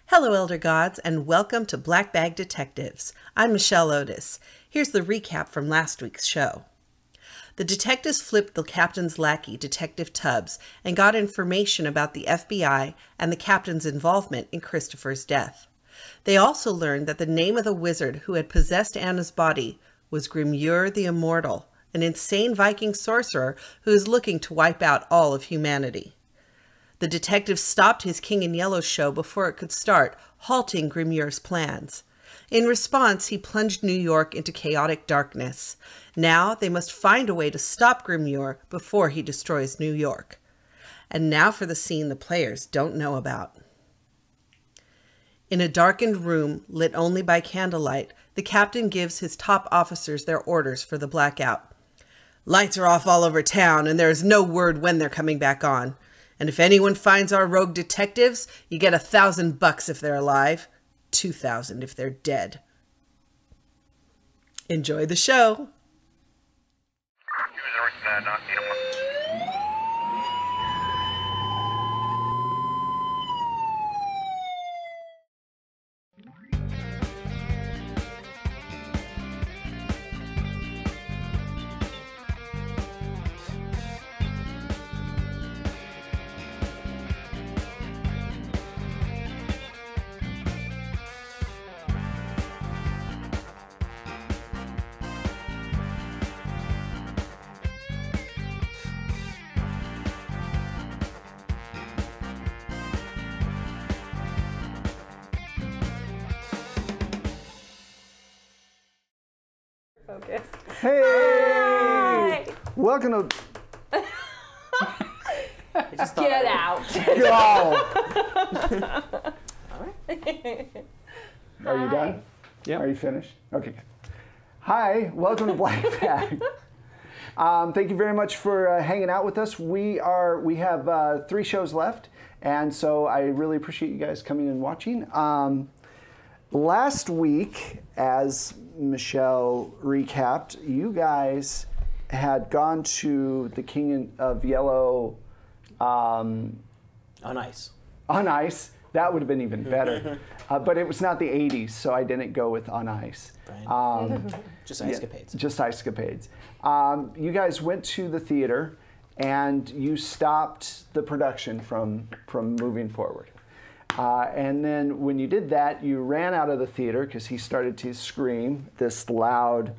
Hello, Elder Gods, and welcome to Black Bag Detectives. I'm Michelle Otis. Here's the recap from last week's show. The detectives flipped the captain's lackey, Detective Tubbs, and got information about the FBI and the captain's involvement in Christopher's death. They also learned that the name of the wizard who had possessed Anna's body was Grimur the Immortal, an insane Viking sorcerer who is looking to wipe out all of humanity. The detective stopped his King in Yellow show before it could start, halting Grimur's plans. In response, he plunged New York into chaotic darkness. Now they must find a way to stop Grimur before he destroys New York. And now for the scene the players don't know about. In a darkened room, lit only by candlelight, the captain gives his top officers their orders for the blackout. Lights are off all over town, and there is no word when they're coming back on. And if anyone finds our rogue detectives, you get $1,000 if they're alive, $2,000 if they're dead. Enjoy the show. Focus. Hey! Hi. Welcome to... Get out. Go! All right. Are you done? Yeah. Are you finished? Okay, good. Hi, welcome to Black Bag. Thank you very much for hanging out with us. We have 3 shows left, and so I really appreciate you guys coming and watching. Last week, as Michelle recapped, you guys had gone to the King of Yellow On ice. on ice. That would have been even better. But it was not the 80s, so I didn't go with on ice. Right. Just ice-capades. Yeah, just ice-capades. You guys went to the theater, and you stopped the production from moving forward. And then when you did that, you ran out of the theater because he started to scream this loud,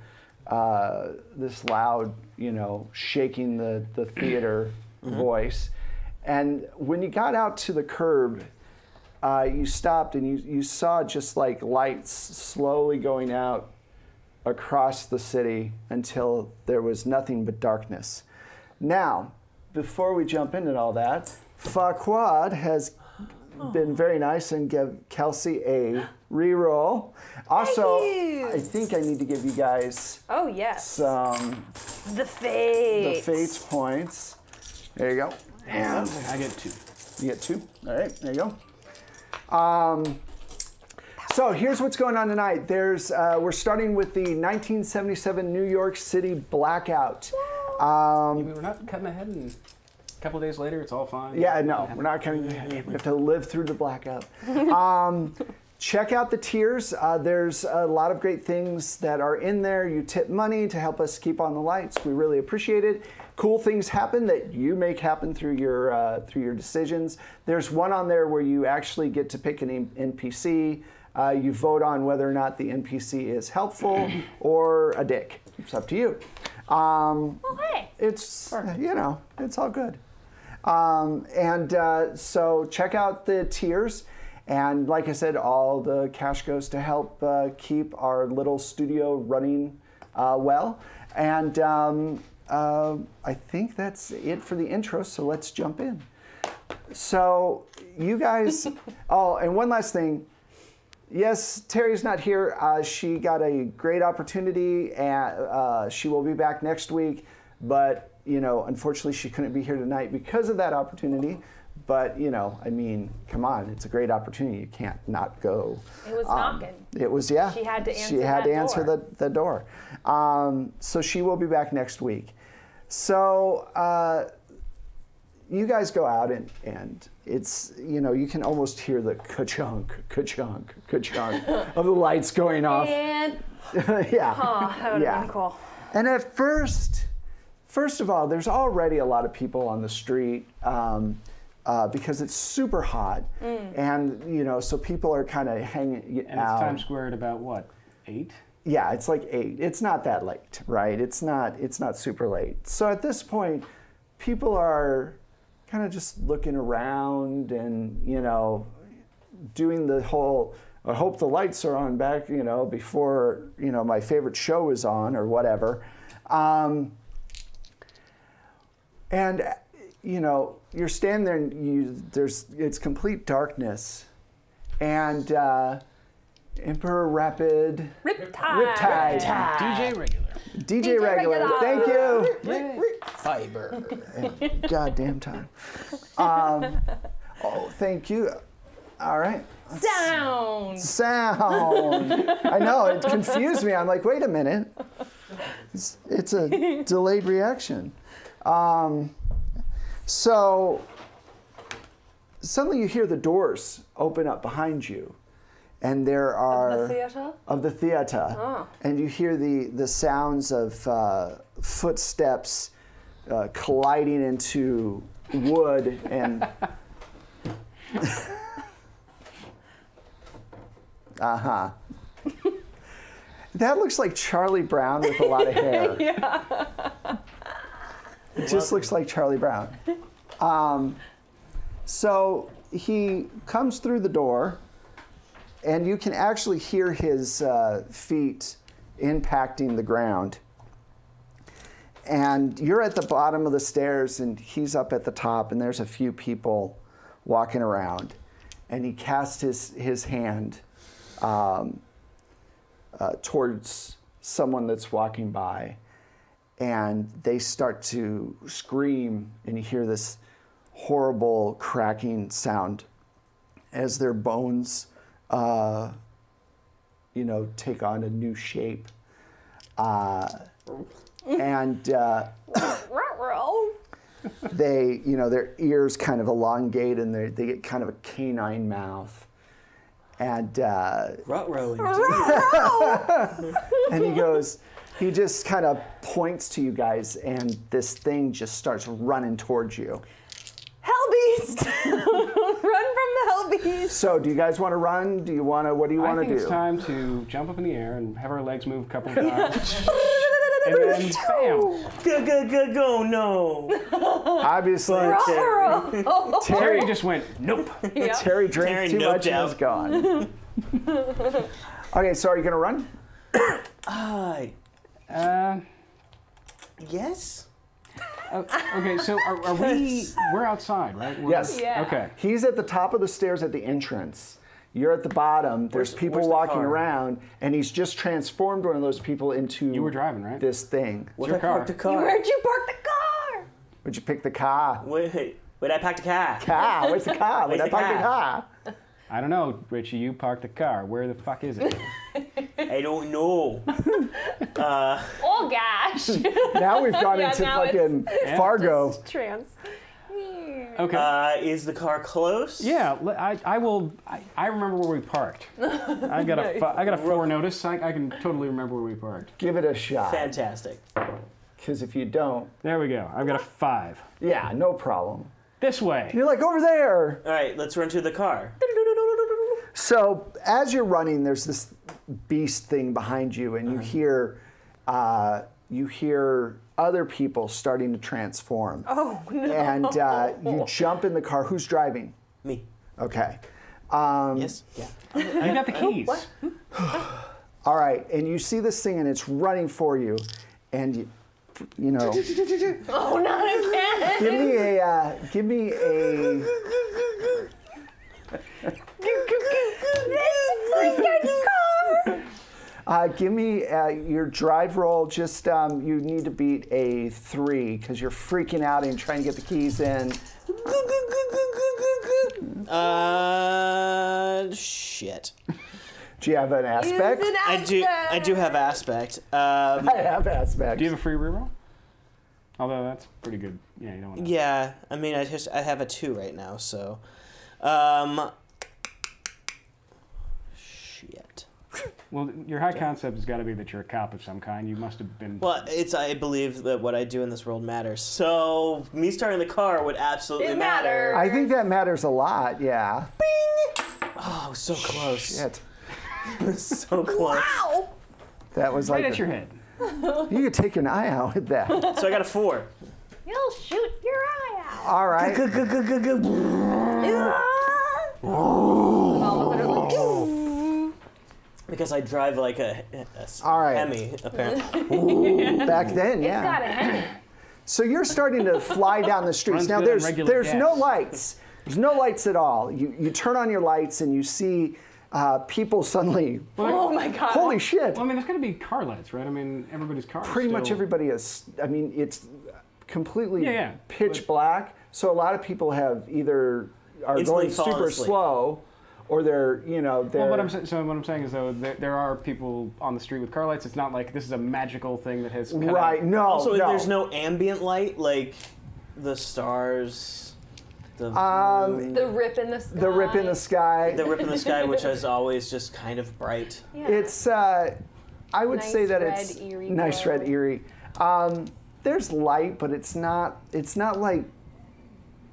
you know, shaking the theater voice. And when you got out to the curb, you stopped and you saw just like lights slowly going out across the city until there was nothing but darkness. Now, before we jump into all that, Farquaad has been very nice and give Kelsey a reroll. Also, I think I need to give you guys some The Fates. the Fates points. There you go. And I get 2. you get 2. All right, there you go. So here's what's going on tonight. We're starting with the 1977 New York City blackout. We're not cutting ahead, and a couple of days later, it's all fine. Yeah, no, we're not coming. We have to live through the blackout. Check out the tiers. There's a lot of great things that are in there. You tip money to help us keep on the lights. We really appreciate it. Cool things happen that you make happen through your decisions. There's one on there where you actually get to pick an NPC. You vote on whether or not the NPC is helpful or a dick. It's up to you. Hey. It's, you know, it's all good. So check out the tiers. And like I said, all the cash goes to help keep our little studio running well. And I think that's it for the intro, so let's jump in. So you guys, oh, and one last thing. Yes, Terry's not here. She got a great opportunity, and she will be back next week. But, you know, unfortunately, she couldn't be here tonight because of that opportunity. But, you know, I mean, come on, it's a great opportunity. You can't not go. It was knocking. It was, yeah. She had to answer She had to answer door. the door. So she will be back next week. So you guys go out and it's, you know, you can almost hear the ka-chunk, ka-chunk, ka-chunk of the lights going off. And Yeah. oh, that would have been cool. And at first of all, there's already a lot of people on the street because it's super hot. And, you know, so people are kind of hanging And out. it's Times Square at about what, 8? Yeah, it's like 8. It's not that late, right? It's not super late. So at this point, people are kind of just looking around and, you know, doing the whole, I hope the lights are on back, you know, before, you know, my favorite show is on or whatever. And, you know, you're standing there and it's complete darkness. And Emperor Riptide. DJ Regular. DJ Regular. Thank you. Yay. Fiber. Goddamn time. Oh, thank you. All right. Sound. I know, it confused me. I'm like, wait a minute. It's a delayed reaction. So suddenly you hear the doors open up behind you. And there are of the theater, and you hear the sounds of footsteps colliding into wood and That looks like Charlie Brown with a lot of hair. Yeah. It just looks like Charlie Brown. So he comes through the door. And you can actually hear his feet impacting the ground. And you're at the bottom of the stairs, and he's up at the top, and there's a few people walking around. And he casts his hand towards someone that's walking by. And they start to scream, and you hear this horrible cracking sound as their bones you know, take on a new shape. And they, you know, their ears kind of elongate and they get kind of a canine mouth. And and he just kind of points to you guys, and this thing just starts running towards you. Hellbeast! Run from the Hellbeast! So, do you guys want to run? What do you want to do? It's time to jump up in the air and have our legs move a couple of times. And then, bam! Go, no. Obviously, Terry just went, nope. Yep. Terry drank too much and is gone. Okay, so are you going to run? Yes? Okay, so are we're outside, right? Yes. Yeah. Okay. He's at the top of the stairs at the entrance. You're at the bottom. There's people where's the walking car? around, and he's just transformed one of those people into You were driving, right? this thing. Where'd your I park car. the car? Where'd you park the car? Would you pick the car? Wait, I parked the car? Car? Where's the car? Where'd I Where's the park the car? I don't know, Richie, you parked the car. Where the fuck is it? I don't know. Oh gosh. Now we've gone Yeah, into now fucking Fargo. Trans. Okay. Is the car close? Yeah, I remember where we parked. I got a 4 notice. I can totally remember where we parked. Give it a shot. Fantastic. Because if you don't, There we go. I've got a 5. yeah, no problem. This way. You're like, over there. All right, let's run to the car. So as you're running, there's this beast thing behind you, and you hear other people starting to transform. Oh no. And you jump in the car. Who's driving? Me. Okay. Yes? Yeah. You got the keys. All right, and you see this thing, and it's running for you, and you know. Oh, not again. Give me a. Give me your drive roll. Just you need to beat a 3 because you're freaking out and trying to get the keys in. Shit. Do you have an aspect? I do have aspect. I have aspect. Do you have a free reroll? Although that's pretty good. Yeah, you don't want to. Yeah, I mean, I have a 2 right now, so. Shit. Well, your high concept has got to be that you're a cop of some kind. You must have been. Well, I believe that what I do in this world matters. So me starting the car would absolutely It matter. matters. I think that matters a lot. Yeah. Oh, so close. Shit. So close. Ow! That was Right like at your head. you could take an eye out with that. So I got a 4. You'll shoot your eye out. All right. Because I drive like a All right. Hemi, apparently. Back then, It's got yeah. a Hemi. So you're starting to fly down the streets. Runs Now good on there's regular no gas. lights. There's no lights at all. You turn on your lights and you see people suddenly. Oh my god. Holy shit! Well, I mean, there's got to be car lights, right? I mean, everybody's car. Pretty much everybody is. I mean, it's completely Yeah. pitch black. So a lot of people have either are Instantly going fallen super asleep. slow, or they're Well, what I'm saying is though, there are people on the street with car lights. It's not like this is a magical thing that has. Cut right. out. No. Also, no. there's no ambient light like the stars, the The rip in the sky. the rip in the sky. the rip in the sky, which is always just kind of bright. Yeah. It's. I would Nice say that red, it's eerie nice glow. red eerie. There's light, but it's not. It's not like.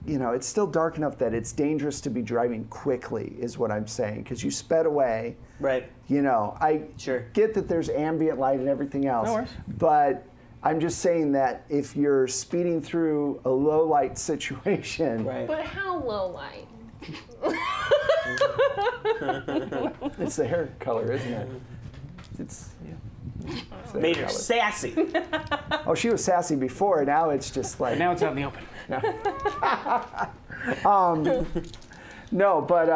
It's still dark enough that it's dangerous to be driving quickly, is what I'm saying, because you sped away. Right. I Sure. get that there's ambient light and everything else, No worries. but I'm just saying that if you're speeding through a low light situation, Right. But how low light? it's the hair color, isn't it? It's the Made hair her color. sassy. Oh, she was sassy before. Now it's just like But now it's out in the open. no, but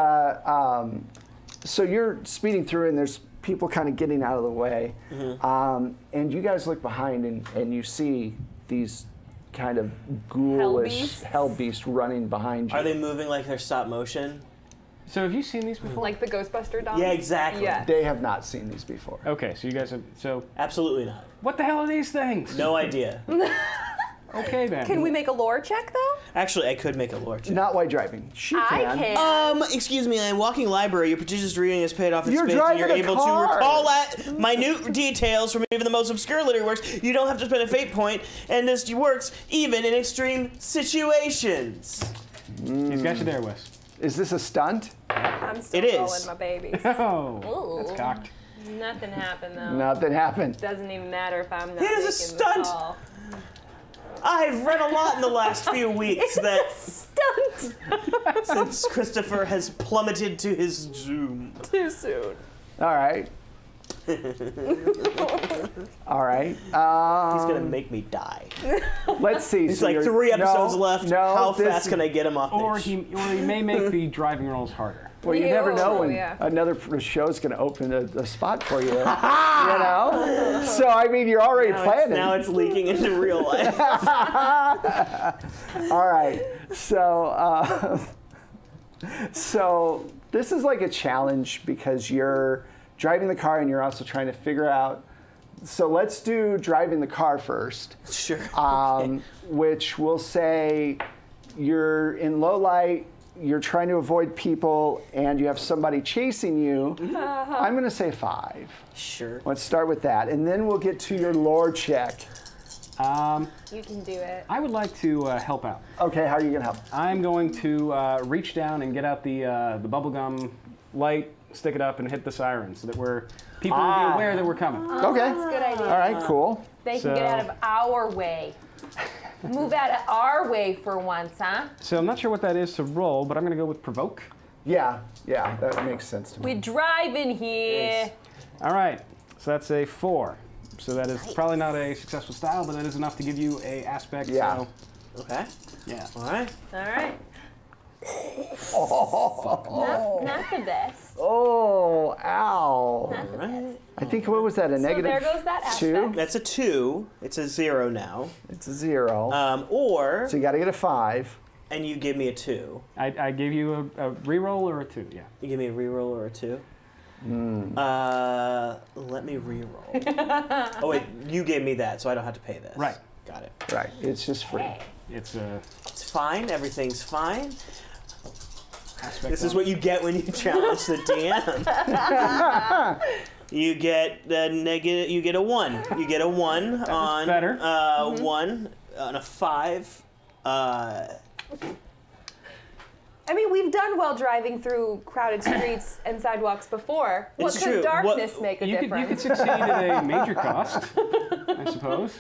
so you're speeding through and there's people kind of getting out of the way, and you guys look behind and you see these kind of ghoulish hell beasts running behind you. Are they moving like they're stop motion? So have you seen these before? Like the Ghostbuster dolls? Yeah, exactly. Yeah. They have not seen these before. Okay, so you guys have. So Absolutely not. what the hell are these things? No idea. Okay then. Can we make a lore check though? Actually, I could make a lore check. Not while driving. She I can. Excuse me, in walking library, your prodigious reading has paid off its You're spades, and you're driving a able car. to recall minute details from even the most obscure literary works. You don't have to spend a fate point, and this works even in extreme situations. He's got you there, Wes. Is this a stunt? I'm still It is. rolling my babies. Oh, that's Ooh. cocked. Nothing happened though. Nothing happened. Doesn't even matter if I'm not It is a making stunt. the call. I've read a lot in the last few weeks that Stunt! since Christopher has plummeted to his doom. Too soon. All right. All right. He's gonna make me die. Let's see. It's so like you're- 3 episodes no, left. No, How this- fast can I get him off Or this? he may make the driving rolls harder. Well, you never know when Yeah. another show's going to open a spot for you. You know? So, I mean, you're already planning. Now it's leaking into real life. All right. So, so this is like a challenge because you're driving the car and you're also trying to figure out. So let's do driving the car first. Sure. Which will say you're in low light, you're trying to avoid people, and you have somebody chasing you. I'm going to say 5. Sure. Let's start with that, and then we'll get to your lore check. You can do it. I would like to help out. Okay, how are you going to help? I'm going to reach down and get out the bubblegum light, stick it up, and hit the siren so that people will be aware that we're coming. Okay. That's a good idea. All right, cool. They can get out of our way. Move out of our way for once, huh? So I'm not sure what that is to roll, but I'm going to go with provoke. Yeah, that makes sense to me. We drive in here. All right, so that's a 4. So that is probably not a successful style, but that is enough to give you a aspect. Yeah. So, Okay. yeah. All right. All right. Not the best. Oh, ow. Not the best. I think, what was that, a negative there goes that 2? aspect. That's a 2. It's a 0 now. It's a 0. Or So you got to get a 5. and you give me a 2. I gave you a reroll or a 2, yeah. You give me a reroll or a 2. Let me reroll. Oh wait, you gave me that, so I don't have to pay this. Right. Got got it. Right. It's just free. It's It's fine. Everything's fine. aspect This is on what you get when you challenge the DM. You get negative. You get a 1. You get a 1 on better. 1 on a 5. I mean, we've done well driving through crowded streets and sidewalks before. What It's could true. darkness make a You difference? could succeed at a major cost, I suppose.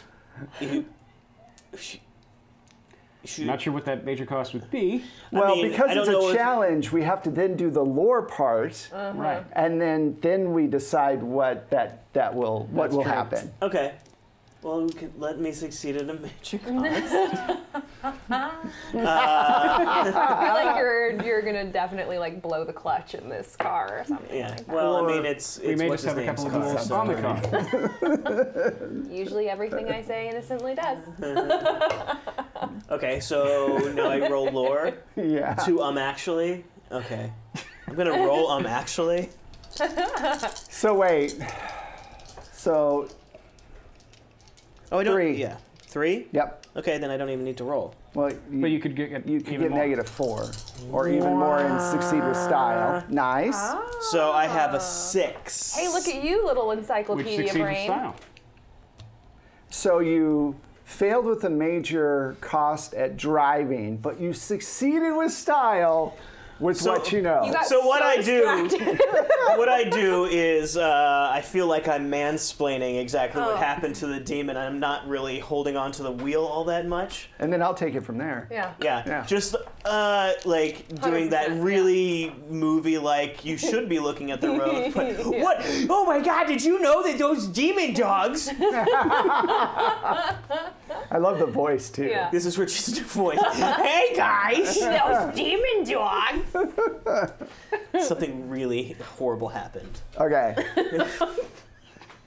Not sure what that major cost would be. Well, mean, because I don't it's know a if- challenge, we have to then do the lore part, Right. and then we decide what will true. happen. Okay. Well, you could let me succeed at a major cost. I feel like you're gonna definitely like blow the clutch in this car or something. Yeah. Like that. Well, I Or mean, it's We may what's just have a his couple of name's duels car, on the so- car. Usually everything I say innocently does. Okay, so now I roll lore Yeah. to actually. Okay. I'm gonna roll actually. So wait. So Oh, I don't. 3. Yeah. 3. yep. Okay, then I don't even need to roll. Well, But you could get you could even get more. -4, or even more, and succeed with style. Nice. So I have a 6. Hey, look at you, little Which encyclopedia succeeds with brain. style. So you failed with a major cost at driving, but you succeeded with style with So- what you know. You got So what I do, distracted. what I do is I feel like I'm mansplaining exactly what Oh. happened to the demon. I'm not really holding on to the wheel all that much. And then I'll take it from there. Yeah. Yeah, just like doing that 100%, really movie like you should be looking at the road. But what? Oh my God! Did you know that those demon dogs? I love the voice too. Yeah. This is Rich's voice. Hey guys! Those demon dogs. Something really horrible happened. Okay.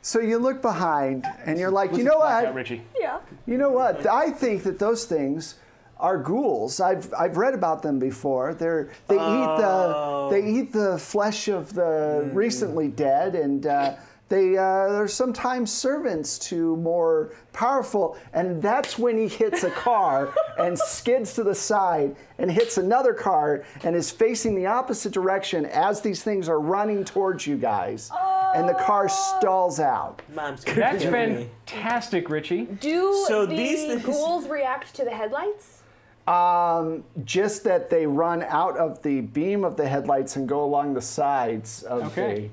So you look behind and you're like, you know Black out, what? Richie. Yeah. You know what? I think that those things are ghouls. I've read about them before. They eat the flesh of the recently dead, and they are sometimes servants to more powerful. And that's when he hits a car and skids to the side and hits another car and is facing the opposite direction as these things are running towards you guys. And the car stalls out. Mom's gonna That's kill me. fantastic, Richie. Do So the these things- ghouls react to the headlights? Just that they run out of the beam of the headlights and go along the sides of Okay.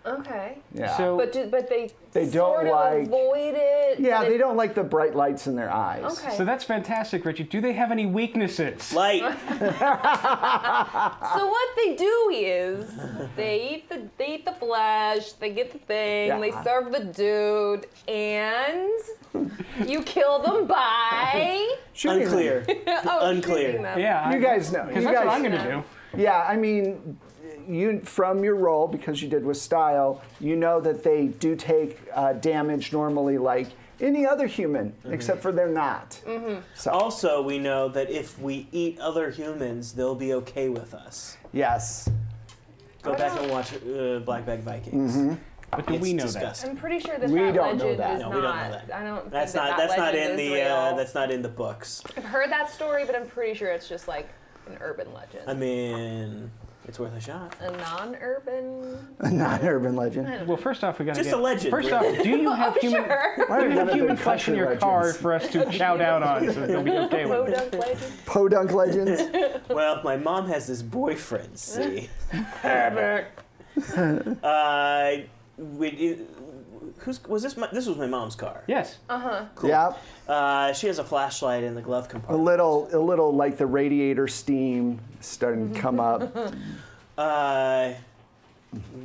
Okay. the. Yeah. So But they They don't sort of like- avoid it. yeah, but they it- don't like the bright lights in their eyes. Okay. so that's fantastic, Richie. Do they have any weaknesses? Light. So what they do is they eat the flesh, they get the thing, they Yeah. serve the dude, and you kill them by Shooting them. Unclear. Unclear. shooting them. Yeah, You guys know. Because You that's what guys, I'm going to do. yeah, I mean, you from your roll, because you did with style, you know that they do take damage normally like any other human, except for they're not. So, Also, we know that if we eat other humans, they'll be okay with us. yes. Go back and watch Black Bag Vikings. But do It's we know disgusting. I'm pretty sure that We that don't know legend that. is No, not. we don't know that. I don't. That's think not. that That's not legend in is the. real. That's not in the books. I've heard that story, but I'm pretty sure it's just like an urban legend. I mean, it's worth a shot. A non-urban. Not an urban legend. Well, first off, we got to Just get... a legend, First off, really. do you have human... Sure. Why Do are you have none of human them flesh in country your car legends? for us to chow down on so they'll be okay with it? Podunk legend. Podunk legends. Well, my mom has this boyfriend. See. Was this? This was my mom's car. Yes. Yeah. She has a flashlight in the glove A compartment. little like the radiator steam starting to come up.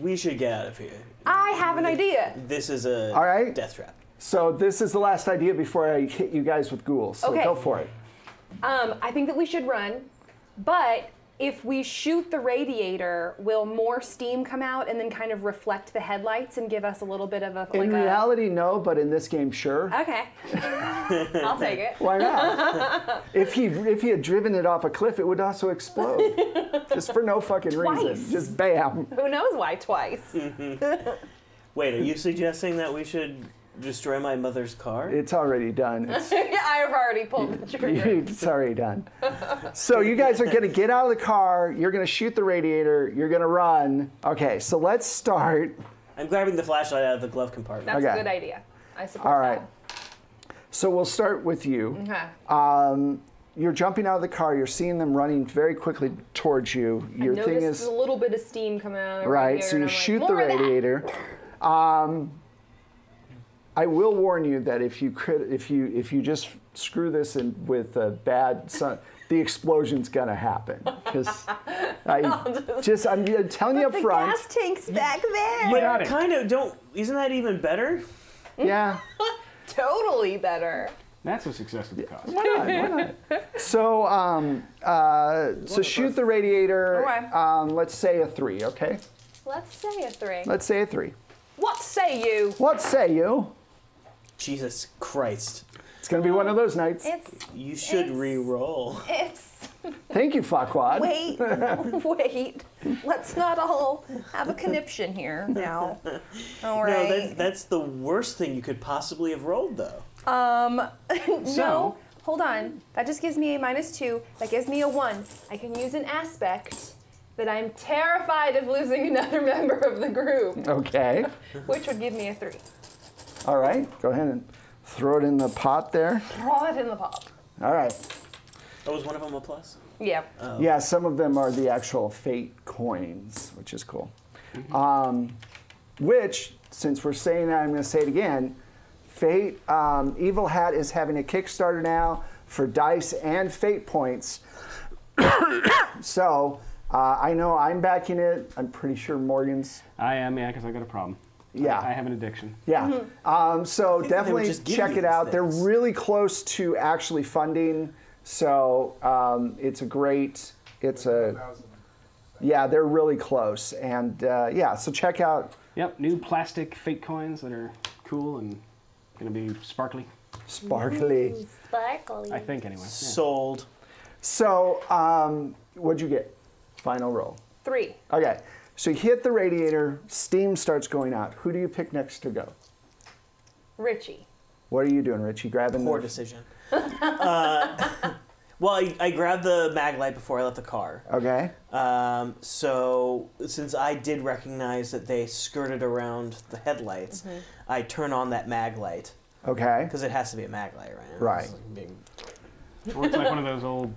We should get out of here. I have an idea. This is a All right. death trap. So this is the last idea before I hit you guys with ghouls. So Okay. go for it. I think that we should run, but if we shoot the radiator, will more steam come out and then kind of reflect the headlights and give us a little bit of a In reality, no, but in this game, sure. Okay. I'll take it. Why not? If he had driven it off a cliff, it would also explode. Just for no fucking reason. Twice. Just bam. Who knows why twice? Wait, are you suggesting that we should destroy my mother's car? It's already done. Yeah, I've already pulled the trigger. It's already done. So you guys are going to get out of the car. You're going to shoot the radiator. You're going to run. Okay, so let's start. I'm grabbing the flashlight out of the glove compartment. That's Okay. a good idea. I support All right. that. So we'll start with you. Okay. You're jumping out of the car. You're seeing them running very quickly towards you. Your I thing noticed is a little bit of steam coming out. Over right. here, So and you I'm like, shoot the "More of that." radiator. I will warn you that if you just screw this in with a bad sun, the explosion's gonna happen. Because I'm telling you up front. Gas tank's back there. But kind of don't. Isn't that even better? Yeah. Totally better. That's a success with the cost. Why not? Why not? So shoot the radiator. Okay. Let's say a 3. Okay. Let's say a 3. Let's say a 3. What say you? What say you? Jesus Christ. It's gonna be one of those nights. You should re-roll. It's. Thank you, Fuckwad. Wait, wait. Let's not all have a conniption here now. All right. No, that's the worst thing you could possibly have rolled, though. No. Hold on. That just gives me a -2. That gives me a 1. I can use an aspect that I'm terrified of losing another member of the group, Okay. which would give me a 3. All right. Go ahead and throw it in the pot there. Throw it in the pot. All right. Oh, was one of them a plus? Yeah. Yeah, some of them are the actual fate coins, which is cool. Which, since we're saying that, I'm going to say it again. Fate, Evil Hat is having a Kickstarter now for dice and fate points. So, I know I'm backing it. I'm pretty sure Morgan's. I am, yeah, because I got a problem. Yeah. I have an addiction. Yeah. So they were definitely just giving check you it these out. They're things. really close to actually funding. So it's a great, yeah, they're really close. And yeah, so check out. Yep, new plastic fake coins that are cool and going to be sparkly. Sparkly. Sparkly. I think, anyway. Yeah. Sold. So what'd you get? Final roll. 3. Okay. So you hit the radiator, steam starts going out. Who do you pick next to go? Richie. What are you doing, Richie? Grabbing Poor the... decision. Well, I grabbed the mag light before I left the car. Okay. So since I did recognize that they skirted around the headlights, I turn on that mag light. Okay. Because it has to be a mag light, right? Right. It's like being- Or it's like one of those old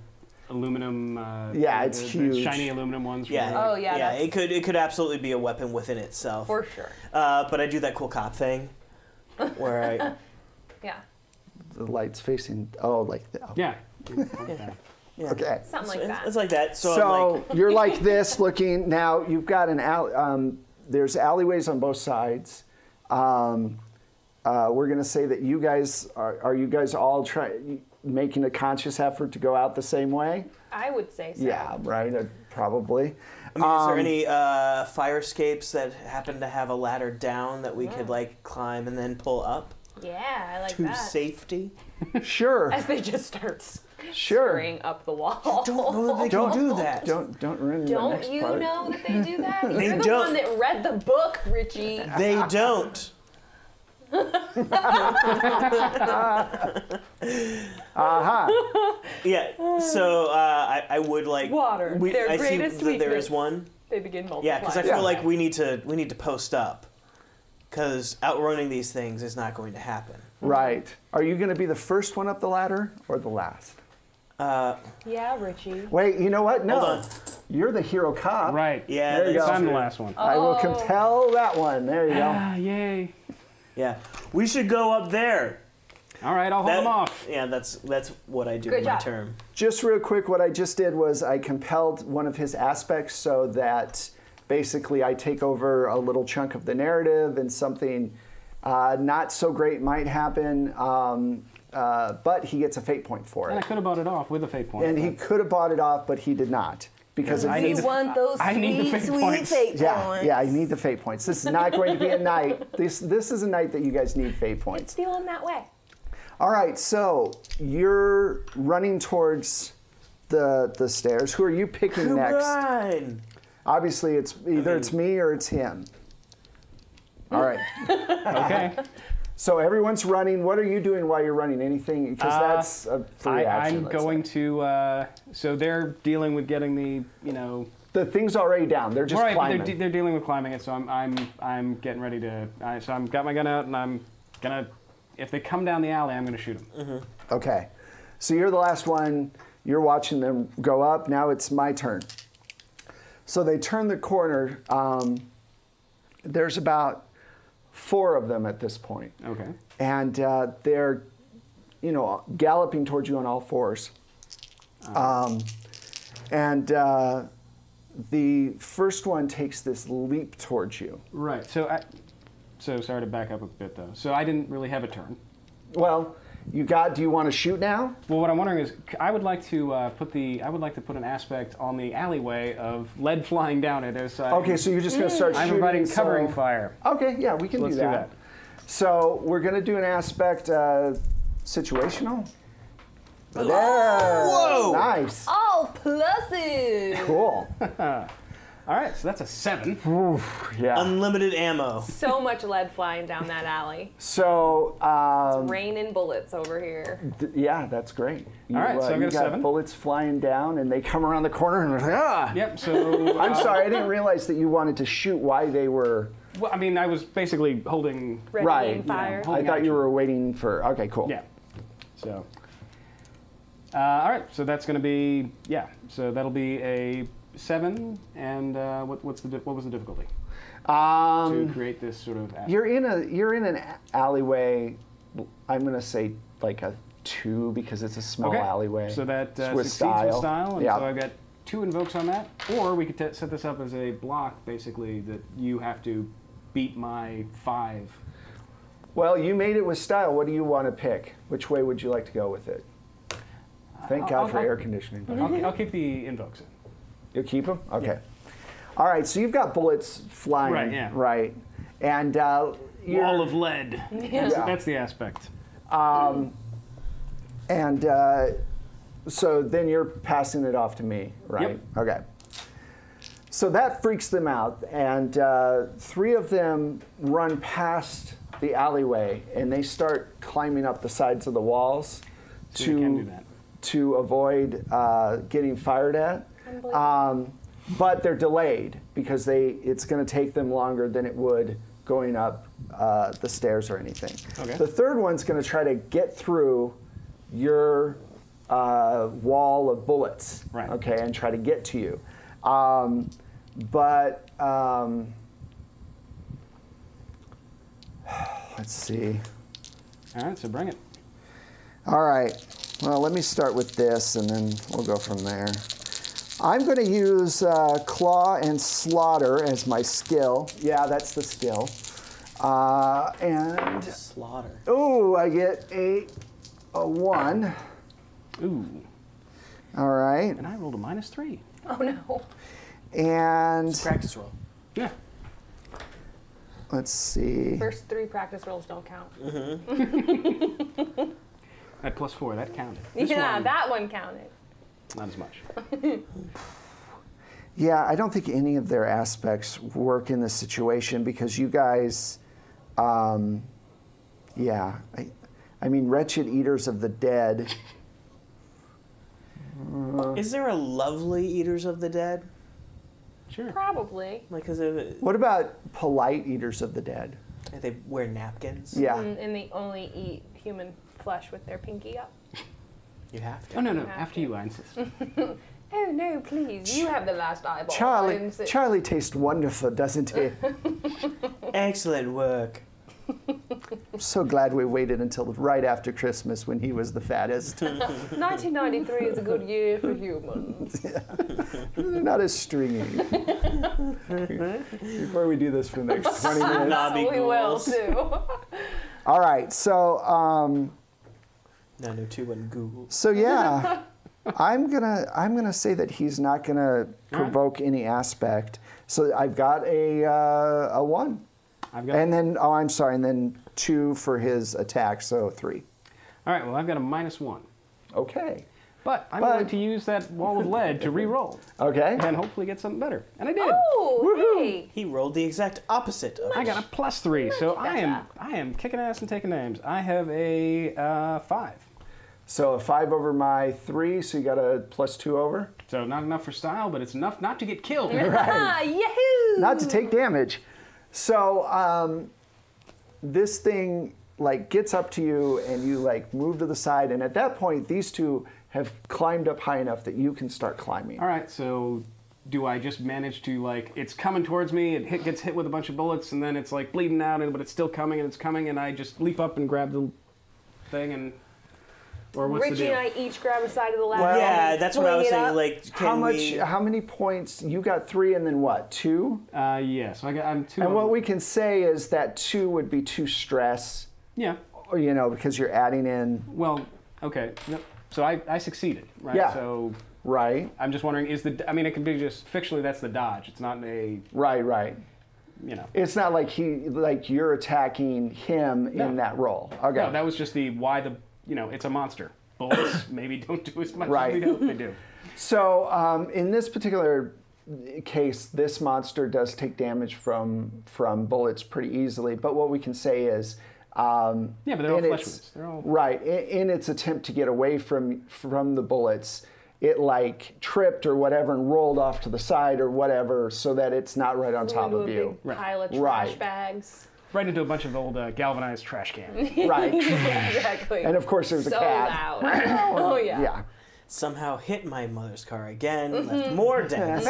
aluminum. Yeah, it's the huge. shiny aluminum ones. Yeah. from- Oh, yeah, Yeah. that's- It could absolutely be a weapon within itself. For sure. But I do that cool cop thing, where I. Yeah. The light's facing... Oh, like... The, Yeah. Yeah. Okay. Something like that. It's like that. So, I'm So like, you're like this looking. Now you've got an there's alleyways on both sides. We're gonna say that you guys are you guys all making a conscious effort to go out the same way? I would say so. Yeah, right. Probably. I mean, is there any fire escapes that happen to have a ladder down that we could like climb and then pull up Yeah, I like to that. safety? Sure. As they just start Sure. scurrying up the wall. Don't know that they Don't can do that. Don't ruin the Don't next you part. know that they do that? They You're the don't. one that read the book, Richie. They don't. Yeah. So I would like Water, their I see greatest that there weakness. is one. They begin multiplying. Yeah, because I Yeah. feel like we need to post up, because outrunning these things is not going to happen. Right. Are you going to be the first one up the ladder or the last? Yeah, Richie. Wait. You know what? No. Hold on. You're the hero cop. Right. Yeah. There you that's go. I'm the true. last one. I will compel that one. There you go. Ah, yay. Yeah. We should go up there. All right, I'll hold them off. Yeah, that's what I do Good in my job. term. Just real quick, what I just did was I compelled one of his aspects so that basically I take over a little chunk of the narrative and something not so great might happen, but he gets a fate point for And I it. could have bought it off with a fate point. And he could have bought it off, but he did not. Because I it need You the- want those I need the sweet, fate sweet points. fate yeah, points. yeah, I need the fate points. This is not going to be a night. This is a night that you guys need fate It's points. feeling that way. All right, so you're running towards the stairs. Who are you picking Come next? on. Obviously, it's either it's me or it's him. All right. Okay. So everyone's running. What are you doing while you're running? Anything? Because that's a free action. I'm going to. So they're dealing with getting the, The thing's already down. They're just climbing. They're dealing with climbing it. So I'm getting ready to. So I'm got my gun out and I'm gonna. If they come down the alley, I'm gonna shoot them. Okay. So you're the last one. You're watching them go up. Now it's my turn. So they turn the corner. There's about 4 of them at this point. Okay. And they're, galloping towards you on all 4s. The first one takes this leap towards you. Right. So sorry to back up a bit though. So I didn't really have a turn. Well, do you want to shoot now? Well, what I'm wondering is, I would like to put an aspect on the alleyway of lead flying down it. Okay, so you're just going to start shooting. I'm providing covering fire. Okay, yeah, we can do that. So we're going to do an aspect situational. There. Whoa! Nice. All pluses. Cool. All right, so that's a 7. Oof, yeah. Unlimited ammo. So much lead flying down that alley. So Raining bullets over here. Yeah, that's great. All right, so I got a 7. Bullets flying down, and they come around the corner, and they're like, ah. Yep. So I'm sorry, I didn't realize that you wanted to shoot while they were. Well, I mean, I was basically holding. Readying fire. I thought you were waiting for. Okay, cool. Yeah. So. All right, so that's going to be So that'll be a 7, and what was the difficulty to create this sort of? You're in an alleyway. I'm going to say like a 2 because it's a small alleyway. So that succeeds with style, and so I've got 2 invokes on that. Or we could set this up as a block, basically, that you have to beat my 5. Well, you made it with style. What do you want to pick? Which way would you like to go with it? Thank God for air conditioning. I'll keep the invokes in. You'll keep them? Okay. Yeah. All right, so you've got bullets flying. Right, yeah. Right. And wall of lead. Yeah. That's the aspect. So then you're passing it off to me, right? Yep. Okay. So that freaks them out, and 3 of them run past the alleyway, and they start climbing up the sides of the walls So you can do that. to avoid getting fired at. But they're delayed because it's going to take them longer than it would going up the stairs or anything. Okay. The third one's going to try to get through your wall of bullets, Right. okay, and try to get to you. Let's see. All right, so bring it. All right. Well, let me start with this, and then we'll go from there. I'm going to use Claw and Slaughter as my skill. Yeah, that's the skill. And Slaughter. oh, I get a 1. Ooh. All right. And I rolled a -3. Oh no. And Practice roll. Yeah. let's see. First 3 practice rolls don't count. At +4, that counted. Yeah, that one counted. Not as much. Yeah, I don't think any of their aspects work in this situation because you guys, yeah. I mean, Wretched Eaters of the Dead. Is there a lovely Eaters of the Dead? Sure. Probably. Like, cause What about Polite Eaters of the Dead? they wear napkins. Yeah. And they only eat human flesh with their pinky up. You have to. Oh, no, have after to. you, I insist. Oh no, please! You have the last eyeball. I Charlie insist. Charlie tastes wonderful, doesn't he? Excellent work. I'm so glad we waited until right after Christmas when he was the fattest. 1993 is a good year for humans. They're not as stringy. Before we do this for the next 20 minutes. Knobby We will ghouls. too. All right, so No, 2 and Google. so yeah, I'm gonna say that he's not gonna provoke any aspect. So I've got a 1. I've got. And then, oh, I'm sorry, and then 2 for his attack, so 3. All right. Well, I've got a -1. Okay. But I'm going to use that wall of lead to re-roll. Okay. And hopefully get something better. And I did. Oh, hey. He rolled the exact opposite of I got a +3, so I am kicking ass and taking names. I have a 5. So a 5 over my 3, so you got a +2 over. So not enough for style, but it's enough not to get killed. Right. Yahoo! Not to take damage. So this thing like gets up to you and you like move to the side, and at that point these two have climbed up high enough that you can start climbing. All right, so do I just manage to, like, it's coming towards me, it gets hit with a bunch of bullets, and then it's like bleeding out, but it's still coming and it's coming, and I just leap up and grab the thing and... Or what's the Richie deal? and I each grab a side of the ladder. Well, yeah, that's what I was saying. Like, How many points? You got 3, and then what? 2? Yeah, so I'm 2. And what we can say is that 2 would be 2 stress. Yeah. You know, because you're adding in. Well, okay. Yep. So I succeeded, right? Yeah. So right. I'm just wondering, I mean, it can be just fictionally that's the dodge. It's not a. Right. You know. It's not like you're attacking him in that role. Okay. No, that was just it's a monster. Bullets maybe don't do as much Right. as we hope they do. So in this particular case, this monster does take damage from bullets pretty easily. But what we can say is, yeah, but they're all flesh wounds. They're all right. In its attempt to get away from the bullets, it like tripped or whatever and rolled off to the side or whatever, so that it's not right on top of you. Big pile of trash Right. bags. right into a bunch of old galvanized trash cans. Right. Yeah, exactly. And of course, there's a so cat. loud. Oh yeah. Yeah. Somehow hit my mother's car again, left more dents.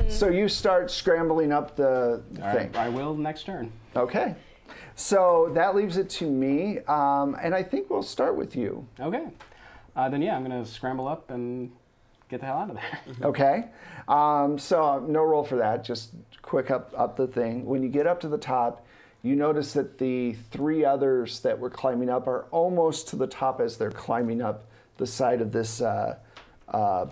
So you start scrambling up the All thing. right, I will next turn. Okay. So that leaves it to me, and I think we'll start with you. Okay. Then yeah, I'm gonna scramble up and get the hell out of there. Okay. So no roll for that. Just quick up the thing. When you get up to the top, you notice that the 3 others that were climbing up are almost to the top as they're climbing up the side of this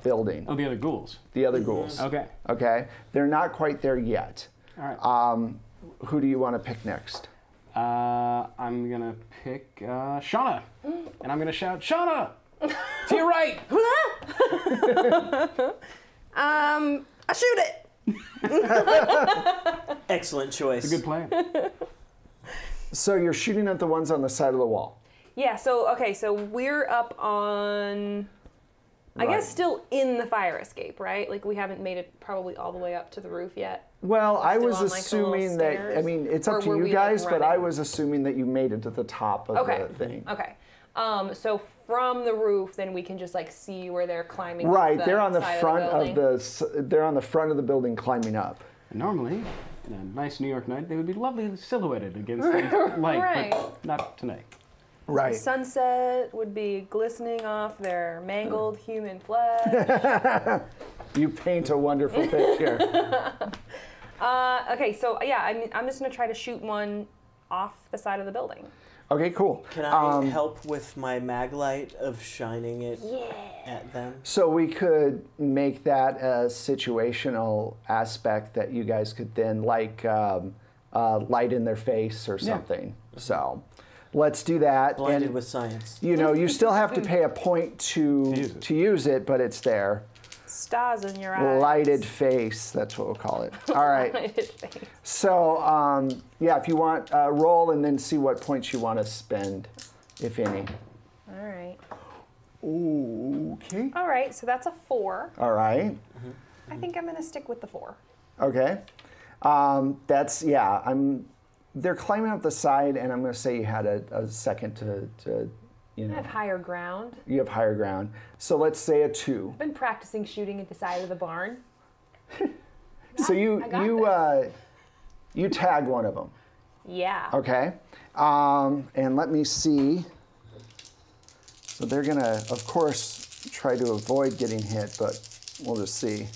building. Oh, the other ghouls. The other ghouls. Okay. Okay. They're not quite there yet. All right. Who do you want to pick next? I'm gonna pick Shauna, and I'm gonna shout, Shauna, to your right. I shoot it. Excellent choice. It's a good plan. So you're shooting at the ones on the side of the wall. Yeah. So okay. So we're up on. I guess still in the fire escape, right? Like we haven't made it probably all the way up to the roof yet. Well, I Still was on, like, the assuming little that, stairs? I mean, it's Or up to were you we, like, guys, but I running? was assuming that you made it to the top of the thing. Okay. So from the roof, then we can just like see where they're climbing. Right, up they're on the side front of they're on the front of the building climbing up. Normally, in a nice New York night, they would be lovely silhouetted against the light, Right. but not tonight. Right. The sunset would be glistening off their mangled human flesh. You paint a wonderful picture. Okay, so yeah, I'm just gonna try to shoot one off the side of the building. Okay, cool. Can I help with my mag light of shining it at them? So we could make that a situational aspect that you guys could then like light in their face or something. So let's do that. Blinded And, with science. you know, you still have to pay a point to use it, but it's there. Stars in your eyes. Lighted face, that's what we'll call it. All right. Lighted face. So, yeah, if you want, roll and then see what points you want to spend, if any. All right. Okay. All right, so that's a 4. All right. I think I'm gonna stick with the 4. Okay. They're climbing up the side, and I'm going to say you had a second to you I know, have higher ground. you have higher ground. So let's say a 2. I've been practicing shooting at the side of the barn. So you tag one of them. Yeah. Okay. And let me see. So they're going to, of course, try to avoid getting hit, but we'll just see.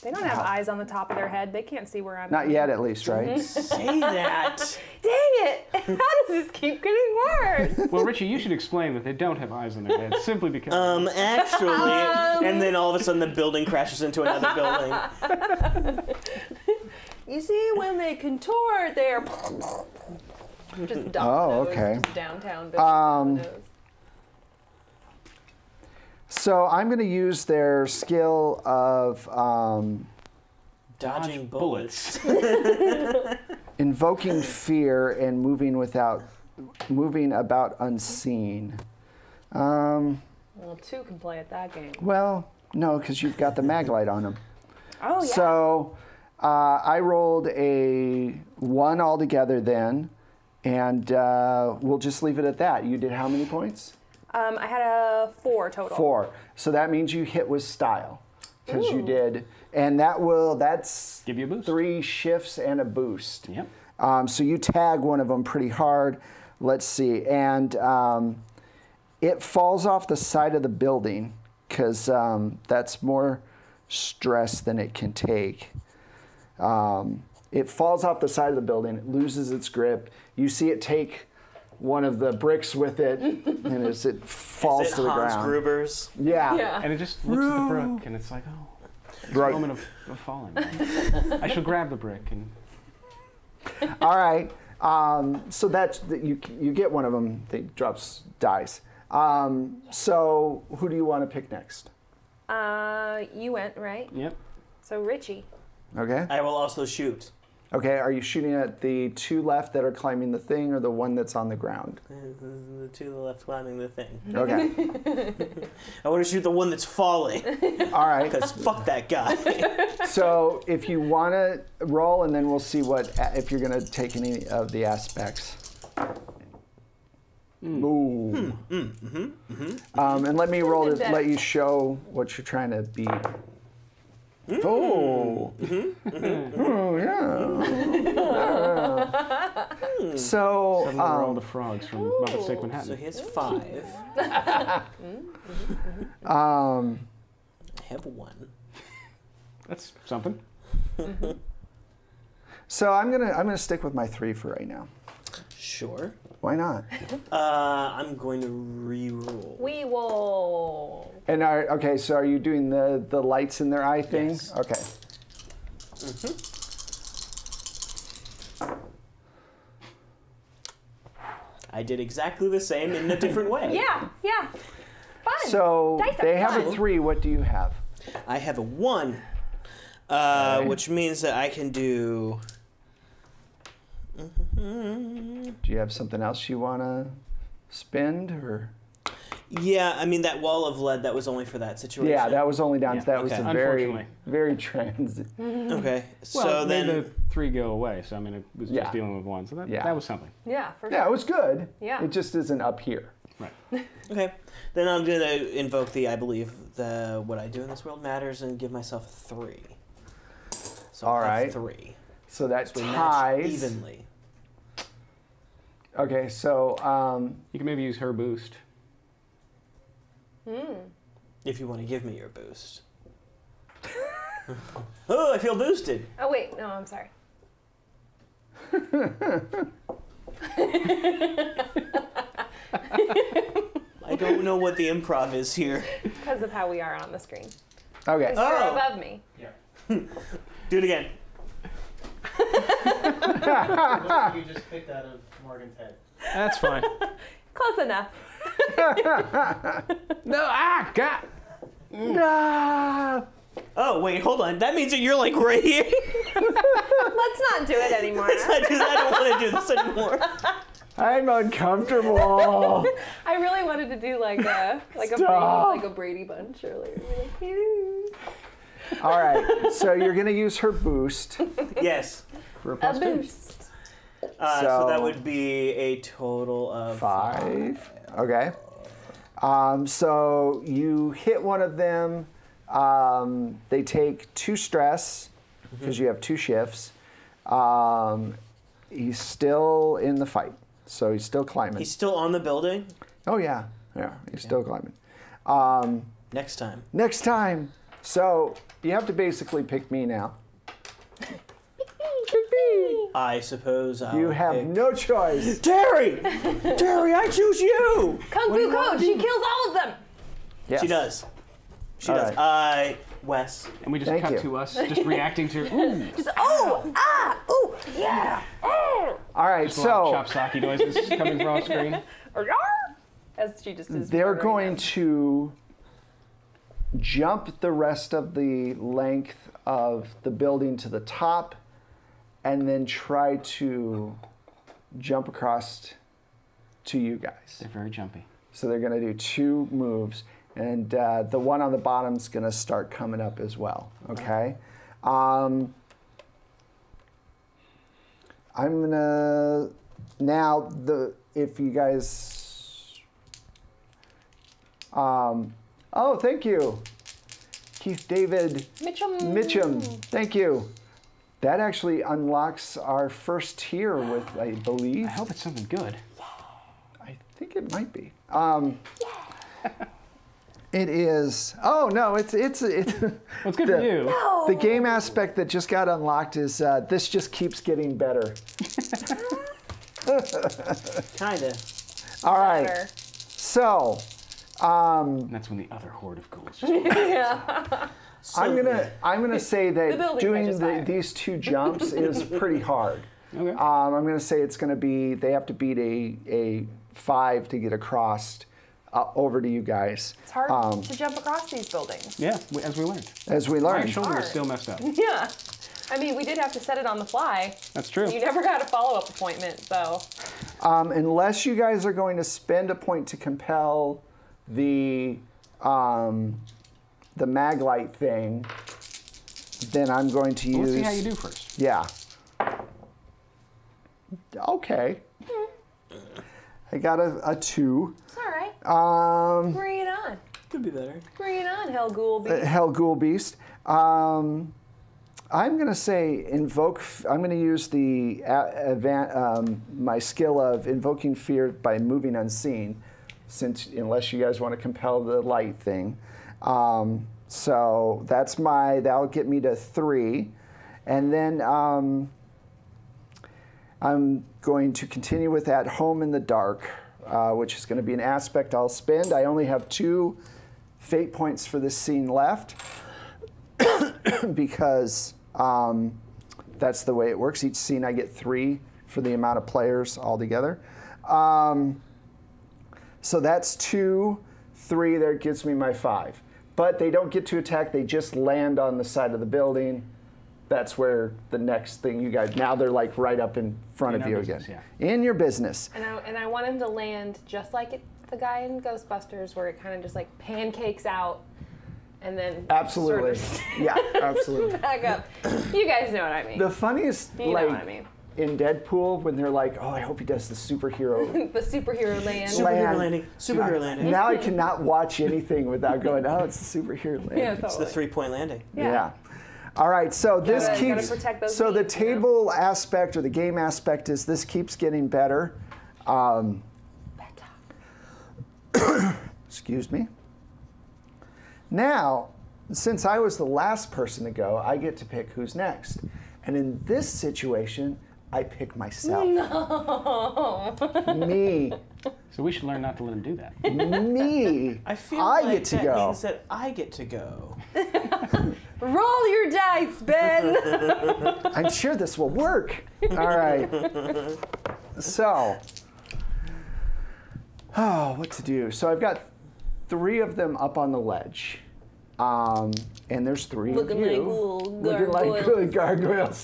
They don't have eyes on the top of their head. They can't see where I'm Not yet, at least, right? Say that. Dang it! How does this keep getting worse? Well, Richie, you should explain that they don't have eyes on their heads simply because. Actually, and then all of a sudden the building crashes into another building. You see, when they contort, they're just dump Oh, nose, okay. just downtown building. So I'm going to use their skill of Dodging bullets. invoking fear and moving about unseen. Well, 2 can play at that game. Well, no, because you've got the Maglite on them. Oh, yeah. So I rolled a 1 altogether then, and we'll just leave it at that. You did how many points? I had a 4 total. 4. So that means you hit with style, because you did, and that's Give you a boost. 3 shifts and a boost. Yep. So you tag one of them pretty hard. Let's see, and it falls off the side of the building because that's more stress than it can take. It falls off the side of the building. It loses its grip. You see it take one of the bricks with it, and as it falls to the Hans ground. Gruber's? Yeah. And it just looks at the brook, and it's like, oh, it's Right. a moment of falling. I shall grab the brick and. All right. So you get one of them. They drops dice. So who do you want to pick next? You went, right? Yep. So Richie. Okay. I will also shoot. Okay. Are you shooting at the 2 left that are climbing the thing, or the one that's on the ground? The 2 to the left climbing the thing. Okay. I want to shoot the one that's falling. All right. Because fuck that guy. So if you want to roll, and then we'll see if you're going to take any of the aspects. Ooh. And let me roll to let you show what you're trying to beat. Oh. Oh, yeah. So, Suddenly we're all the frogs from Muppet Steak So Manhattan. he has 5. um, I have 1. That's something. so I'm gonna stick with my 3 for right now. Sure. Why not? I'm going to re-roll. We will. And okay, so are you doing the lights in their eye thing? Yes. Okay. I did exactly the same in a different way. Yeah. Fun. So Dice are they have fun. a 3. What do you have? I have a 1, which means that I can do. Do you have something else you want to spend, or? Yeah, I mean that wall of lead. That was only for that situation. Yeah, that was only down. Yeah, That was okay. a very, Unfortunately. very transit. Okay, Well, so made then the 3 go away, so I mean, it was Yeah. just dealing with 1, so that Yeah. was something. Yeah, for sure. Yeah, it was good. Yeah. It just isn't up here. Right. okay, then I'm gonna invoke the I believe what I do in this world matters and give myself 3. So All I have right. 3. So that We match ties. evenly. Okay, so You can maybe use her boost. If you want to give me your boost. Oh, I feel boosted. Oh, wait. No, I'm sorry. I don't know what the improv is here. Because of how we are on the screen. okay. You're Oh. above me. Do it again. You just picked out of Morgan's head. That's fine. Close enough. No, God! No. Oh, wait, hold on. That means that you're like right here. Let's not do it anymore. I don't want to do this anymore. I'm uncomfortable. I really wanted to do like a Stop. Brady Bunch earlier. Be like, All right, so you're gonna use her boost. Yes. For a a plus 2. boost. So that would be a total of 5. Okay. So you hit one of them. They take 2 stress because you have 2 shifts. He's still in the fight, so he's still climbing. He's still on the building. Oh yeah, he's still climbing. Next time. Next time. So you have to basically pick me now. I suppose I'll You have pick- no choice. Terry! Terry, I choose you! Kung Fu Code. She kills all of them. Yes. She does. She All does. right. Wes. And we just Thank cut you. to us, just reacting to, ooh, Just ooh, yeah. Oh. All right, just a lot of so chop socky noises coming from off screen. As she just is. they're right going now. to jump the rest of the length of the building to the top, and then try to jump across to you guys. They're very jumpy. So they're going to do 2 moves, and the one on the bottom is going to start coming up as well. Okay. I'm gonna now if you guys. Oh, thank you, Keith David Mitchum. Thank you. That actually unlocks our first tier with, I believe. I hope it's something good. I think it might be. It is. Oh no, it's Well, it's good for you. No. the game aspect that just got unlocked is this just keeps getting better. Kinda. All right. Better. So, And that's when the other horde of ghouls just So I'm good. gonna say The that building doing catches fire. these 2 jumps is pretty hard. Okay. I'm gonna say it's gonna be they have to beat a 5 to get across over to you guys. It's hard to jump across these buildings. Yeah, as we learned. As we My learned. shoulder is Hard. still messed up. Yeah. I mean, we did have to set it on the fly. That's true. You never had a follow-up appointment, so. Unless you guys are going to spend a point to compel the Maglite thing, then I'm going to use. Let's see how you do first. Yeah. Okay. I got a 2. It's all right. Bring it on. Could be better. Bring it on, Hell Ghoul Beast. Hell Ghoul Beast. I'm going to say invoke. I'm going to use the my skill of invoking fear by moving unseen, since unless you guys want to compel the light thing. So that'll get me to 3, and then I'm going to continue with At Home in the Dark, which is going to be an aspect I'll spend. I only have 2 fate points for this scene left because that's the way it works. Each scene I get 3 for the amount of players altogether. So that's 2, 3. That gives me my 5. But they don't get to attack. They just land on the side of the building. That's where the next thing you guys, now they're like right up in front of our you business, again. yeah. In your business. And I want him to land just like the guy in Ghostbusters, where it kind of just like pancakes out and then Absolutely. sort of Yeah, absolutely. back up. You guys know what I mean. The funniest, You know like, what I mean. in Deadpool, when they're like, oh, I hope he does the superhero. The superhero land. Superhero landing. Superhero landing. Now I cannot watch anything without going, oh, it's the superhero landing. Yeah, It's the 3-point landing. Yeah. All right, so this Gotta keeps. protect those So the beats, you know? table aspect or the game aspect is this keeps getting better. Excuse me. Now, since I was the last person to go, I get to pick who's next. And in this situation, I pick myself. No. Me. So we should learn not to let him do that. Me. I feel I like get to that go. means that I get to go. Roll your dice, Ben. I'm sure this will work. All right. So, what to do? So I've got 3 of them up on the ledge. And there's 3 Looking of you. like little Looking like good gargoyles.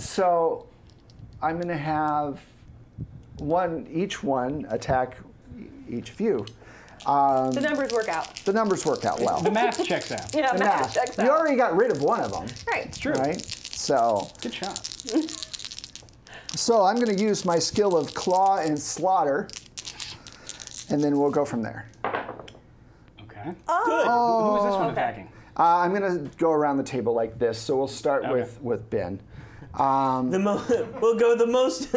So I'm going to have each one attack each of you. The numbers work out. The numbers work out well. The math checks out. Yeah, The math math. checks You out. already got rid of one of them, Right. True. right? So Good shot. I'm going to use my skill of claw and slaughter, and then we'll go from there. Okay. Good. Who is this one attacking? I'm going to go around the table like this. So we'll start Okay. with Ben. We'll go the most,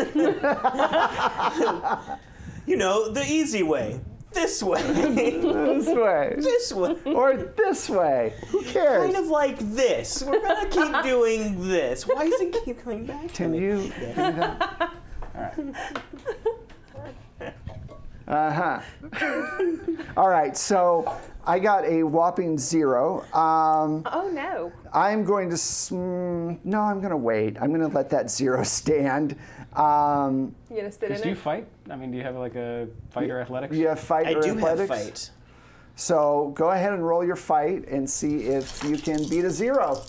the easy way. This way. This way. This way. Or this way. Who cares? Kind of like this. We're gonna keep doing this. Why does it keep coming back to Can me? you? All right, so I got a whopping 0. Oh no. I'm going to, no, I'm going to wait. I'm going to let that 0 stand. You gonna sit in it? Do you fight? I mean, do you have like a fight or athletics? You have fight or athletics? I do have fight. So go ahead and roll your fight and see if you can beat a 0.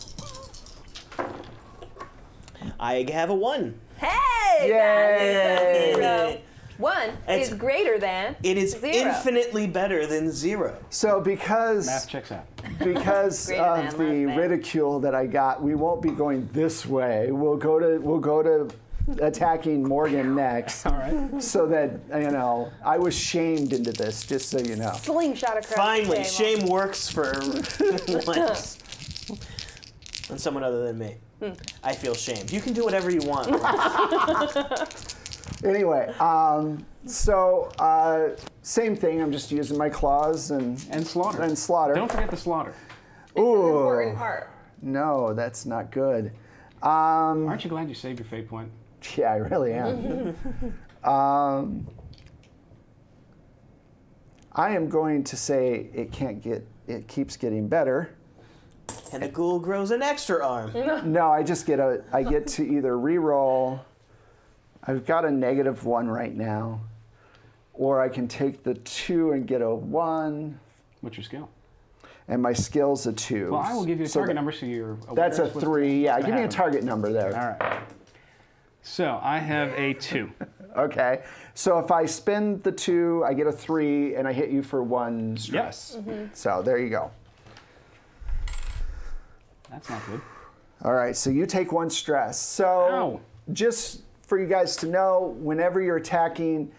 I have a 1. Hey! Yay! That is a 0. 1 is greater than It is 0. infinitely better than 0. So because Math checks out. because Greater of than, the less than. ridicule that I got, we won't be going this way. We'll go to attacking Morgan next. All right. So that, you know, I was shamed into this, just so you know. Slingshot across Finally, the table. shame works for once. On someone other than me. I feel shamed. You can do whatever you want. Anyway, same thing. I'm just using my claws and slaughter. And slaughter. Don't forget the slaughter. Ooh, Important part. no, that's not good. Aren't you glad you saved your fate point? Yeah, I really am. I am going to say it keeps getting better. And the ghoul grows an extra arm. No, I get to either re-roll. I've got a -1 right now, or I can take the 2 and get a 1. What's your skill? And my skill's a 2. Well, I will give you a target number so you're aware. That's a of what's 3. Yeah, gonna give me a happen. target number there. All right. So I have a 2. Okay. So if I spend the 2, I get a 3, and I hit you for 1 stress. So there you go. That's not good. All right. So you take 1 stress. So Ow. just for you guys to know, whenever you're attacking,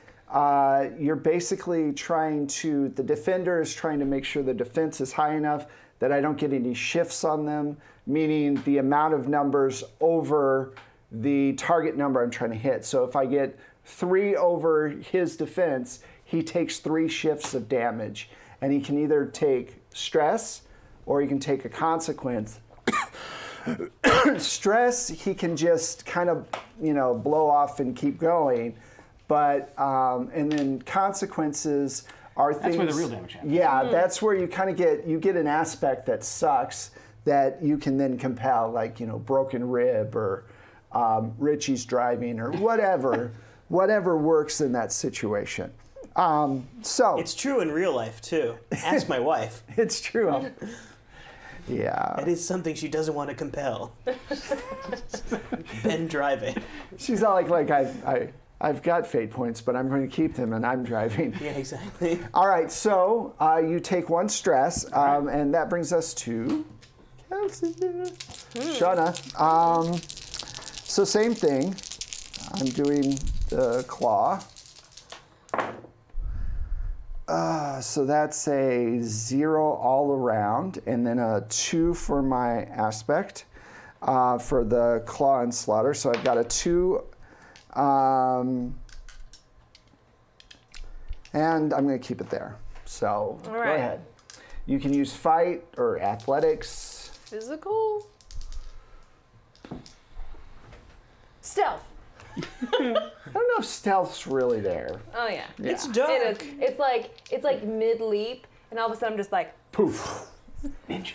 you're basically the defender is trying to make sure the defense is high enough that I don't get any shifts on them, meaning the amount of numbers over the target number I'm trying to hit. So if I get 3 over his defense, he takes 3 shifts of damage, and he can either take stress or he can take a consequence. Stress, he can just kind of, blow off and keep going. But, and then consequences are things. That's where the real damage happens. Yeah, that's where you kind of get an aspect that sucks that you can then compel, like, broken rib or Richie's driving or whatever, whatever works in that situation. So It's true in real life, too. Ask my wife. it's true. Yeah. That is something she doesn't want to compel. Ben driving. She's all like I've got fate points, but I'm going to keep them, and I'm driving. Yeah, exactly. All right, so you take 1 stress, and that brings us to Kelsey. Shauna. So same thing. I'm doing the claw. So that's a 0 all around, and then a 2 for my aspect for the claw and slaughter. So I've got a 2, and I'm going to keep it there. So All go right. ahead. You can use fight or athletics. Physical. Stealth. I don't know if stealth's really there. Oh yeah. It's dark. It is. It's like mid leap, and all of a sudden I'm just like Poof. Ninja.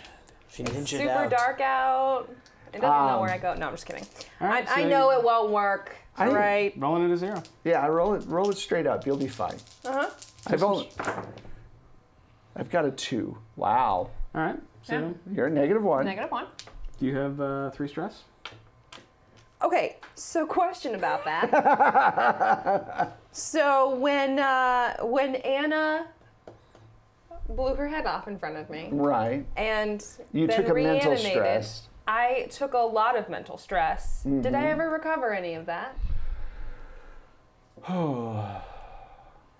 She ninja'd super out. dark out. It doesn't know where I go. No, I'm just kidding. All right, I so know it won't work. I- All right. Rolling at a 0. Yeah, roll it straight up. You'll be fine. I've got a 2. Wow. All right. So You're a -1. -1. do you have 3 stress? Okay, so question about that. So when Anna blew her head off in front of me, Right. and You then took a mental reanimated, stress. I took a lot of mental stress. Did I ever recover any of that?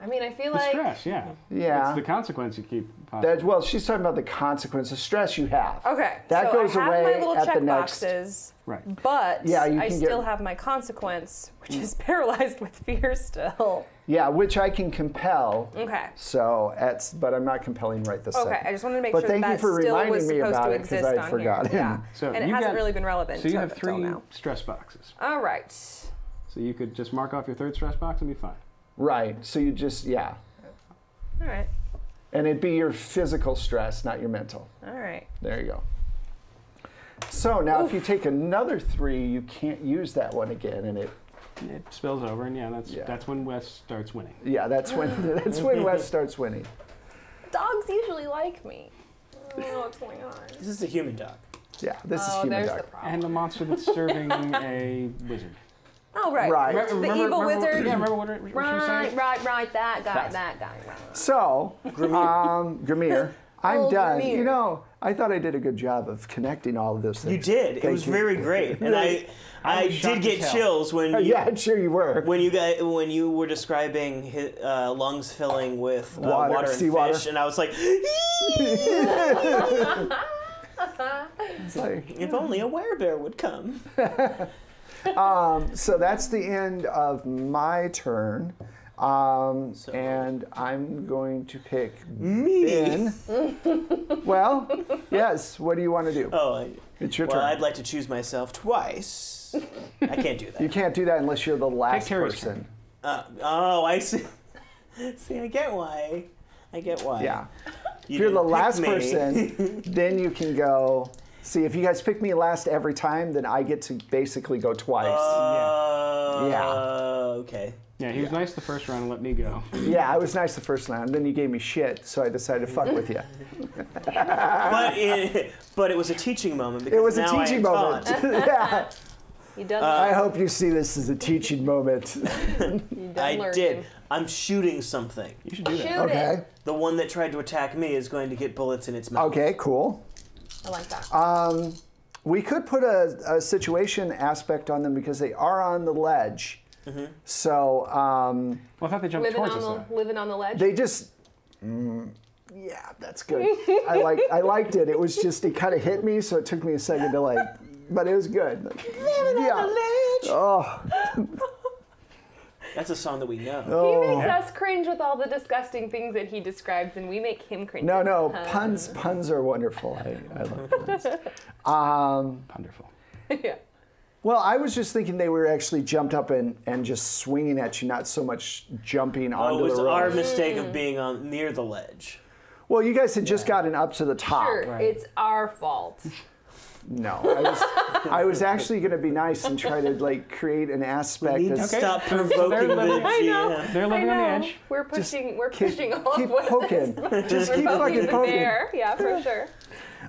I mean, I feel The like stress, yeah. Yeah. It's the consequence you keep possible. Well, she's talking about the consequence of stress you have. okay. That so goes I have away my little at the check next. boxes, Right. but Yeah, you I can still get- have my consequence, which is paralyzed with fear still. Yeah, which I can compel. Okay. So but I'm not compelling right this second. Okay, I just wanted to make But sure thank you that for still reminding was me supposed about to it, 'cause exist I had on forgotten. here. Yeah. So and it you hasn't got- really been relevant So you have till 3 now. stress boxes. All right. So you could just mark off your 3rd stress box and be fine. Right. So you just All right. And it'd be your physical stress, not your mental. All right. There you go. So now if you take another 3, you can't use that one again, and it spills over, and that's when Wes starts winning. Yeah, that's when Wes starts winning. Dogs usually like me. I don't know what's going on. This is a human dog. Yeah, this is human there's dog. the problem. And a monster that's serving a wizard. Oh, right. Right. The evil wizard. Yeah, remember what she was saying? Right. That guy. Right. So, Grimir, I'm done. Grimir. You know, I thought I did a good job of connecting all of those things. You did. It was very great, and I did get chills when you, yeah, sure you were. when you were describing his, lungs filling with water and seawater. fish, and I was like, It's like, if only a werebear would come. so that's the end of my turn. And I'm going to pick Ben. Well, yes. What do you want to do? Oh, It's your well, turn. I'd like to choose myself twice. I can't do that. You can't do that unless you're the last Terry's person. Oh, I see. See, I get why. Yeah. You If you're the didn't pick last me. person, then you can go. See, if you guys pick me last every time, then I get to basically go twice. Yeah. Okay. Yeah, he was nice the first round and let me go. Yeah, I was nice the first round, then you gave me shit, so I decided to fuck with you. But it was a teaching moment because It was a now teaching I am moment. taught. Yeah. You done I hope you see this as a teaching moment. I learning. did. I'm shooting something. You should do that. Shoot Okay. it. The one that tried to attack me is going to get bullets in its mouth. Okay, cool. I like that. We could put a situation aspect on them because they are on the ledge. So Well, I thought they jumped towards us. Though. Living on the ledge. they just. Yeah, that's good. I liked it. It was just it kind of hit me, so it took me a second to like, but it was good. Living on the ledge. Oh, That's a song that we know. He makes us cringe with all the disgusting things that he describes, and we make him cringe. no, puns are wonderful. I love puns. Wonderful. Yeah. Well, I was just thinking they were actually jumped up and just swinging at you, not so much jumping It onto was the rope. our mistake of being on near the ledge. Well, you guys had just gotten up to the top. Sure, it's our fault. No, I was actually going to be nice and try to like create an aspect. We need to that's- stop provoking the I know. GM. They're living I on the know. edge. We're pushing. We're keep- pushing all keep of what poking. Just keep We're fucking the poking. bear. Yeah, for sure.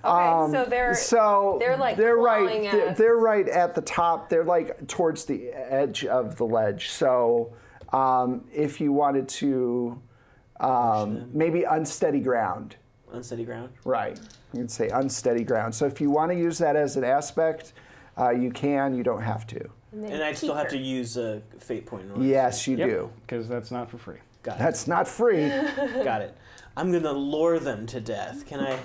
Okay, so they're like they're clawing right. at us. They're right at the top. They're like towards the edge of the ledge. So if you wanted to maybe unsteady ground. Unsteady ground. Right. You can say unsteady ground. So if you want to use that as an aspect, you can. You don't have to. And I'd still have to use a fate point in order. Yes, you do. Because that's not for free. Got it. That's not free. Got it. I'm gonna lure them to death. Can I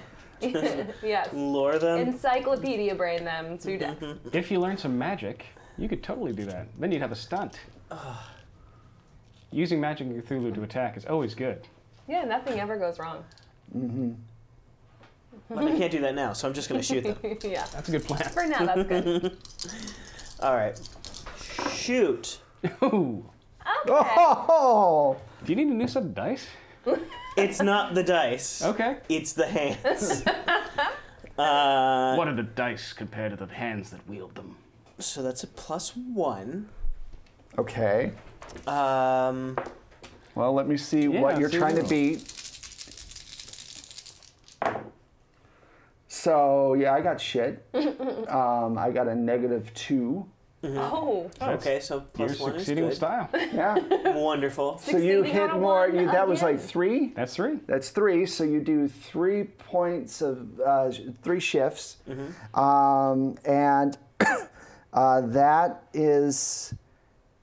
Yes. lure them? Encyclopedia brain them to death. If you learn some magic, you could totally do that. Then you'd have a stunt. Using magic in Cthulhu to attack is always good. Yeah, nothing ever goes wrong. But I can't do that now, so I'm just gonna shoot them. Yeah. That's a good plan. For now, that's good. All right. Shoot. Ooh. Okay. Oh, Do you need a new set of dice? It's not the dice. Okay. It's the hands. What are the dice compared to the hands that wield them? So that's a +1. okay. Um, Well, let me see Yeah, what you're see trying to what- beat. So yeah, I got shit. I got a -2. Oh. okay, so You're +1 is succeeding with good. style. Yeah. Wonderful. So you Succeeding hit on a more. one That was like again. 3. That's 3. That's 3. So you do 3 points of 3 shifts, and that is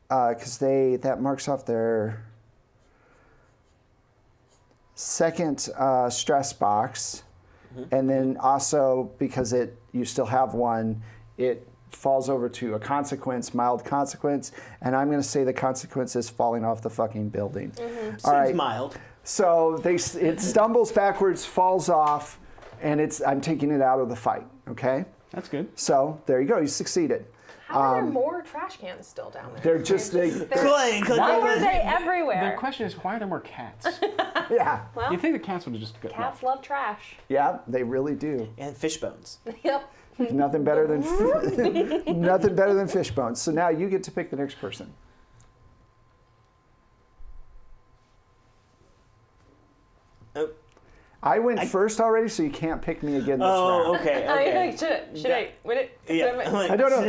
because that marks off their second stress box, and then also because you still have one, it falls over to a consequence, mild consequence, and I'm going to say the consequence is falling off the fucking building. Seems All right. mild. So it stumbles backwards, falls off, and I'm taking it out of the fight. Okay. That's good. So there you go. You succeeded. How are there more trash cans still down there? They're just Clang, Why were they The everywhere? question is, why are there more cats? yeah, Well, You think the cats would have just got cats love trash. yeah, they really do. And fish bones. Yep. Nothing better than nothing better than fish bones. So now you get to pick the next person. Oh, I went first already, so you can't pick me again this round. okay, I okay. like, should I win it? Yeah. I don't know.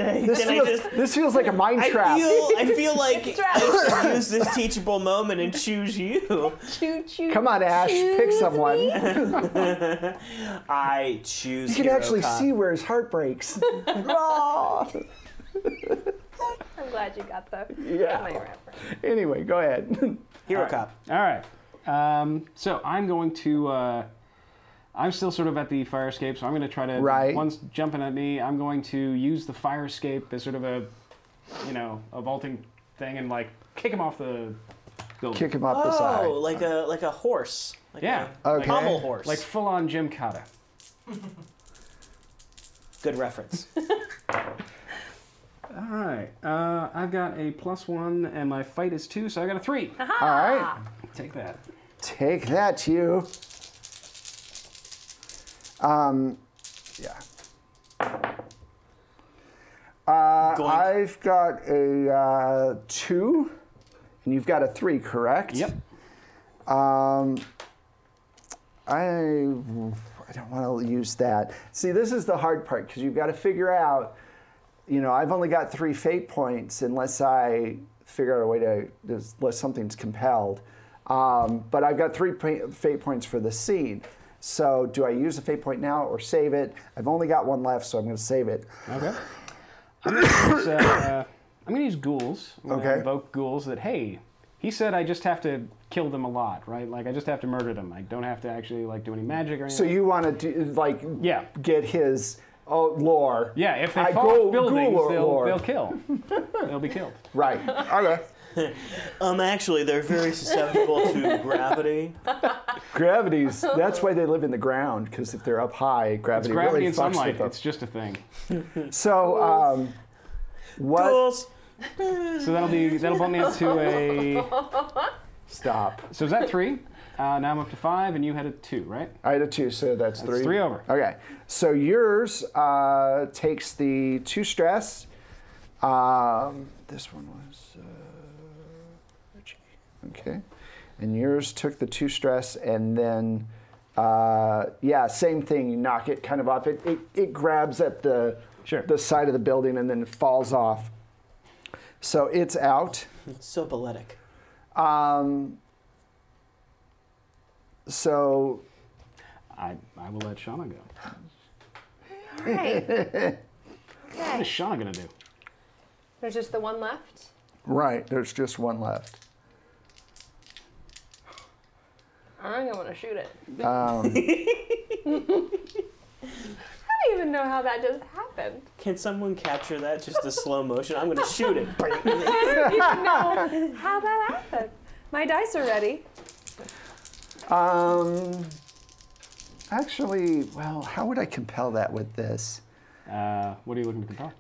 This feels like a mind trap. I feel like It's trash. I should use this teachable moment and choose you. Choo. Come on, Ash, pick someone. I choose You can Hero actually Cop. see where his heart breaks. Ah. I'm glad you got the Yeah. my reference. Anyway, go ahead. Hero Cop. All right. So I'm going to. I'm still sort of at the fire escape, so I'm going to try to. Right. One's jumping at me. I'm going to use the fire escape as sort of a, a vaulting thing, and like kick him off the building. Kick him off the side. Oh, like a horse. Like Yeah. a Okay. pommel horse. Like full on Jim Cotta. Good reference. All right. I've got a +1, and my fight is 2, so I got a 3. All right. Take that. Take that, you. Yeah. I've got a 2, and you've got a 3, correct? Yep. I don't want to use that. See, this is the hard part, because you've got to figure out, I've only got 3 fate points unless I figure out a way to, unless something's compelled. But I've got 3 fate points for the scene. So do I use a fate point now or save it? I've only got 1 left, so I'm going to save it. Okay. I'm going to use ghouls. I'm going to Okay. invoke ghouls that, hey, he said I just have to kill them a lot, right? Like, I just have to murder them. I don't have to actually, do any magic or anything. So you want to, Yeah. get his lore. Yeah, if they I fall go- off buildings, ghoul lore. they'll kill. They'll be killed. Right. Okay. Actually, they're very susceptible to gravity. That's why they live in the ground, because if they're up high, It's gravity gravity really and fucks sunlight. with them. It's just a thing. So, what? Ghouls. So that'll bump me up to a... Stop. So is that 3? Now I'm up to 5, and you had a 2, right? I had a 2, so that's 3. 3 over. Okay. So yours takes the 2 stress. This one was Richie. Okay. And yours took the 2 stress, and then same thing. You knock it kind of off. It grabs at the side of the building and then falls off. So it's out. So poetic. So I will let Shauna go. All right. What is Shauna going to do? There's just the 1 left. right, there's just 1 left. I'm gonna want to shoot it. Um, I don't even know how that just happened. Can someone capture that? Just the slow motion? I'm going to shoot it. I don't even know how that happened. My dice are ready. Actually, well, how would I compel that with this? What are you looking to compel?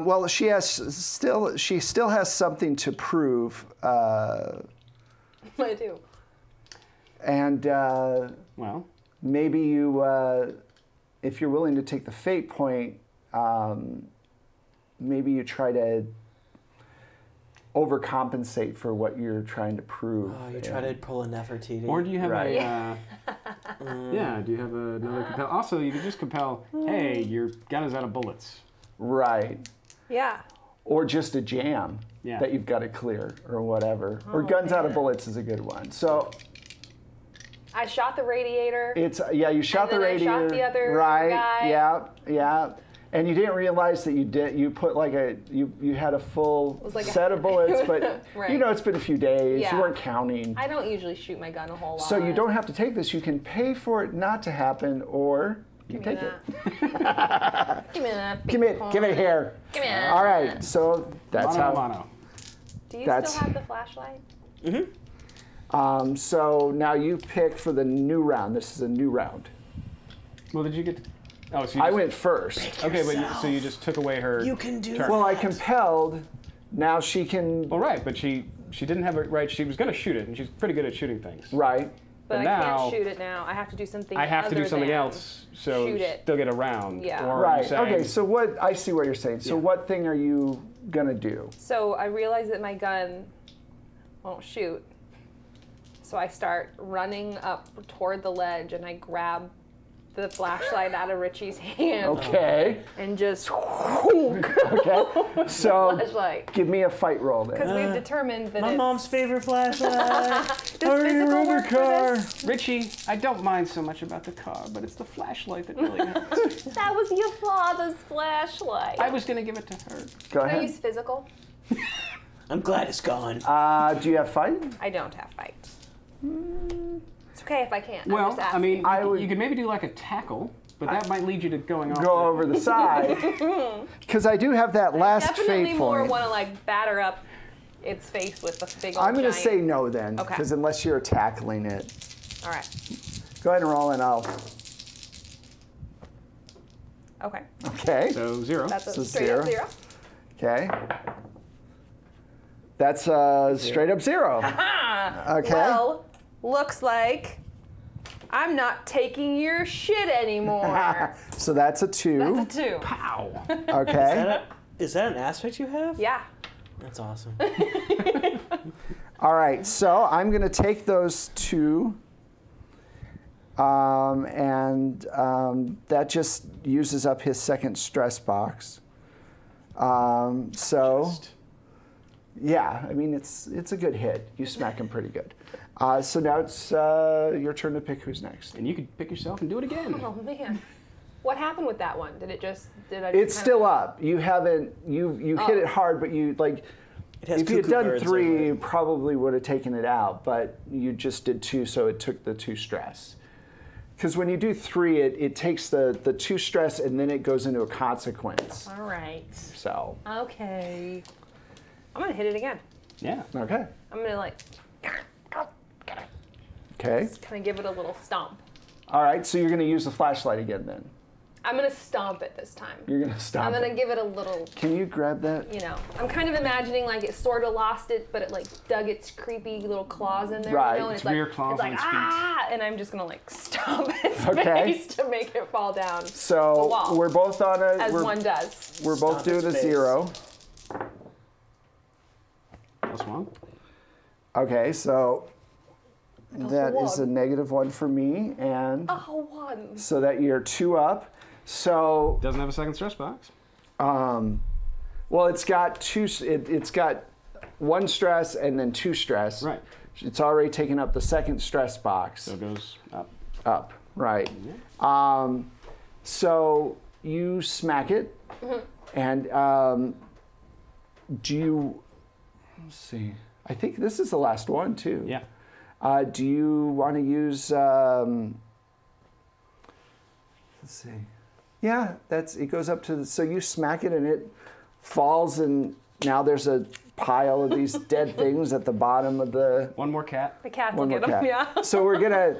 Well, she still has something to prove, I do. and Well, maybe you, if you're willing to take the fate point, maybe you try to overcompensate for what you're trying to prove. Oh, you try to pull a Nefertiti. or do you have Right. do you have another compel? Also, you could just compel, hey, your gun is out of bullets. Right. Yeah. Or just a jam Yeah. that you've got to clear or whatever. Or guns out of bullets is a good one. So I shot the radiator. it's, you shot And the then I shot radiator. the other right. guy. Yeah. And you didn't realize that you put you had a full was like a- set of bullets, but Right. it's been a few days. Yeah. You weren't counting. I don't usually shoot my gun a whole lot. So you don't have to take this. You can pay for it not to happen, or you Give me take it. that. Give me that. Give it here. Give me that. All right. So that's Mono, how. mono. Do you That's- still have the flashlight? So now you pick for the new round. This is a new round. Well, did you get Oh, so you I just, went first. okay, but so you just took away her. You can do turn. Well, I compelled. Now she can. Well, right, but she didn't have it right. She was going to shoot it, and she's pretty good at shooting things. Right. But I now, can't shoot it now. I have to do something. I have to do other something than else, so shoot it. still get a round. Yeah. Or are you Right. saying, Okay. So what? I see what you're saying. So Yeah. what thing are you gonna do? So I realize that my gun won't shoot. So I start running up toward the ledge, and I grab the flashlight out of Richie's hand Okay. and just Okay. So flashlight. give me a fight roll then. Because we've determined that My it's, mom's favorite flashlight. does physical work for this? Richie, I don't mind so much about the car, but it's the flashlight that really hurts. That was your father's flashlight. I was going to give it to her. Go Can I ahead. use physical? I'm glad it's gone. Do you have fight? I don't have fight. It's okay if I can't. I'm Well, just I asking. mean, I would- you could maybe do like a tackle, but that might lead you to going off. Go over the side. Because I do have that last definitely fate more point. want to like batter up its face with the big old I'm gonna giant. say no then, Okay. because unless you're tackling it. All right. Go ahead and roll and I'll. Okay. Okay. So 0. That's a So straight up 0. Okay. That's straight up 0. Okay. Well, looks like I'm not taking your shit anymore. So that's a 2. That's a 2. Pow. Okay. Is that an aspect you have? Yeah. That's awesome. All right. So I'm going to take those 2. And that just uses up his second stress box. Yeah, I mean, it's a good hit. You smack him pretty good. So now it's your turn to pick who's next. And you could pick yourself and do it again. Oh man. What happened with that one? Did I just It's still up. You haven't, you hit it hard, but you, like, It has if you had cuckoo done birds 3, over you it. probably would have taken it out, but you just did 2, so it took the 2 stress. Because when you do 3, it takes the 2 stress and then it goes into a consequence. All right. So, Okay. I'm gonna hit it again. Yeah. okay. I'm gonna like Okay. kind of give it a little stomp. All right, so you're going to use the flashlight again then. I'm gonna stomp it this time. You're going to stop. I'm gonna give it a little, Can you grab that? you know, I'm kind of imagining like it sort of lost it, but it like dug its creepy little claws in there, Right. you know, and Its it's rear like, claws it's on like its feet. ah, and I'm just gonna like stomp its Okay. face to make it fall down. the So wall, we're both on a. as we're, one does. we're both Stomp doing its a face. 0. +1. Okay, so that a is a 1. -1 for me, and Oh, 1. so that you're 2 up. So, Doesn't have a second stress box. well, it's got 2. It's got 1 stress and then 2 stress. Right. It's already taken up the second stress box. So it goes up. Up, right. So you smack it, and do you? Let's see. I think this is the last one too. Yeah. Do you want to use? Let's see. Yeah, it goes up to the, so you smack it and it falls, and now there's a pile of these dead things at the bottom of the. One more cat. The cats will One more get them, cat. yeah. So we're gonna.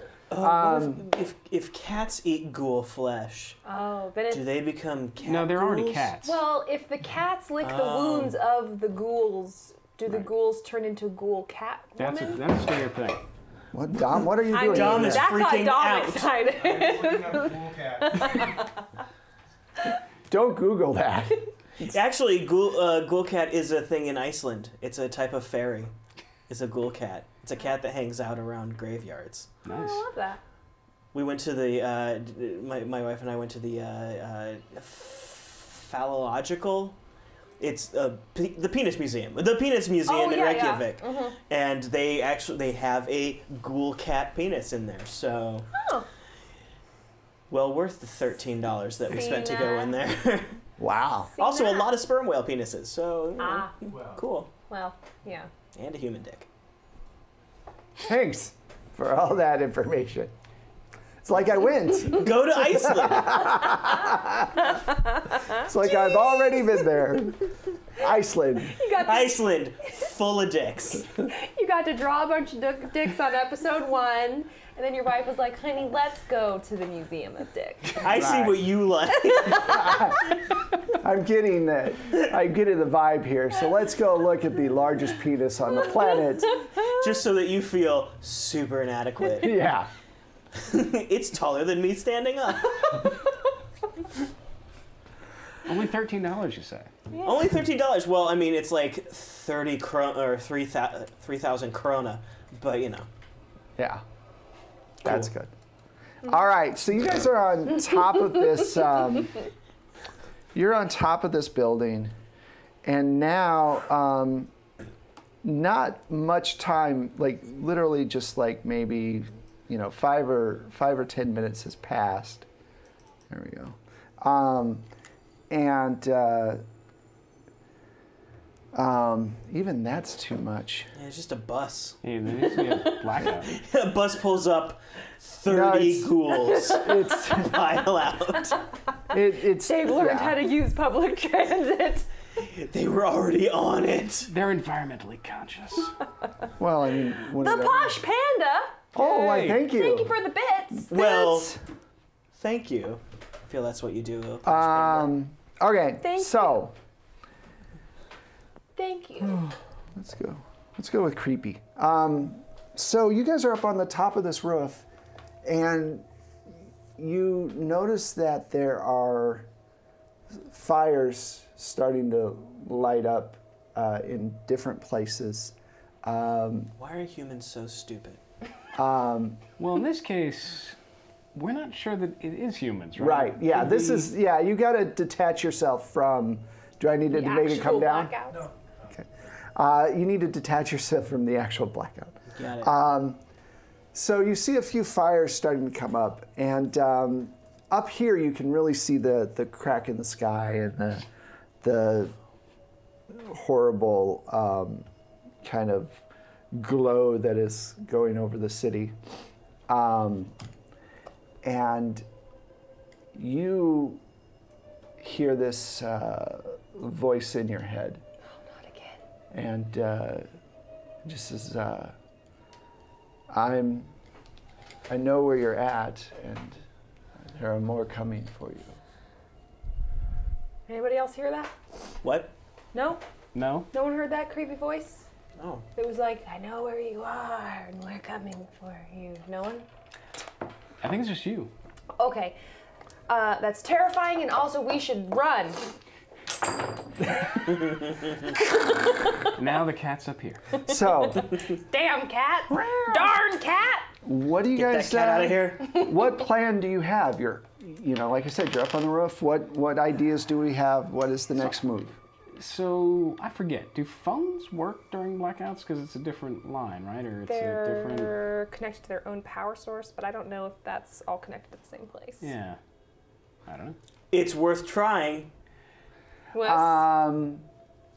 If cats eat ghoul flesh, Oh, but it's do they become cat No, they're already ghouls? cats. well, if the cats lick the wounds of the ghouls, do the ghouls turn into ghoul cat That's woman? a weird thing. What, Dom? What are you I doing? mean, Dom here? is that got freaking Dom out. excited. Looking up cool cat. Don't Google that. Actually, ghoul cat is a thing in Iceland. It's a type of fairy. It's a ghoul cat. It's a cat that hangs out around graveyards. Nice. I love that. We went to the my wife and I went to the phallological. It's the penis museum. The penis museum in Reykjavik, and they have a ghoul cat penis in there. So, well worth the $13 that we spent to go in there. Wow. Also, a that. lot of sperm whale penises. So, you know, Well, cool, Well, yeah. and a human dick. Thanks for all that information. It's like I went. Go to Iceland. It's like I've already been there. Iceland. Iceland, full of dicks. You got to draw a bunch of dicks on episode 1, And then your wife was like, honey, let's go to the Museum of Dicks. I see what you like. I'm getting the vibe here. So let's go look at the largest penis on the planet. Just so that you feel super inadequate. Yeah. It's taller than me standing up. Only $13, you say? Yeah. Only $13. Well, I mean, it's like 30 or 3,000 krona, but you know. Yeah. That's good. All right, so you guys are on top of this. You're on top of this building, and now not much time. Like literally, just like maybe 5 or 10 minutes has passed. There we go. Even that's too much. Yeah, it's just a bus. Hey, there needs to be a blackout. A bus pulls up, 30 ghouls pile out. They've learned how to use public transit. They were already on it. They're environmentally conscious. Well, I mean, the Posh Panda. Oh, why, thank you. Thank you for the bits. Well, thank you. I feel that's what you do. Okay, so. Thank you. Let's go. Let's go with creepy. So you guys are up on the top of this roof, and you notice that there are fires starting to light up in different places. Why are humans so stupid? Well, in this case, we're not sure that it is humans, right? Right, yeah. This is, you got to detach yourself from, do I need to make it come down? Blackout. No. Okay. You need to detach yourself from the actual blackout. Got it. So you see a few fires starting to come up, and up here you can really see the crack in the sky and the horrible kind of glow that is going over the city. And you hear this voice in your head. Oh, not again. And just says, I know where you're at, and there are more coming for you. Anybody else hear that? What? No? No? No one heard that creepy voice? Oh. It was like, I know where you are, and we're coming for you. No one? I think it's just you. Okay. That's terrifying, and also we should run. Now the cat's up here. So, Damn cat! Darn cat! what do you Get guys that cat out of here. What plan do you have? You're, like I said, you're up on the roof. What ideas do we have? What is the next move? So, I forget, do phones work during blackouts? Because it's a different line, right? Or it's a different... They're connected to their own power source, but I don't know if that's all connected to the same place. Yeah. I don't know. It's worth trying. I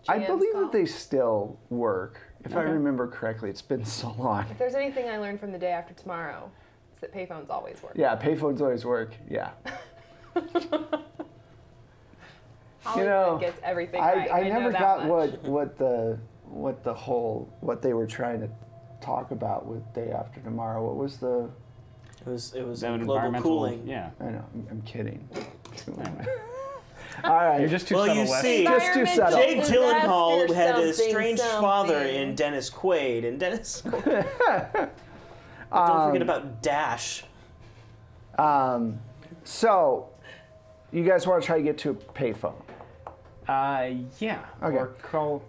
GM's believe call. that they still work. If I remember correctly, it's been so long. If there's anything I learned from the day after tomorrow, it's that payphones always work. Yeah, payphones always work. Yeah. Hollywood gets everything right. I know never that got much. what they were trying to talk about with Day After Tomorrow. What was the? It was That global environmental cooling. Yeah. I know. I'm kidding. Anyway. All right. You're just too Well, subtle, you Wes. see, Just too subtle. Jake Disaster Gyllenhaal had a something, strange something. father in Dennis Quaid, and Dennis. Don't forget about Dash. So, you guys want to try to get to a payphone? Yeah. Okay. Or call,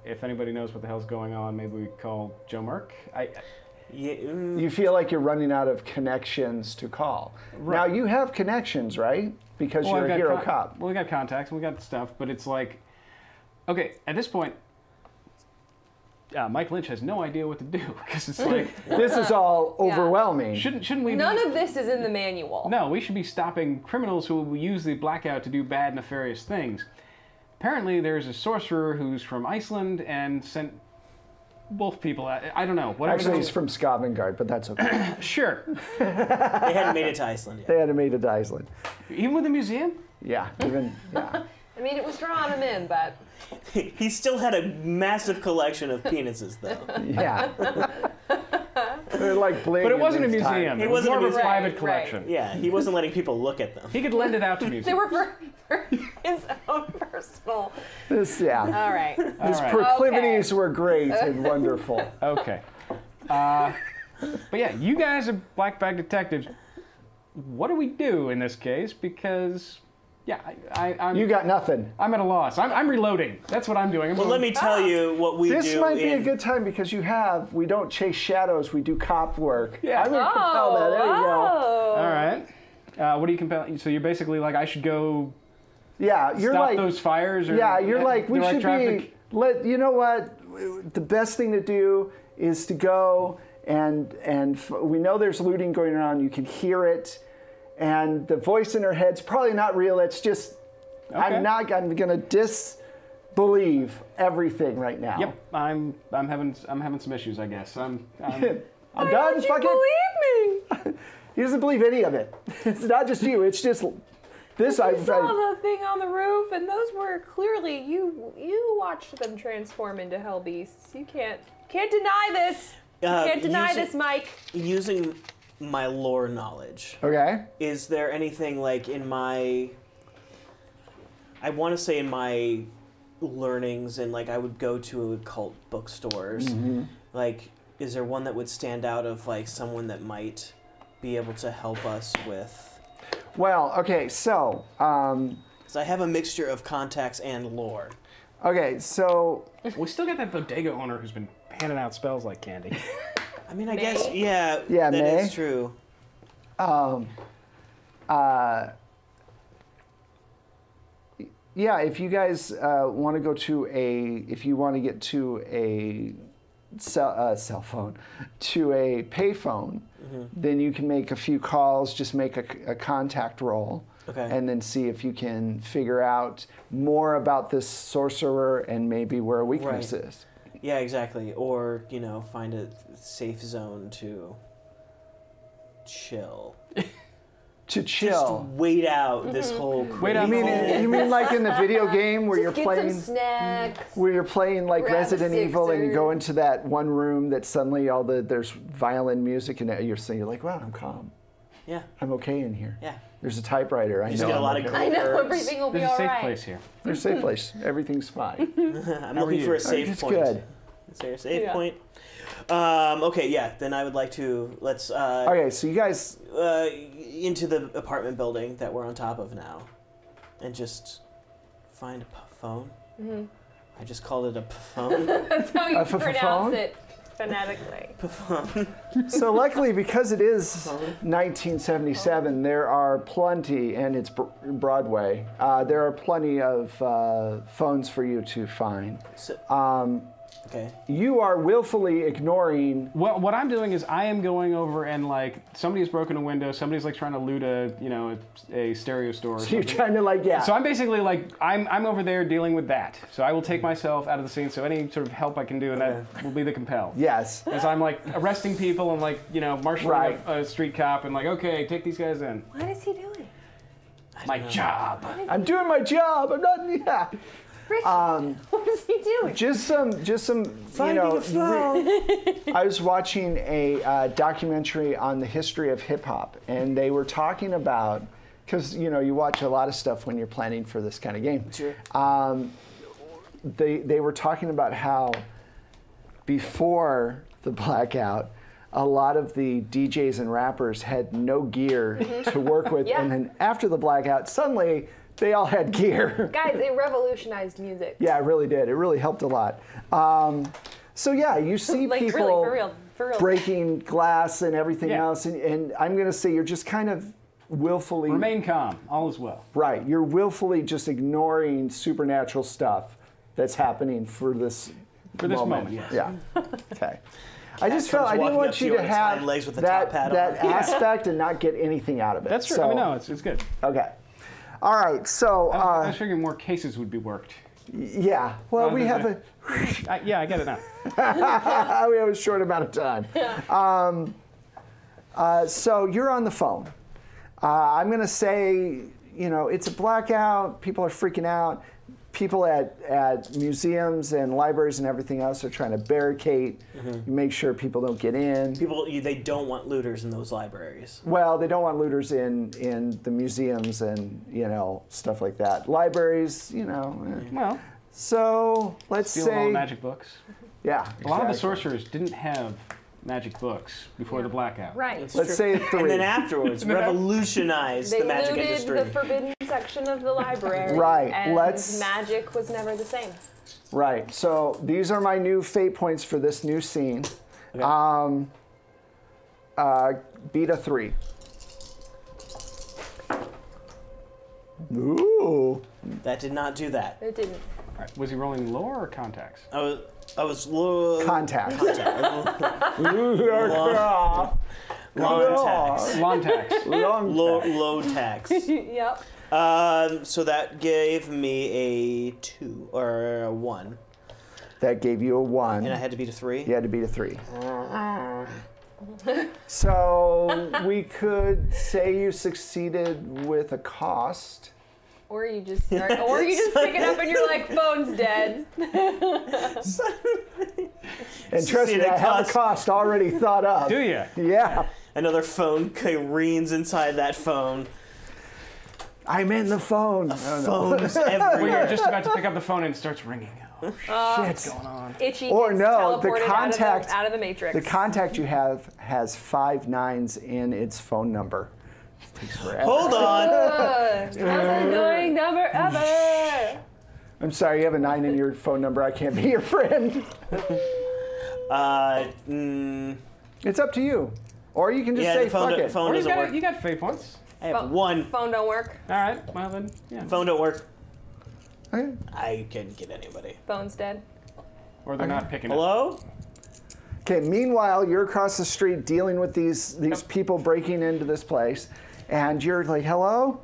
if anybody knows what the hell's going on, maybe we call Joe Merck. Yeah, You feel like you're running out of connections to call. Right. Now, you have connections, right? Because you're a hero cop. Well, we got contacts and we got stuff, but it's like, okay, at this point, Mike Lynch has no idea what to do because it's like This is all overwhelming. shouldn't we? None of this is in the manual. No, we should be stopping criminals who will use the blackout to do bad, nefarious things. Apparently, there's a sorcerer who's from Iceland and sent wolf people out. I don't know. Whatever. Actually, he's from Scotland, but that's okay. Sure. they hadn't made it to Iceland yet. They had made it to Iceland. Even with the museum? Yeah, yeah. I mean, it was drawing him in, but... He still had a massive collection of penises, though. Yeah. They're like bling. But it wasn't a in these museum. times. It was wasn't more a of a museum. private Right, collection. Yeah, he wasn't letting people look at them. He could lend it out to They museums. were for his own personal. Yeah. All right. His right. proclivities were great and wonderful. Okay. But yeah, you guys are black bag detectives. What do we do in this case? Because, yeah, I'm... You got nothing. I'm at a loss. I'm reloading. That's what I'm doing. Well, let me tell you what we do. This might be a in- good time because we don't chase shadows, we do cop work. Yeah. I'm going to compel that. There you go. All right. What do you compel? So you're basically like, I should go Yeah, you're stop like, those fires? Or yeah, you're like, we direct should traffic? you know what? The best thing to do is to go and we know there's looting going on. You can hear it. And the voice in her head's probably not real. It's just, Okay. I'm going to disbelieve everything right now. Yep. I'm having some issues, I guess. I'm I'm Why done. don't you Fuck it. believe me? He doesn't believe any of it. It's not just you. It's just this. I saw the thing on the roof, and those were clearly you watched them transform into hell beasts. You can't deny this. You can't deny this, Mike. Using my lore knowledge, Okay. is there anything like in my... I want to say in my learnings, and like I would go to occult bookstores, like, is there one that would stand out of like someone that might be able to help us with... Well, okay, so, Because I have a mixture of contacts and lore. okay, so, We still got that bodega owner who's been handing out spells like candy. I mean, I guess, yeah, Yeah, that May. is true. yeah, if you guys want to go to if you want to get to a cell phone, to a payphone, then you can make a few calls, just make a contact roll. Okay. And then see if you can figure out more about this sorcerer and maybe where a weakness Right. is. Yeah, exactly. Or, find a safe zone to chill. To Just chill. wait out this whole Wait out crazy- the whole- You mean like in the video game where Just you're get playing some snacks. where you're playing like Grab a Resident Evil and you sixer. go into that one room that suddenly there's violin music and you're like, wow, I'm calm. Yeah, I'm okay in here. yeah. There's a typewriter. I You just know get a I'm lot okay. of I great know herbs. everything will be There's a all safe right. place here. There's a safe place. Everything's fine. I'm How are looking you? for a safe It's point. good. Is there a safe Yeah. point? Okay, yeah. Then I would like to let's Okay, so you guys, into the apartment building that we're on top of now, and just find a phone. I just called it a phone. That's how you phone? pronounce it phonetically. so luckily because it is 1977, there are plenty, and it's Broadway, there are plenty of phones for you to find. So, okay. You are willfully ignoring. Well, what I'm doing is I am going over and like somebody's broken a window, somebody's like trying to loot a stereo store. Or You're something. trying to So I'm basically like I'm over there dealing with that. So I will take myself out of the scene. So any sort of help I can do, and that will be the compel. Yes. As I'm like arresting people and like marshaling Right. a street cop and like, okay, take these guys in. What is he doing? My job. I'm doing my job. I'm not. Yeah. Richard, what is he doing? Just some. I was watching a documentary on the history of hip hop, and they were talking about, because you watch a lot of stuff when you're planning for this kind of game. Sure. They were talking about how before the blackout, a lot of the DJs and rappers had no gear to work with, Yeah. and then after the blackout, suddenly they all had gear. Guys, it revolutionized music. Yeah, it really did. It really helped a lot. So yeah, you see Like, people really, for real. breaking glass and everything Yeah. else, and I'm going to say you're just kind of willfully Remain calm. All is well. right. You're willfully just ignoring supernatural stuff that's happening for this moment, yes. Yeah. Okay. I just comes felt I didn't walking want up to you you to on its hind have legs with the that top hat that on. aspect and not get anything out of it. That's true. So, I mean, no, it's good. Okay. All right. So I was figuring more cases would be worked. yeah. Well, we have a. Yeah, I get it now. We have a short amount of time. So you're on the phone. I'm going to say, it's a blackout. People are freaking out. people at museums and libraries and everything else are trying to barricade, make sure people don't get in. They don't want looters in those libraries. Well, they don't want looters in the museums and, you know, stuff like that. Libraries, you know. Well, so let's stealing all say the magic books. Yeah. A lot of the sorcerers didn't have magic books before the blackout. Right. Let's say 3. And then afterwards, revolutionized the magic industry. They looted the forbidden section of the library. Right. And magic was never the same. Right. So these are my new fate points for this new scene. Okay. Beat a 3. Ooh. That did not do that. It didn't. All right. Was he rolling lore or contacts? I was low. Contact. Long tax. Long tax. Low tax. Yep. So that gave me a 2 or a 1. That gave you a 1. And I had to beat a 3? You had to beat a 3. So we could say you succeeded with a cost. Or you just pick it up and you're like, phone's dead. And trust me, I have a cost already thought up. Do you? Yeah. Another phone careens inside that phone. I'm in the phone. Phones Well, everywhere. you're just about to pick up the phone and it starts ringing. Oh, shit. What's going on? Itchy Or gets no, the teleported contact out of the Matrix. The contact you have has 5 9s in its phone number. It takes forever. Hold on. Most annoying number ever. I'm sorry, you have a 9 in your phone number. I can't be your friend. It's up to you. Or you can just say fuck it. Phone Or doesn't work. you got fate points. I have 1. Phone don't work. All right. Well then, yeah. Phone don't work. Okay. I can't get anybody. Phone's dead. Or they're not picking up. Hello? Okay, meanwhile, you're across the street dealing with these people breaking into this place, and you're like, hello?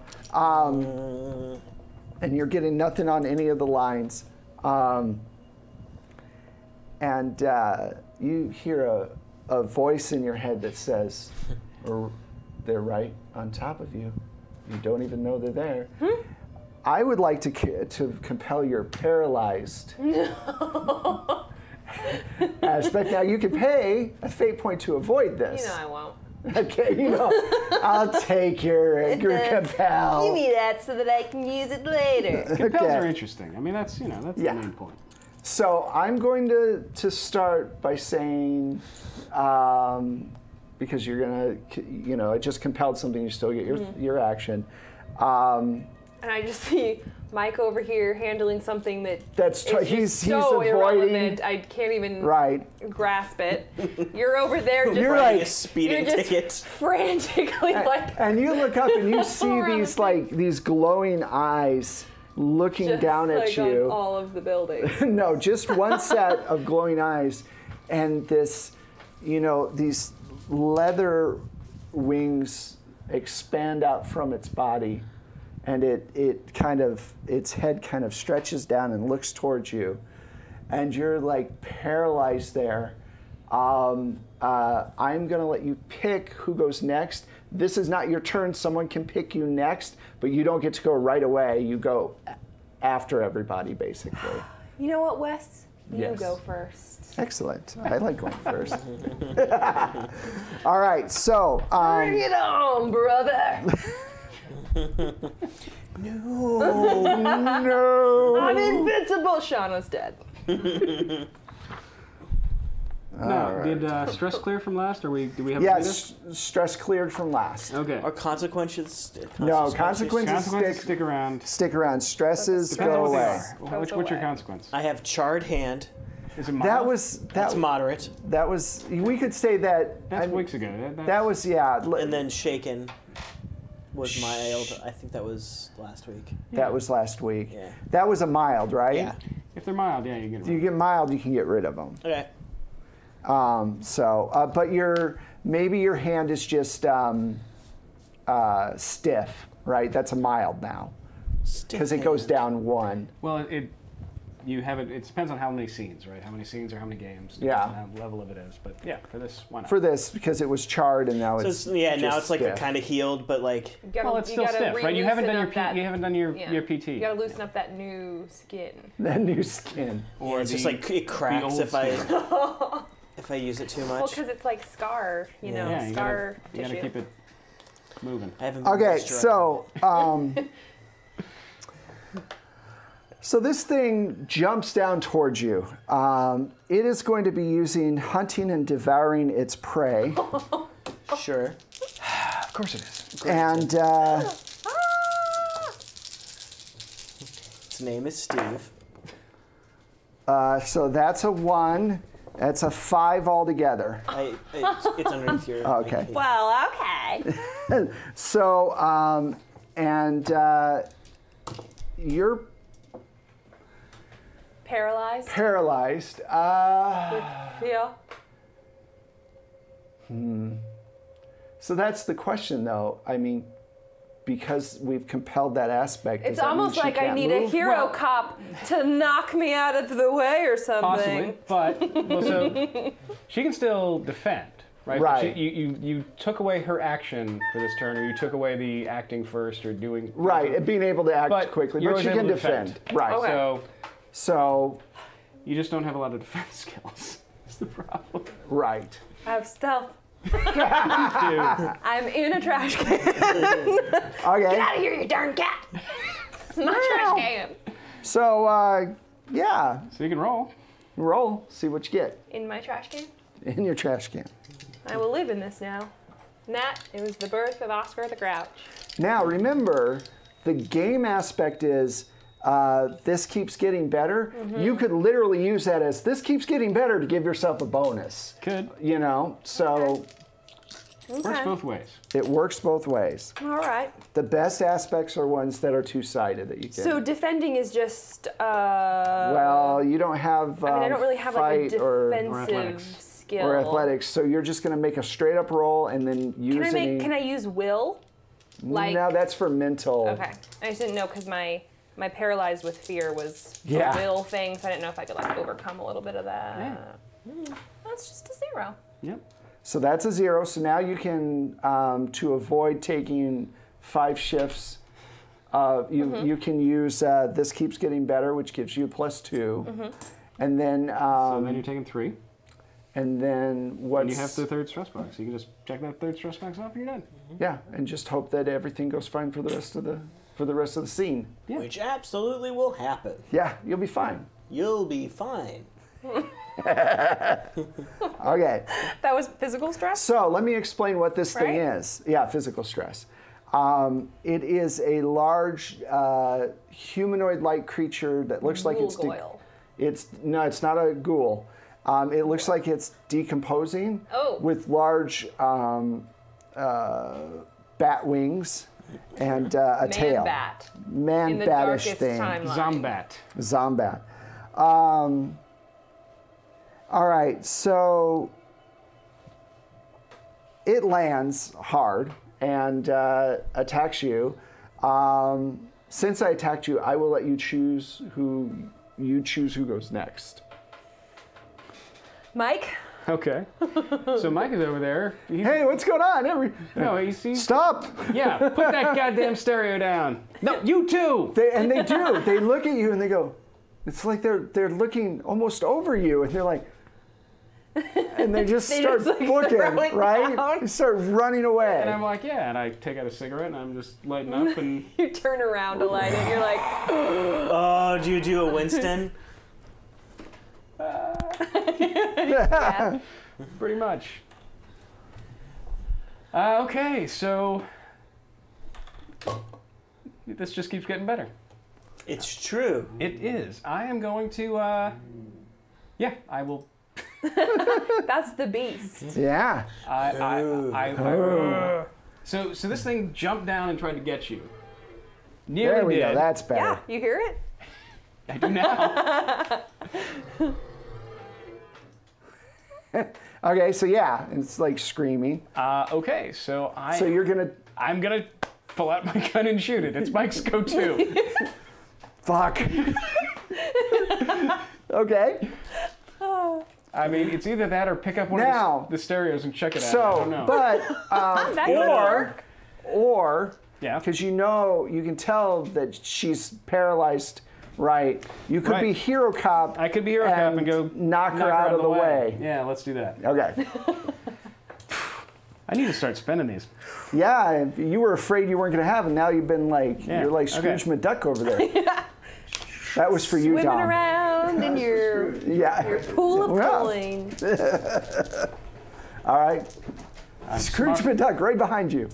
And you're getting nothing on any of the lines. And you hear a voice in your head that says, they're right on top of you. You don't even know they're there. I would like to compel your paralyzed aspect. Now, you can pay a fate point to avoid this. You know I won't. Okay, you know, I'll take your compel. Give me that so that I can use it later. Compels are interesting. I mean, that's the main point. So I'm going to start by saying, because you're gonna, I just compelled something, you still get your action. And I just see Mike over here handling something he's avoiding. so irrelevant. I can't even grasp it. You're over there just you're like a speeding ticket. Frantically and you look up and you see these glowing eyes looking just down at you. On all of the buildings. No, just one set of glowing eyes, and this, these leather wings expand out from its body. And its head kind of stretches down and looks towards you, and you're like paralyzed there. I'm gonna let you pick who goes next. This is not your turn. Someone can pick you next, but you don't get to go right away. You go after everybody, basically. You know what, Wes? You Yes. go first. Excellent. I like going first. All right, so. Bring it on, brother. No. I'm invincible. Shauna's dead. Did stress clear from last, or do we have? Yes, stress cleared from last. Okay. Are consequences? No, consequences stick around. Stick around. Stresses Depends go on what they away. are. What's your consequence? I have charred hand. Is it mild? That's moderate. That was. We could say that. That's weeks ago. That was And then shaken was mild. I think that was last week. That was last week. Yeah. That was a mild, right? Yeah. If they're mild, yeah, you get If them. you get mild, you can get rid of them. Okay. But maybe your hand is just stiff, right? That's a mild now, because it goes down 1. Well, you have it. It depends on how many scenes, right? How many scenes or how many games? Yeah. How level of it is. But yeah, for this, why not? For this, because it was charred and now So it's now it's like stiff. kind of healed, but like Well, it's still stiff, right? You haven't done your you haven't done your PT. You gotta loosen up that new skin. That new skin. or it's just like it cracks old if I if I use it too Well, much. because it's like scar, you know, Yeah, scar you gotta tissue. keep it moving. I haven't been Okay, moisturized. so so this thing jumps down towards you. It is going to be using hunting and devouring its prey, Sure. Of course it is. and Its name is Steve. so that's a 1. That's a 5 altogether. It's underneath your. Okay. Well, okay. So you're Paralyzed. paralyzed. Yeah. So that's the question, though. I mean, because we've compelled that aspect. It's does that mean almost she like I can't need a move? hero cop to knock me out of the way or something. Possibly, but well, so she can still defend, right? Right. But you took away her action for this turn, or you took away the acting first, or doing Right, and being able to act But quickly, you're but she always can able to defend. Right. Okay. So So, you just don't have a lot of defense skills. That's the problem. right. I have stealth. Dude. I'm in a trash can. Okay. Out of here, you darn cat! It's my trash can. So, yeah, So you can roll. roll, see what you get In my trash can. in your trash can. I will live in this now. And that, it was the birth of Oscar the Grouch. Now, remember, the game aspect is this keeps getting better. You could literally use that as this keeps getting better to give yourself a bonus. Could. You know, so Works both ways. it works both ways. All right. The best aspects are ones that are two-sided that you can. So defending is just, well, you don't have I mean, I don't really have like a fight or defensive skill. athletics, so you're just going to make a straight up roll and then use Can I use will? Like, no, that's for mental. Okay. I just didn't know because my paralyzed with fear was Yeah. a will thing, so I didn't know if I could like overcome a little bit of that. That's just a 0. Yep. So that's a 0. So now you can, to avoid taking 5 shifts, you can use this keeps getting better, which gives you +2, and then So then you're taking 3. and then what's And you have the third stress box. You can just check that third stress box off and you're done. yeah, and just hope that everything goes fine for the rest of the scene. Yeah. Which absolutely will happen. Yeah, you'll be fine. You'll be fine. Okay. That was physical stress? So let me explain what this thing Right? is. Yeah, physical stress. It is a large humanoid-like creature that looks like it's Ghoul. it's not a ghoul. It looks like it's decomposing Oh. with large bat wings and a tail. Man-bat. Man In the batish darkest thing. timeline. Zombat. Zombat. All right, so it lands hard and attacks you. Since I attacked you, I will let you choose who goes next. Mike? Okay. So Mike is over there. Hey, what's going on? No, he's Stop! Yeah, put that goddamn stereo down. No, you too. They do. They look at you and they go. It's like they're looking almost over you, and they're like, and they just They start just, like, booking, throw it right? down. They start running away. And I'm like, yeah, and I take out a cigarette and I'm just lighting up and You turn around to light it, you're like, Oh, do you do a Winston? yeah. pretty much. Okay, so this just keeps getting better. It's true. It is. I am going to, yeah, I will. That's the beast. Yeah. So this thing jumped down and tried to get you. There Nearly we did. go. That's better. Yeah, you hear it? I do now. Okay, so yeah, it's like screaming. Okay, so So you're gonna I'm gonna pull out my gun and shoot it. It's Mike's go-to. fuck. Okay. I mean, it's either that or pick up one Now, of the stereos and check it out. I So, don't know. but, That could work. or, Yeah. because you know, you can tell that she's paralyzed, right? You could Right. be Hero Cop. I could be Hero Cop and go knock her out of the way. Yeah, let's do that. Okay. I need to start spending these. Yeah, you were afraid you weren't going to have, and now you've been like, Yeah, you're like Scrooge McDuck over there. That was for you, Swimming Dom. around in your Yeah. pool of Well, coins. All right. I'm Scrooge McDuck right behind you.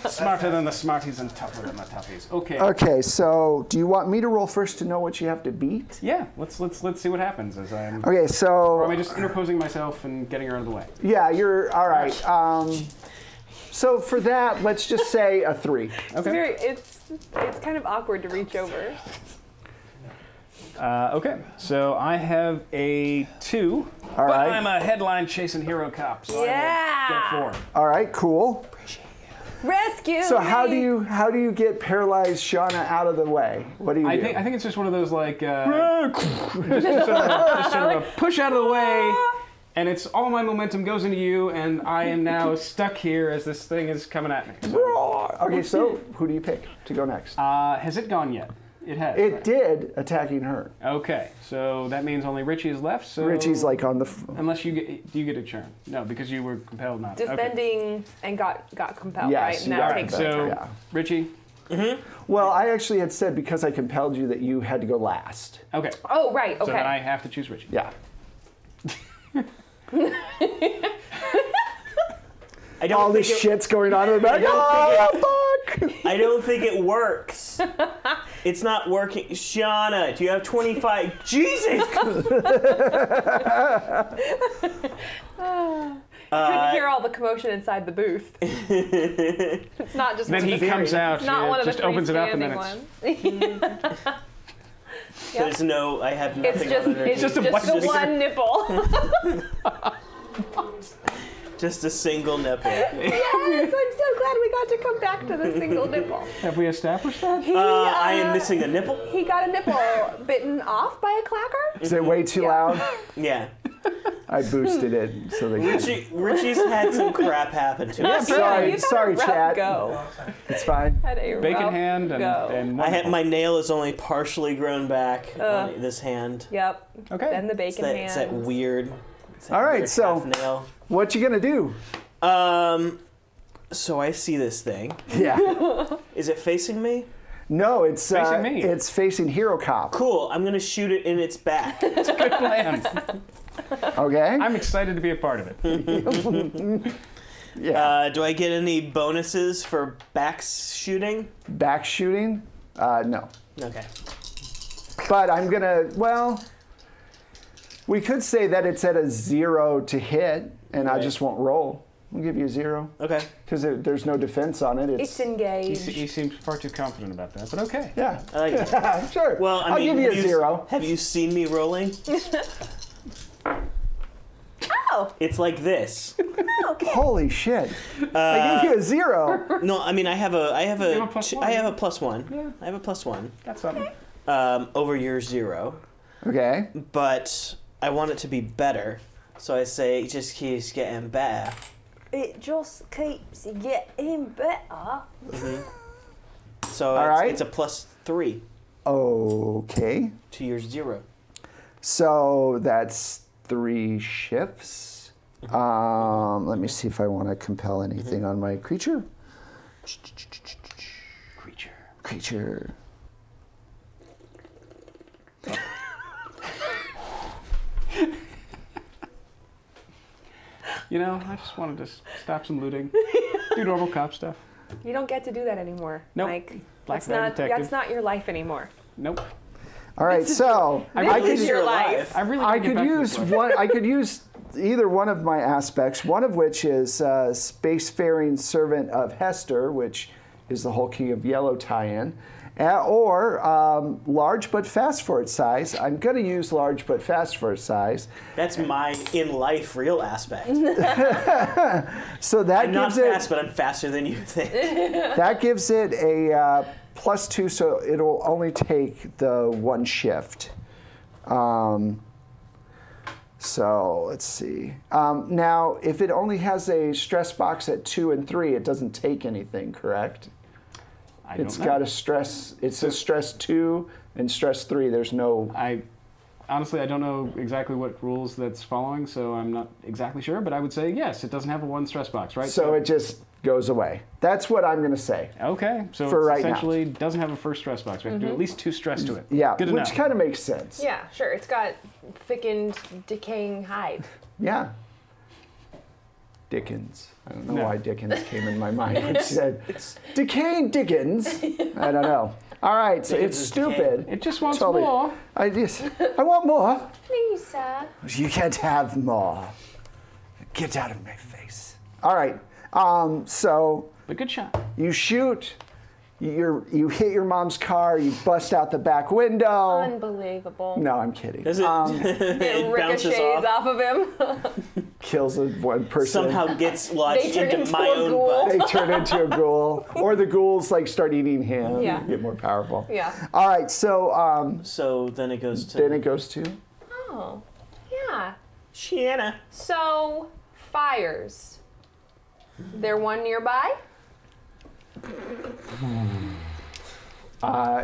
smarter than the smarties and tougher than the toughies. Okay. Okay, so do you want me to roll first to know what you have to beat? Yeah, let's see what happens as I'm. Okay, Or am so I just interposing myself and getting her out of the way? yeah, you're all right. So for that, let's just say a 3. Okay. It's kind of awkward to reach over. Okay. So I have a 2. All but right. I'm a headline chasing Hero Cop, so Yeah. I will get 4. All right, cool. Rescue So me. how do you get paralyzed Shauna out of the way? What do you do? I think it's just one of those like just sort of a push out of the way, and it's all my momentum goes into you, and I am now stuck here as this thing is coming at me. So, Okay, so who do you pick to go next? has it gone yet? It has. It right? did, attacking her. Okay, so that means only Richie is left. So Richie's like on the. unless do you get a turn? No, because you were compelled not. Okay. Defending and got compelled, Yes, right? And you that got takes compelled. So Yeah. Richie. Well, I actually had said because I compelled you that you had to go last. Okay. Oh, right. So then Okay. I have to choose Richie. Yeah. I don't All think this shit's going on in the back. Fuck! I don't think it works. It's not working. Shauna, do you have 25? Jesus! Couldn't hear all the commotion inside the booth. It's not just Then one he of the comes three. out, It's not one of the just three opens it up, and then standing it's- ones. There's no, I have It's nothing just underneath. it's just just, a button the sticker. one nipple. Just a single nipple. Yes, I'm so glad we got to come back to the single nipple. Have we established that? I am missing a nipple. He got a nipple bitten off by a clacker. Is it way too loud? Yeah. I boosted it so they could. Richie's had some crap happen to him. Sorry, You've had sorry, a rough chat. Go. It's fine. Had a Bacon rough hand go. and I had my nail is only partially grown back Ugh. on this hand. Yep. Okay. Then the It's bacon that, hand. it's that weird. It's that All right, weird so- half nail. What you gonna do? So I see this thing. Yeah. Is it facing me? No, it's Facing me. It's facing Hero Cop. Cool. I'm gonna shoot it in its back. Good plan. Okay. I'm excited to be a part of it. Yeah. Do I get any bonuses for back shooting? Back shooting? No. Okay. But I'm gonna. Well, we could say that it's at a 0 to hit, and I Right. just won't roll. We'll give you a 0 Okay. because there's no defense on it. It's engaged. He seems far too confident about that, but okay. Yeah. I like it. Sure. Well, I I'll mean, give you a have 0. Have you seen me rolling? Oh, It's like this. okay. Holy shit! I gave you a 0. No, I mean I have a You have a plus one. I have a +1. Yeah. I have a +1 Got something. over your 0, Okay. but I want it to be better. So I say it just keeps getting better. It just keeps getting better. So All right. it's a +3 Okay. to your 0. So that's 3 shifts. Let me see if I want to compel anything on my creature. Creature. You know, I just wanted to stop some looting, do normal cop stuff. You don't get to do that anymore, Nope. Mike. Black That's bag not detective. that's not your life anymore. Nope. All right. So This I is could your alive. life. I really. I gotta get could back to use this one. I could use either one of my aspects. One of which is spacefaring servant of Hester, which is the whole King of Yellow tie-in, or large but fast for its size. I'm going to use large but fast for its size. That's my in life real aspect. So that I'm not gives it fast, but I'm faster than you think. that gives it a +2, so it'll only take the 1 shift. So let's see. Now, if it only has a stress box at 2 and 3, it doesn't take anything, correct? It's got a stress. It says stress 2 and stress 3. There's no. Honestly, I don't know exactly what rules that's following, so I'm not exactly sure. But I would say yes, it doesn't have a 1 stress box, right? So it just goes away. That's what I'm going to say. Okay, so for it right essentially doesn't have a first stress box. We have to do at least 2 stress to it. Yeah, Good which kind of makes sense. Yeah, sure. It's got thickened, decaying hide. Yeah. Dickens. I don't know No. why Dickens came in my mind. It said, decaying Dickens. I don't know. All right, so it's stupid. It just wants Totally. more. I want more. Please, sir. You can't have more. Get out of my face. All right. So But good shot. you shoot. You hit your mom's car. You bust out the back window. Unbelievable. No, I'm kidding. Does it? It it bounces ricochets off. off of him. Kills one person. Somehow gets lodged turn into into my a own ghoul. butt. They turn into a ghoul, or the ghouls like start eating him. Yeah. Get more powerful. Yeah. All right. So So then it goes to then it goes to. Oh, yeah. Shanna. So, fires. There one nearby?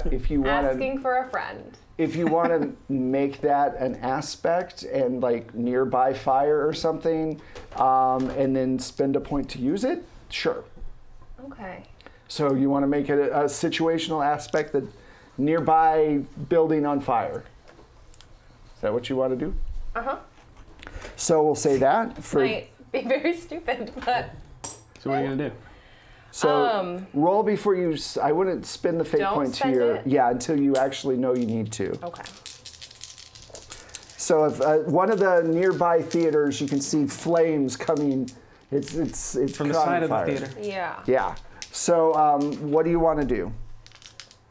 If you want to. Asking for a friend. If you want to make that an aspect and like nearby fire or something, and then spend a point to use it, sure. Okay. So you want to make it a situational aspect, that nearby building on fire. Is that what you want to do? Uh-huh. So we'll say that for. Might be very stupid, but So what are you gonna do? So roll before you. I wouldn't spend the fate Don't point to spend your. it? Yeah, until you actually know you need to. okay. So if one of the nearby theaters, you can see flames coming. It's From the caught side on of the fire. theater. Yeah. Yeah. So what do you want to do?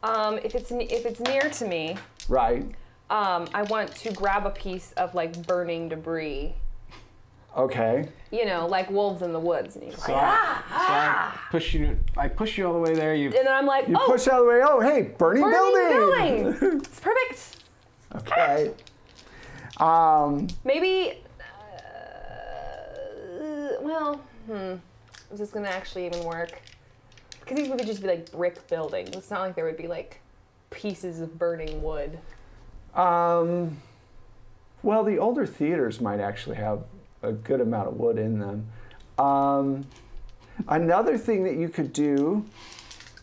If it's near to me, Right. I want to grab a piece of like burning debris. Okay. You know, like wolves in the woods. And, So I push you all the way there. You and then I'm like, You oh, push out of the way. Oh, hey, burning burning building. It's perfect. Okay. Maybe. Is this gonna actually even work? Because these would just be like brick buildings. It's not like there would be like pieces of burning wood. Well, the older theaters might actually have a good amount of wood in them. Another thing that you could do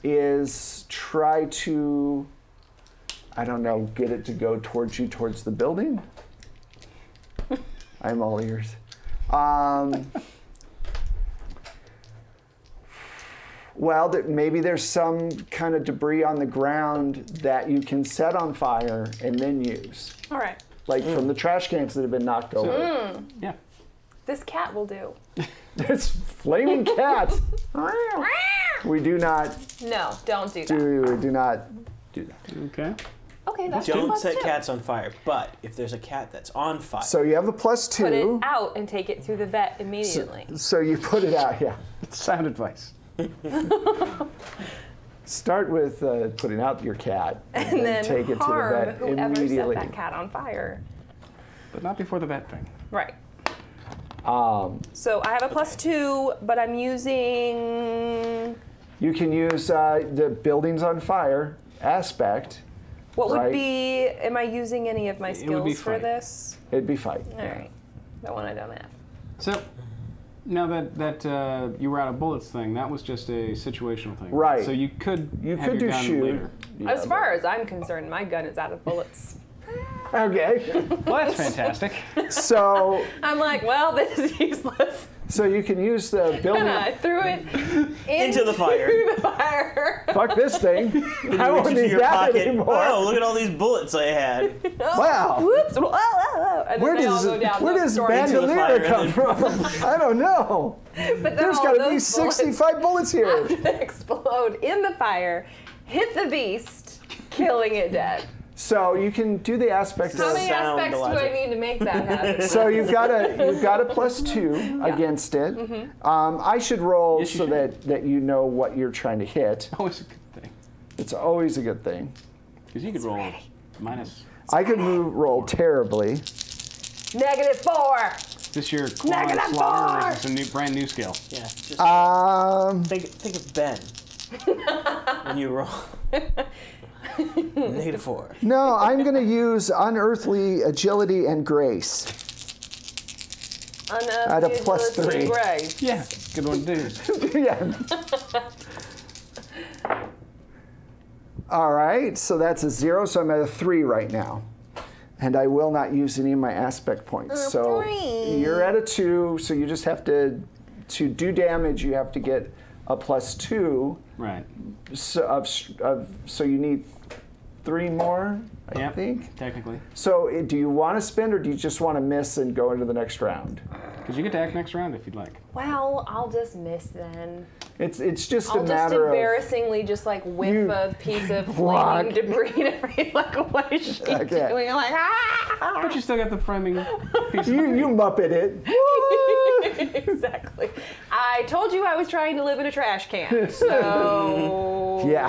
is try to, I don't know, get it to go towards you, towards the building. I'm all ears. Well, maybe there's some kind of debris on the ground that you can set on fire and then use. All right. Like from the trash cans that have been knocked over. yeah. This cat will do. It's flaming cats. We do not No, don't do that. do not do that. Okay. Okay, that's Don't plus set two. cats on fire. But if there's a cat that's on fire, So you have a +2. Put it out and take it to the vet immediately. So you put it out, yeah. Sound advice. Start with putting out your cat and then take it to the harm vet whoever immediately. set that cat on fire. But not before the vet thing. Right. So I have a +2, but I'm using. You can use the buildings on fire aspect. What would Right. be? Am I using any of my It would be skills for fight. this? It'd be fight. All right. That one I don't have. So now that you were out of bullets thing, that was just a situational thing. Right. So you could You have could your do gun shoot. later. Yeah, As far as I'm concerned, my gun is out of bullets. Okay. Well, that's fantastic. So I'm like, well, this is useless. so you can use the building. And I threw it Into the fire. the fire. Fuck this thing. I won't reach into need your that pocket. anymore. Oh, look at all these bullets I had. Wow. Whoops. Whoa, whoa, whoa. And Where then they all does go down where the does story. Into the bandolier fire come and from? I don't know. But then There's all got to be those 65 bullets here. bullets explode in the fire, hit the beast, killing it dead. So you can do the aspect How of. many Sound aspects do logic. I need to make that happen? So you've got a +2 against it. I should roll Yes, you so should. that you know what you're trying to hit. Always a good thing. It's always a good thing. Because you could roll minus. I could roll terribly. -4. Is this your Negative slaughter, or 4. is this a brand new skill? Yeah. Just think of Ben when you roll. -4. No, I'm going to use unearthly agility and grace. At a +3. Grace. Yeah, good one to do. Yeah. All right, so that's a 0, so I'm at a 3 right now. And I will not use any of my aspect points. So you're at a 2, so you just have to do damage, you have to get a +2. Right. So, so you need 3 more, I think. Technically. So do you want to spend, or do you just want to miss and go into the next round? Because you get to act next round if you'd like. Well, I'll just miss then. It's just I'll a just matter of... embarrassing just like whiff a piece of flaming debris and everything. Like, what is she doing? I'm like, ah! But you still got the framing piece of You muppet it. Exactly. I told you I was trying to live in a trash can. So Yeah.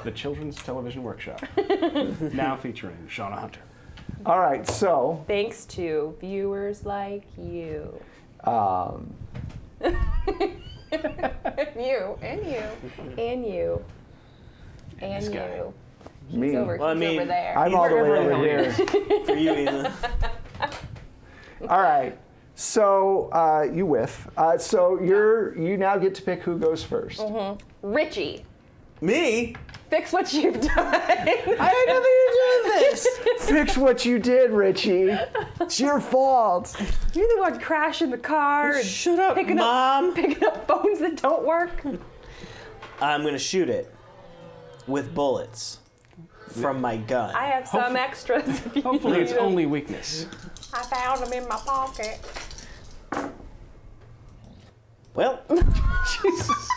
The Children's Television Workshop. Now featuring Shauna Hunter. All right, so... Thanks to viewers like you. You, and you, and you, and This guy. you. Me. He's over there. I'm all the way over here. For you, Ethan. All right, so you whiff. So you now get to pick who goes first. Richie, Me? fix what you've done. I had nothing to do with this. Fix what you did, Richie. It's your fault. You're the one crashing the car and Shut up, picking Mom. up phones that don't work. I'm gonna shoot it with bullets from my gun. I have some extras. If you Hopefully need it's them. only weakness. I found them in my pocket. Well, Jesus.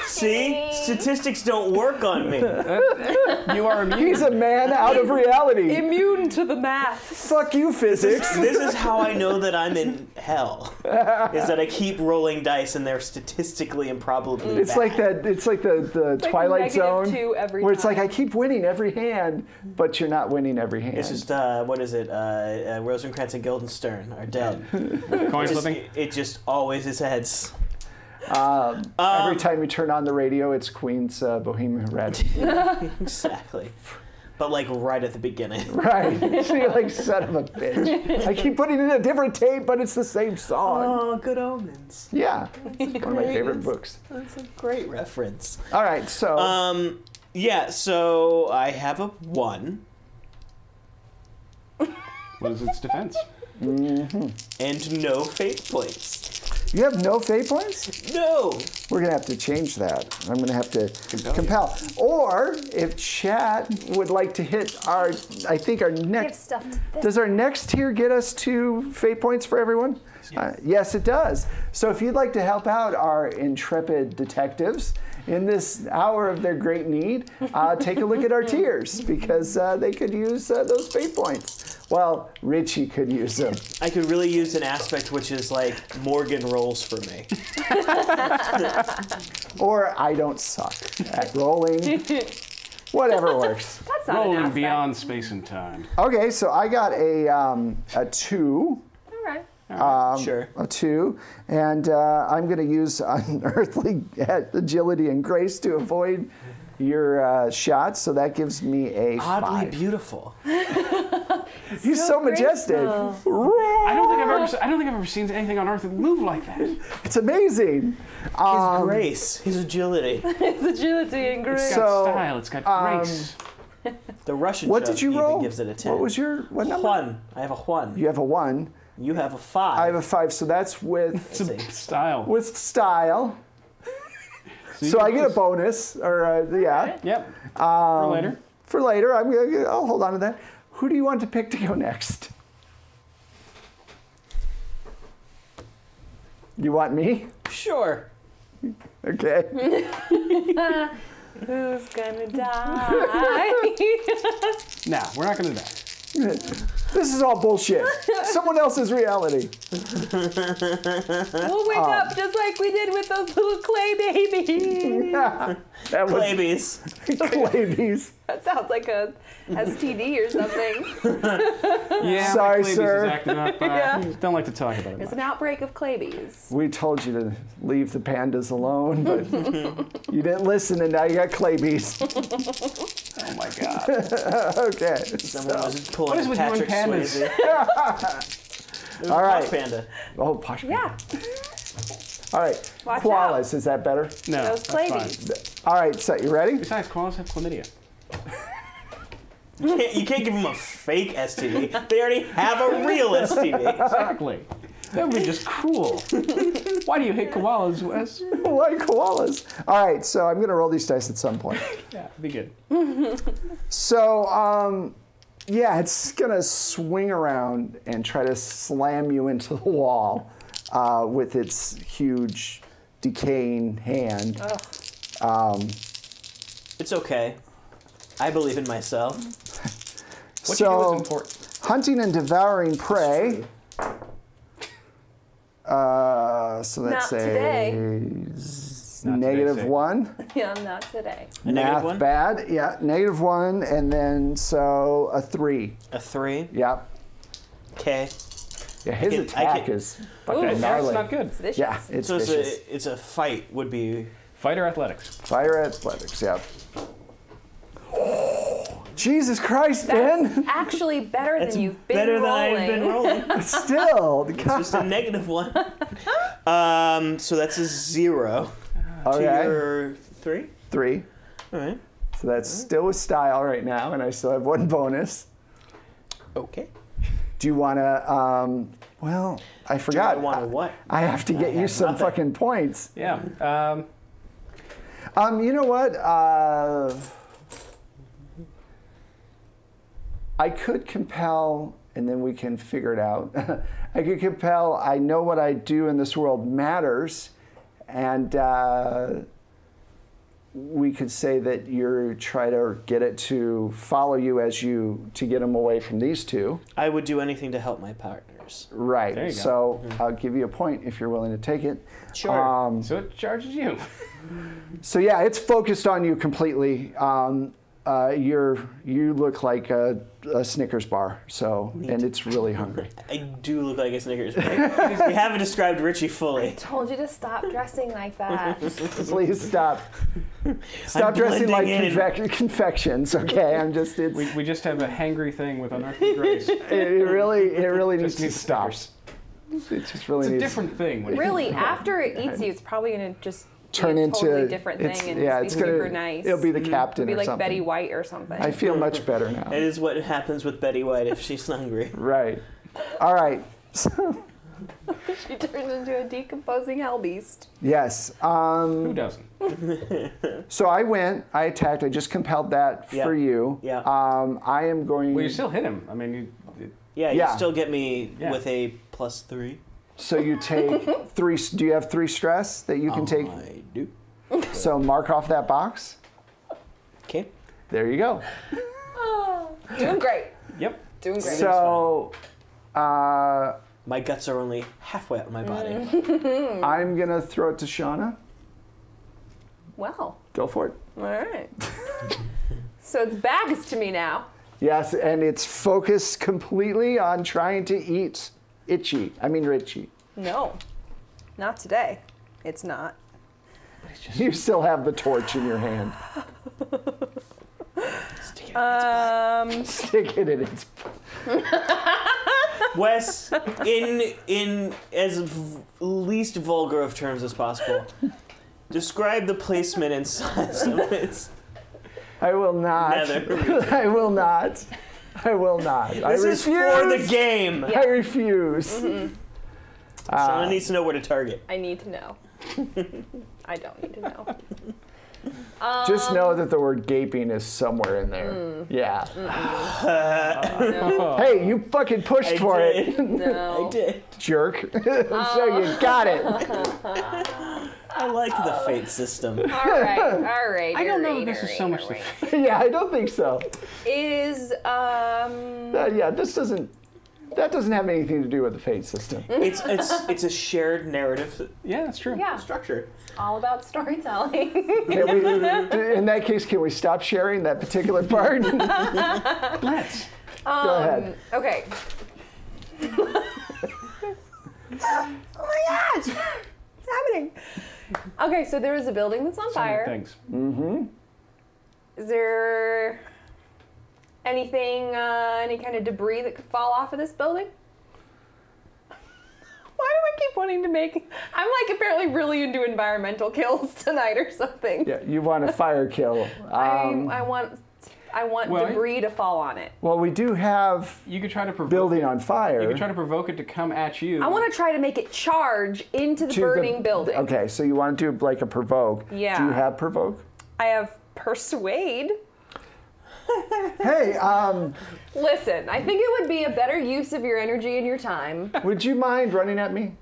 see? Statistics don't work on me. You are immune. He's a man out of reality. Immune to the math. Fuck you, physics. This is how I know that I'm in hell. Is that I keep rolling dice and they're statistically and probably It's bad. like that. It's like the Twilight Zone, -2 every where it's like time. I keep winning every hand, but you're not winning every hand. It's just what is it? Rosencrantz and Guildenstern are dead. Coin Just- flipping? it just always is heads. Every time you turn on the radio, it's Queen's Bohemian Rhapsody. Exactly. But like right at the beginning. Right. So you're like, son of a bitch. I keep putting in a different tape, but it's the same song. Oh, Good Omens. Yeah. One of my favorite books. That's a great reference. All right, so Yeah, so I have a 1 What is its defense? and no fate points. you have no fate points? No! We're going to have to change that. I'm going to have to compel. Or if chat would like to hit our, I think our Give next, stuff to this. does our next tier get us 2 fate points for everyone? Yes, it does. So if you'd like to help out our intrepid detectives in this hour of their great need, take a look at our tiers, because they could use those fate points. Well, Richie could use them. I could really use an aspect which is like Morgan rolls for me. Or I don't suck at rolling. Whatever works. That's not an Rolling aspect. beyond space and time. Okay, so I got a 2. All right. Sure. A 2, and I'm going to use unearthly agility and grace to avoid your shots, so that gives me a Oddly 5. beautiful. He's so majestic. I don't think I've ever seen anything on Earth that move like that. It's amazing. His grace, his agility. It's agility and grace. It's got style. It's got grace. The Russian What show did you even roll? gives it a 10. What was your number? 1. I have a 1. You have a 1. You have a 5. I have a 5, so that's with Style. style. So I get a bonus, or yeah. Yep. For later. For later, I'll hold on to that. Who do you want to pick to go next? You want me? Sure. Okay. Who's gonna die? Nah, we're not gonna die. This is all bullshit. Someone else's reality. We'll wake up just like we did with those little clay babies. Yeah, that was Clabies. Clabies. That sounds like a STD or something. Yeah, Sorry, my Clabies sir. is acting up. Yeah. Don't like to talk about it There's much. an outbreak of clabies. We told you to leave the pandas alone, but you didn't listen, and now you got Clabies. Oh my god. Okay. Someone was just pulling What is with you and Patrick pandas? Swayze. It was All a right. posh panda. Oh, posh. Yeah, All right. Watch Koalas, is that better? No, those that's fine. clabies. All right, so you ready? Besides, koalas have chlamydia. You can't give them a fake STD. They already have a real STD. Exactly. That would be just cruel. Why do you hate koalas, Wes? Like koalas. All right, so I'm going to roll these dice at some point. Yeah, be good. So, yeah, it's going to swing around and try to slam you into the wall with its huge, decaying hand. It's okay. I believe in myself. What you do So, is important. hunting and devouring prey. So that's Not today. Not negative today, say. 1. Yeah, not today. A negative Math one? bad. Yeah, negative 1, and then so a 3. A 3. Yep. Okay. Yeah, his I attack can- is Ooh, fucking That's gnarly. not good. Vicious. Yeah, it's So vicious. it's a fight would be. Fighter athletics. Fire athletics. Yep. Jesus Christ, That's Ben! actually better That's than you've been better rolling. than I've been rolling. Still, Just a negative 1. So that's a 0 to okay. your 3. 3. All right. So that's still with style right now, and I still have 1 bonus. Okay. Do you want to? Well, I forgot. I want to what? I have to get you have some nothing. fucking points. Yeah. You know what? I could compel, and then we can figure it out. I could compel, I know what I do in this world matters, and we could say that you're trying to get it to follow you to get them away from these two. I would do anything to help my partners. Right. There you go. So I'll give you a point if you're willing to take it. Sure. So it charges you. So yeah, it's focused on you completely. You look like a Snickers bar, and it's really hungry. I do look like a Snickers bar. You haven't described Richie fully. Told you to stop dressing like that. Please stop. Stop I'm dressing like blending in. confections. Okay, I'm just. We just have a hangry thing with unearthly grace. It really needs Just to needs stop. Snickers. It just really It's a needs. different thing. When Really, after it eats you, it's probably gonna just Turn be a into totally different it's, thing and yeah, just it's be gonna. super nice. It'll be the captain It'll be or like something. Betty White or something. I feel much better now. It is what happens with Betty White if she's hungry. Right. All right. So, She turns into a decomposing hell beast. yes. Who doesn't? So I attacked. I just compelled that Yeah. for you. Yeah. I am going. Well, you still hit him. I mean, Yeah, you Yeah. still get me Yeah. with a +3. So you take 3. Do you have 3 stress that you can take? I do. So mark off that box. Okay. There you go. Doing great. yep. Doing great. So My guts are only halfway up my body. I'm gonna throw it to Shauna. Well, Go for it. all right. So it's bags to me now. Yes, and it's focused completely on trying to eat Richie. No, not today. It's not. You still have the torch in your hand. Stick it in its butt. Stick it in its. Wes, in as least vulgar of terms as possible, describe the placement and size of its. I will not. Nether. I will not. I will not. I This is refuse. for the game. I refuse. Shauna needs to know where to target. I need to know. I don't need to know. Just know that the word gaping is somewhere in there. Yeah. No. Hey, you fucking pushed for did. it, No. I did. jerk. So you got it. I like the fate system. All right. I don't know that this is so much the Yeah, I don't think so. Is Yeah, this doesn't. That doesn't have anything to do with the fate system. It's a shared narrative Yeah, that's true. Yeah. structure. All about storytelling. Can we, in that case, can we stop sharing that particular part? Let's. Go ahead. Okay. Oh my gosh! What's happening? Okay, so there is a building that's on fire. Things. Is there anything, any kind of debris that could fall off of this building? Why do I keep wanting to make... I'm like apparently really into environmental kills tonight or something. Yeah, you want a fire kill. I want well, debris to fall on it. Well, we do have You could try to provoke building it. on fire. You could try to provoke it to come at you. I want to try to make it charge into the to burning building. Okay, so you want to do like a provoke. Yeah. Do you have provoke? I have persuade. Hey, Listen, I think it would be a better use of your energy and your time. would you mind running at me?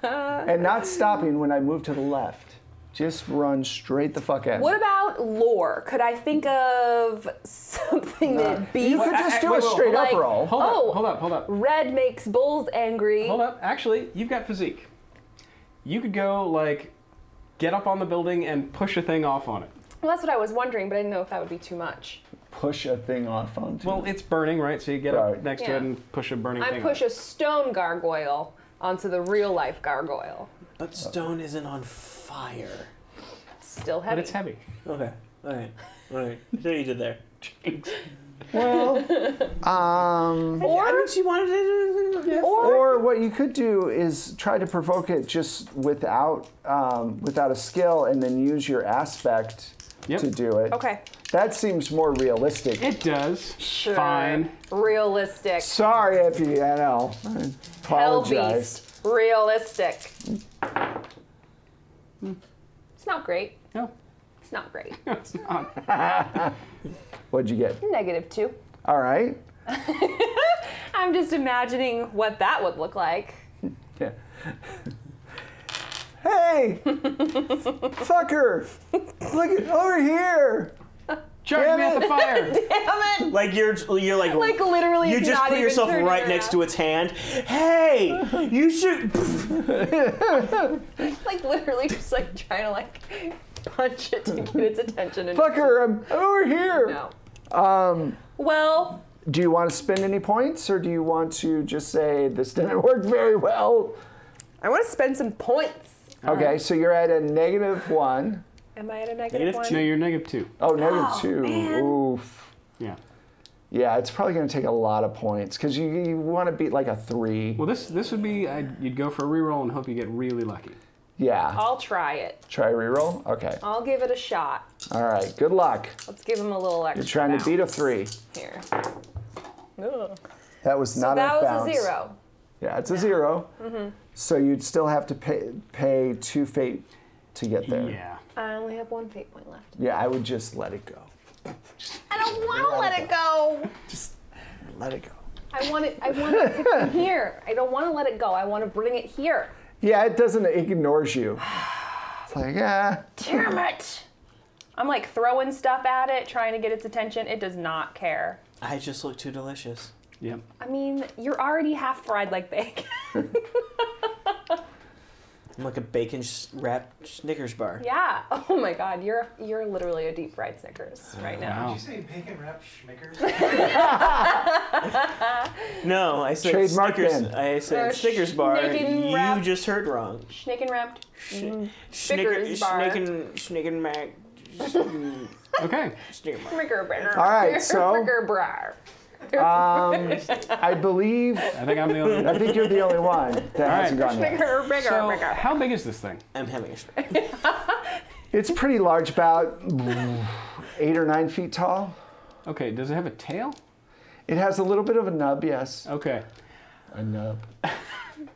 And not stopping when I move to the left. Just run straight the fuck at me. What about lore? Could I think of something that beats? You could just do a straight like- up roll. Hold up. Red makes bulls angry. Hold up. Actually, you've got physique. You could go, like, get up on the building and push a thing off on it. Well, that's what I was wondering, but I didn't know if that would be too much. Push a thing off onto. Well, it's burning, right? So you get Right. up next to Yeah. it and push a burning I thing push off. a stone gargoyle onto the real life gargoyle. But stone isn't on fire. It's still But heavy. Oh, it's heavy. Okay. All right. I see what you did there. Well, I mean, she wanted to. or what you could do is try to provoke it just without a skill, and then use your aspect Yep. to do it. Okay. That seems more realistic. It does. Sure. Fine. Realistic. Sorry if you, I know. I Hell apologize. beast. Realistic. It's not great. No, It's not great. it's not. What'd you get? -2. All right. I'm just imagining what that would look like. Yeah. Hey, fucker! Look at over here. Charge Damn me at it. the fire. Damn it! Like you're like Literally, you it's just not put even yourself turning right next to around. its hand. Hey, you should. Like literally just like trying to like punch it to get its attention. And Fucker, I'm over here. No. Well, Do you want to spend any points, or do you want to just say this didn't work very well? I want to spend some points. Okay, so you're at a -1. Am I at a Negative -1? No, you're -2. Oh, -2. man. Oof. Yeah. Yeah, it's probably going to take a lot of points because you want to beat like a 3. Well, this would be you'd go for a reroll and hope you get really lucky. Yeah. I'll try it. Try reroll. Okay. I'll give it a shot. All right. Good luck. Let's give him a little extra. You're trying to beat a bounce 3. Here. Ugh. That was So not that enough was bounce. a 0. Yeah, it's a 0. So you'd still have to pay 2 fate to get there. Yeah. I only have 1 fate point left. Yeah, I would just let it go. I don't want to let it go. Just let it go. I want it to come here. I don't want to let it go. I want to bring it here. Yeah, it doesn't. It ignores you. It's like, Damn it! I'm like throwing stuff at it, trying to get its attention. It does not care. I just look too delicious. Yep. I mean, you're already half fried like bacon. I'm like a bacon wrapped Snickers bar. Yeah. Oh my God, you're literally a deep fried Snickers right now. Did you say bacon wrapped schmickers? No, I said Trademark Snickers. then. I said Or Snickers bar. Schnicken You wrapped- just heard wrong. Schnicken wrapped. Snickers bar. Schnicken mac. Okay. Snicker bar. Snicker bar. All right, so- Snicker bar. I believe. I think I'm the only I one. think you're the only one that hasn't gone yet. Snicker, bigger, So, bigger. how big is this thing? I'm having a stroke. It's pretty large, about 8 or 9 feet tall. Okay, does it have a tail? It has a little bit of a nub, yes. Okay. A nub.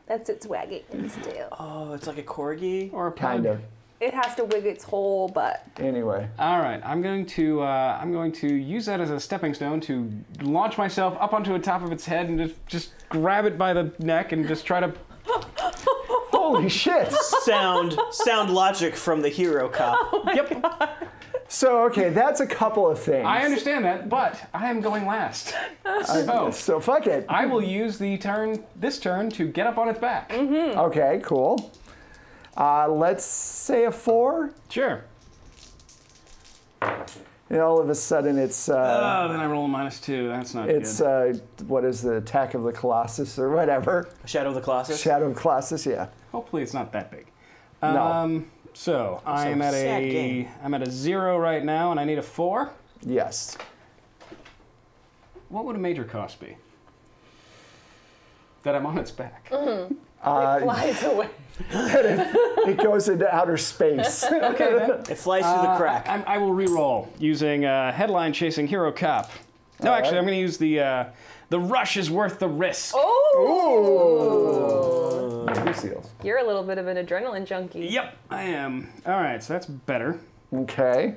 That's its wagging its tail. Oh, it's like a corgi. Or a pug? Kind of. It has to wig its whole butt. Anyway. All right, I'm going to use that as a stepping stone to launch myself up onto the top of its head and just grab it by the neck and just try to. Holy shit! Sound logic from the hero cop. Yep. So, okay, that's a couple of things. I understand that, but I am going last. So fuck it. I will use this turn to get up on its back. Okay, cool. Let's say a 4. Sure. And all of a sudden it's... Then I roll a -2. That's not it's, good. what is the Attack of the Colossus or whatever? Shadow of the Colossus? Shadow of the Colossus, yeah. Hopefully it's not that big. No. So I'm at a 0 right now, and I need a 4. Yes. What would a major cost be? That I'm on its back. It flies away. It goes into outer space. Okay, then. It flies through the crack. I will re-roll using headline chasing hero cop. No, actually, I'm going to use the rush is worth the risk. Oh! Two seals. You're a little bit of an adrenaline junkie. Yep, I am. All right, so that's better. Okay.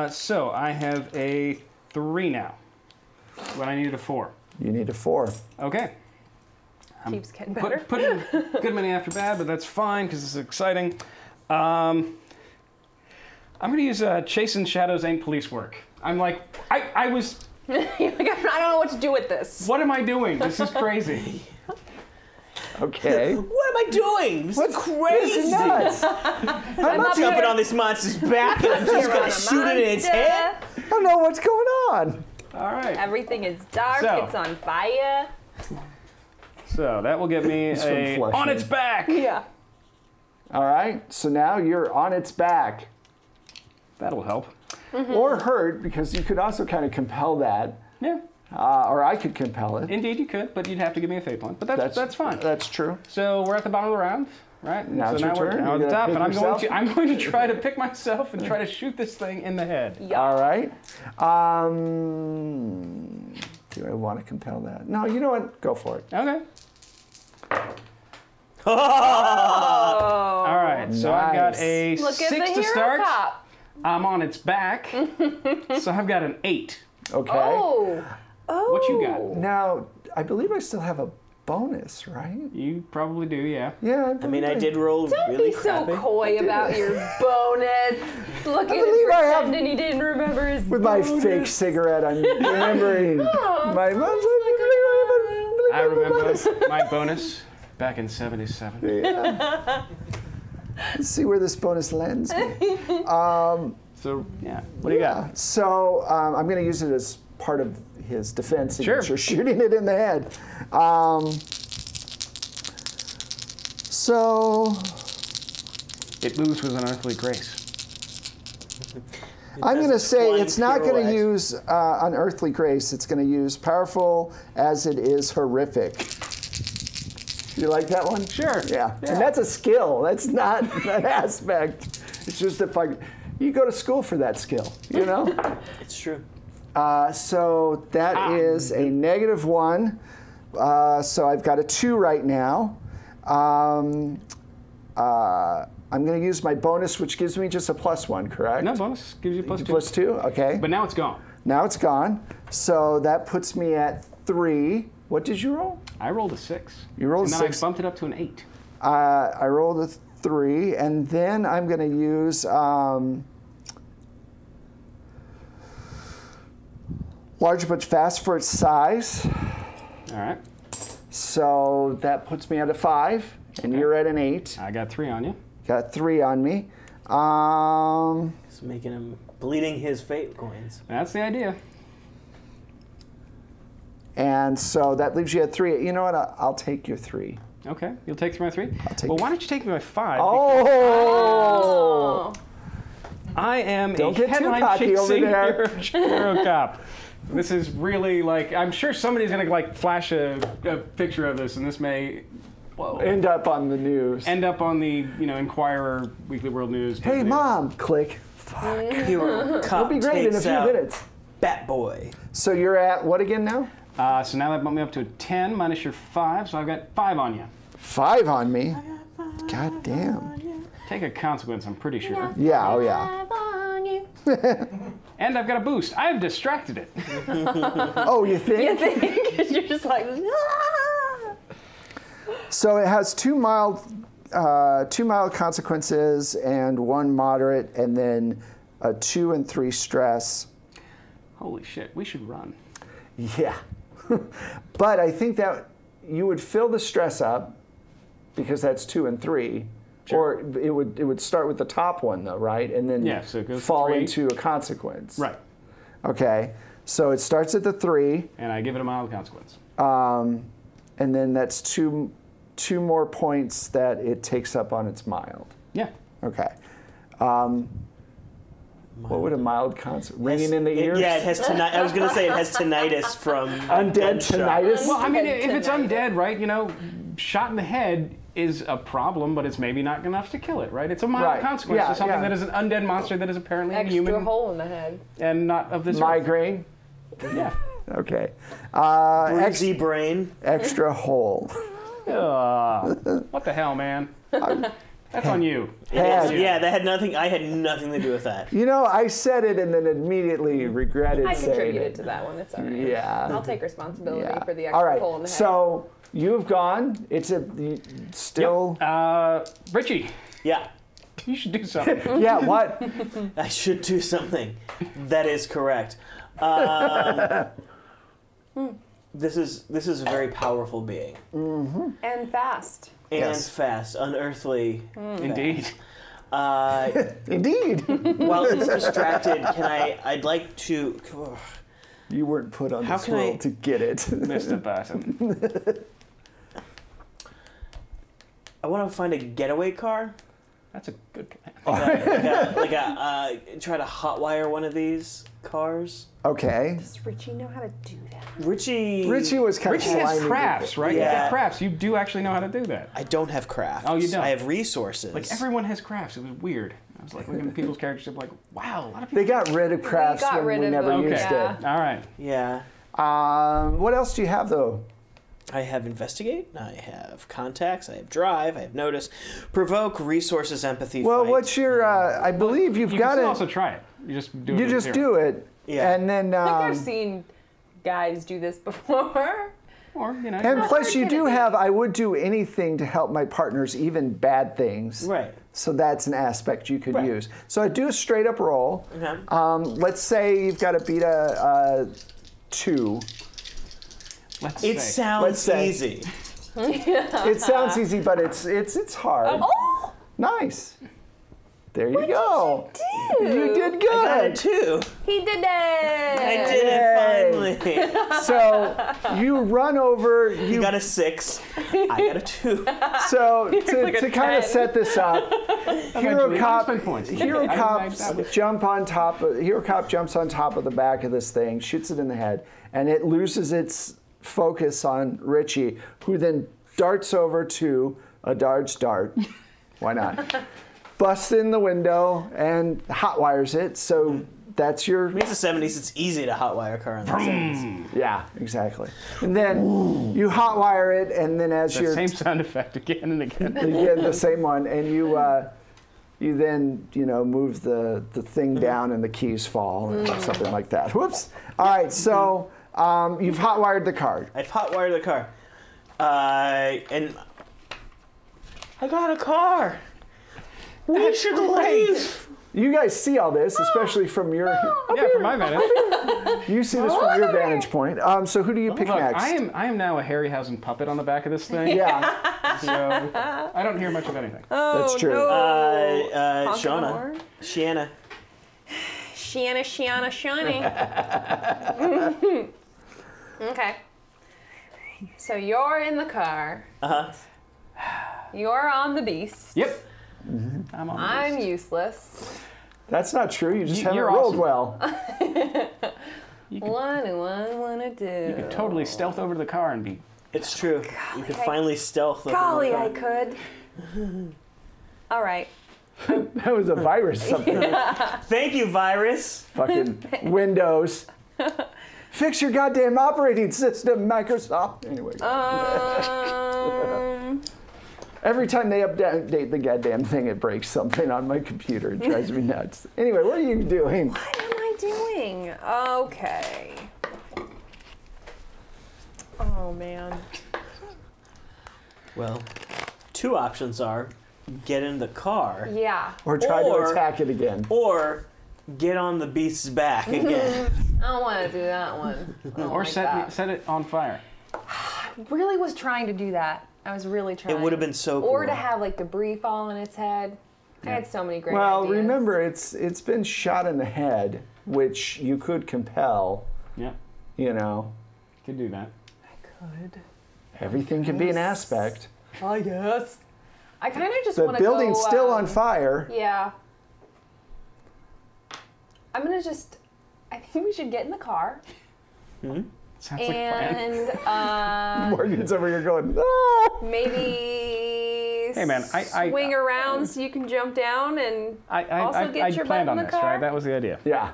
So I have a 3 now. When I needed a 4. You need a 4. Okay. Keeps getting better. Putting good many after bad, but that's fine because it's exciting. I'm going to use Chasing Shadows Ain't Police Work. I'm like, I was... You're like, I don't know what to do with this. What am I doing? This is crazy. Okay. What am I doing? This is crazy. This is nuts. I'm not jumping on this monster's back and I'm just going to shoot it in its head. I don't know what's going on. All right. Everything is dark. So. It's on fire. So that will get me a from on its back. Yeah. All right. So now you're on its back. That'll help. Or hurt, because you could also kind of compel that. Yeah. Or I could compel it. Indeed, you could, but you'd have to give me a fate point. But that's fine. That's true. So we're at the bottom of the round, right? Now so it's now your we're turn. now at You're the top, gonna and pick I'm going to try to pick myself and try to shoot this thing in the head. Yeah. All right. Do I want to compel that? No, you know what? Go for it. Okay. Oh. All right. So I've got a Look 6 at the to hero start. cop. I'm on its back, so I've got an 8. Okay. Oh. What you got? Now, I believe I still have a bonus, right? You probably do, yeah. Yeah. I mean, I did roll Don't really be so crappy. coy about your bonus. Look at him believe I have- pretending he didn't remember his With my bonus. fake cigarette, I'm remembering my. I remember my bonus back in '77. Yeah. Let's see where this bonus lands me. So yeah, what do you got? So I'm going to use it as part of his defense Sure. against her shooting it in the head. So It moves with an earthly grace. I'm going to say flying it's not going to pirouette. use unearthly grace. It's going to use powerful as it is horrific. You like that one? Sure. Yeah. And that's a skill. That's not an aspect. It's just if you go to school for that skill, you know? It's true. So that is a -1. So I've got a 2 right now. I'm going to use my bonus, which gives me just a +1, correct? No bonus gives you +2. +2, okay. But now it's gone. Now it's gone. So that puts me at 3. What did you roll? I rolled a 6. You rolled and a then 6. I bumped it up to an 8. I rolled a 3, and then I'm going to use large but fast for its size. All right. So that puts me at a 5, and Okay. you're at an 8. I got 3 on you. Got 3 on me. It's making him bleeding his fate coins. That's the idea. And so that leaves you at 3. You know what? I'll take your 3. Okay. You'll take 3 by 3? take Well, it. why don't you take me by 5? Oh! I am Don't a get too headline cocky over chasing there. hero cop. This is really like, I'm sure somebody's going to like flash a picture of this, and this may End up on the news. end up on the Inquirer, Weekly World News. Hey, Disney. Mom! Click. Fuck. Hero cop It'll be great in a takes few out minutes. Bat Boy. So you're at what again now? So now that bumped me up to a 10 minus your 5, so I've got 5 on you. 5 on me. God damn. Take a consequence, I'm pretty sure. Yeah, oh yeah. And I've got a boost. I've distracted it. Oh, you think? You think? 'Cause you're just like, ah! So it has 2 mild consequences and 1 moderate, and then a 2 and 3 stress. Holy shit, we should run. Yeah. But I think that you would fill the stress up because that's 2 and 3. Or it would start with the top one though, right? And then so it goes fall 3. into a consequence. Right. Okay. So it starts at the 3. And I give it a mild consequence. And then that's two more points that it takes up on its mild. Yeah. Okay. What would a mild consequence? Ringing in the ears? Yeah, it has tinnitus. I was going to say it has tinnitus from Undead gunshot. tinnitus? Well, I mean, if it's undead, right, you know, shot in the head is a problem, but it's maybe not enough to kill it, right? It's a mild consequence to something that is an undead monster that is apparently a human. Extra hole in the head. And not of this Migraine? Yeah. Okay. Breezy brain. Extra hole. What the hell, man? That's on you. Yeah, that had nothing. I had nothing to do with that. You know, I said it and then immediately regretted I saying it. contributed to that one. It's all right. Yeah. I'll take responsibility for the All extra right. hole in the head. So you've gone. It's still. Richie, Yeah, you should do something. Yeah. What? I should do something. That is correct. This is a very powerful being. And fast. And Yes. fast, unearthly. Indeed. Indeed. While it's distracted, I'd like to. You weren't put on How this can I- world to get it. Mr. Barton. I want to find a getaway car. That's a good plan. Try to hotwire one of these cars. Okay. Does Richie know how to do that? Richie was kind Richie of has slimy. crafts, right? Yeah. You have crafts. You do actually know how to do that. I don't have crafts. Oh, you don't? I have resources. Like, everyone has crafts. It was weird. I was like looking at people's characters, I'm like, wow, a lot of people. They got rid of crafts got when rid we of never them, used yeah. it. All right. Yeah. What else do you have though? I have investigate. I have contacts. I have drive. I have notice, provoke, resources, empathy. Well, fight. what's your? I believe you've You got can it. also try it. You just do it. You with just 0. do it, Yeah. and then. I think I've seen guys do this before. Or, you know. And How plus, hard you can do it be? have. I would do anything to help my partners, even bad things. Right. So that's an aspect you could Right. use. So I do a straight up roll. Okay. Let's say you've got to beat a 2. Let's It say. Let's sounds say. easy. It sounds easy, but it's hard. Oh! Nice. There you go. You did I got good. it too. He did it! I did it finally. So you run over. You got a 6. I got a 2. So to, Like a to kind of 10. set this up, Hero Eventually, Cop, spend points. Hero I- Cops that was- jump on top. Hero Cop jumps on top of the back of this thing, shoots it in the head, and it loses its focus on Richie, who then darts over to a Darge dart. Why not? Busts in the window and hotwires it. So that's your. It's the 70s. It's easy to hotwire a car in the 70s. Yeah, exactly. And then you hotwire it, and then as That you're same sound effect again and again. you get the same one, and you then move the thing down, and the keys fall, or something like that. Whoops! All right, so you've hotwired the card. I've hotwired the car. And I got a car. We should leave. You guys see all this, especially from your. Yeah, from my vantage. You see this from your vantage point. So who do you pick Look, next? I am now a Harryhausen puppet on the back of this thing. Yeah, So I don't hear much of anything. that's true. No. Shauna. horn? Shanna. Shiana, shiny. Okay. So you're in the car. Uh-huh. You're on the beast. Yep. I'm on I'm this. useless. That's not true. You just haven't You're rolled awesome. well. What do I want to do? You could totally stealth over to the car and be. It's true. You could finally stealth. up in the Golly, car. I could. All right. That was a virus. Something. Thank you, virus. Fucking Windows. Fix your goddamn operating system, Microsoft. Anyway. Every time they update the goddamn thing, it breaks something on my computer. It drives me nuts. Anyway, what are you doing? What am I doing? Okay. Oh, man. Well, 2 options are get in the car Yeah. Or try to Or- attack it again. or get on the beast's back again. I don't want to do that one. I don't Or like set that. set it on fire. Really was trying to do that. I was really trying. It would have been so cool. Or to have like debris fall on its head. I had so many great Well, ideas. remember, it's been shot in the head, which you could compel. Yeah, You know, could do that. Good. everything can be an aspect. I guess. I kind of just The want to go. building's still on fire. Yeah. I'm gonna just. I think we should get in the car Sounds like a plan. and Morgan's over here going, no! maybe Hey, man, I swing around so you can jump down and also get I your butt planned in on the this, car. right? That was the idea. Yeah.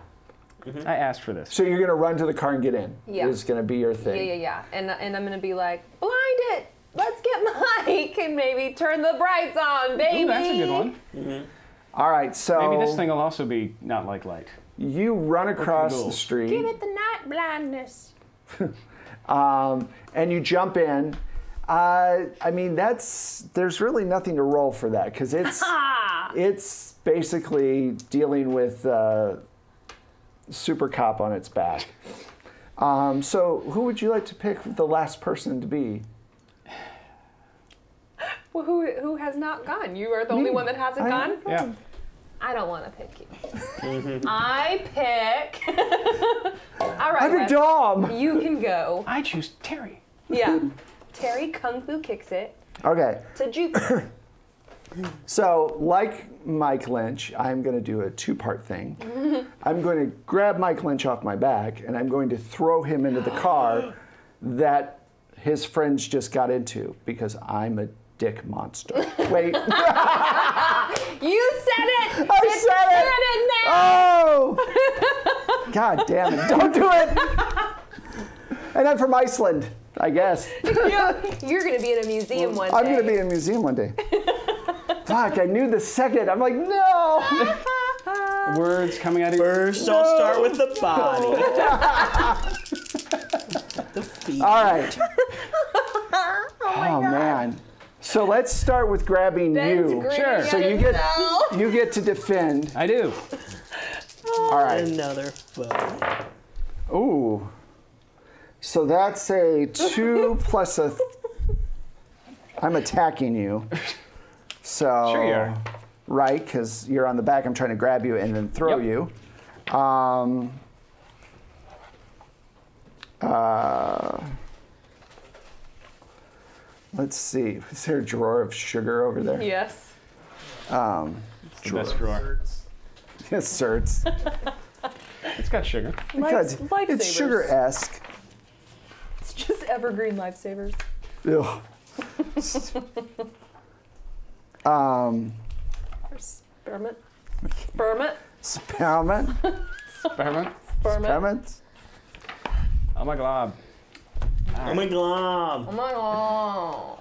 I asked for this. So you're going to run to the car and get in. Yeah. Is going to be your thing. Yeah. And I'm gonna be like, blind it. Let's get Mike and maybe turn the brights on, baby. Ooh, that's a good one. All right, so Maybe this thing will also be not like light. you run across cool. the street. Give it the night blindness. And you jump in. I mean, there's really nothing to roll for that because it's basically dealing with Super Cop on its back. So who would you like to pick the last person to be? Well, who has not gone? You are the only one that hasn't gone? Yeah. I don't want to pick you. I pick. All right, I'm a Wes, Dom. you can go. I choose Terry. Yeah. Terry Kung Fu kicks it Okay, to Jupiter. so like Mike Lynch, I'm going to do a two-part thing. I'm going to grab Mike Lynch off my back, and I'm going to throw him into the car that his friends just got into because I'm a dick monster. Wait. You said it! I It's said it! in there! Oh! God damn it. Don't do it! And I'm from Iceland, I guess. You're going to be in a museum one day. I'm going to be in a museum one day. Fuck, I knew the second. I'm like, no! Words coming out of your... First, I'll start with the body. The feet. All right. Oh, man. So let's start with grabbing Ben's you. grinning Sure. at So himself. you get to defend. I do. All right. Another foot. Ooh. So that's a 2 plus a... I'm attacking you. So... Sure you are. Right, because you're on the back. I'm trying to grab you and then throw Yep. you. Let's see. Is there a drawer of sugar over there? Yes. The best drawer. Yes, sir. It's It's got sugar. because it's Lifesavers. sugar-esque. It's just evergreen lifesavers. Ugh. Or spearmint. Spearmint. Spearmint. Spearmint. Spearmint. Spearmint. Oh my glob. Oh my glob. Oh my god.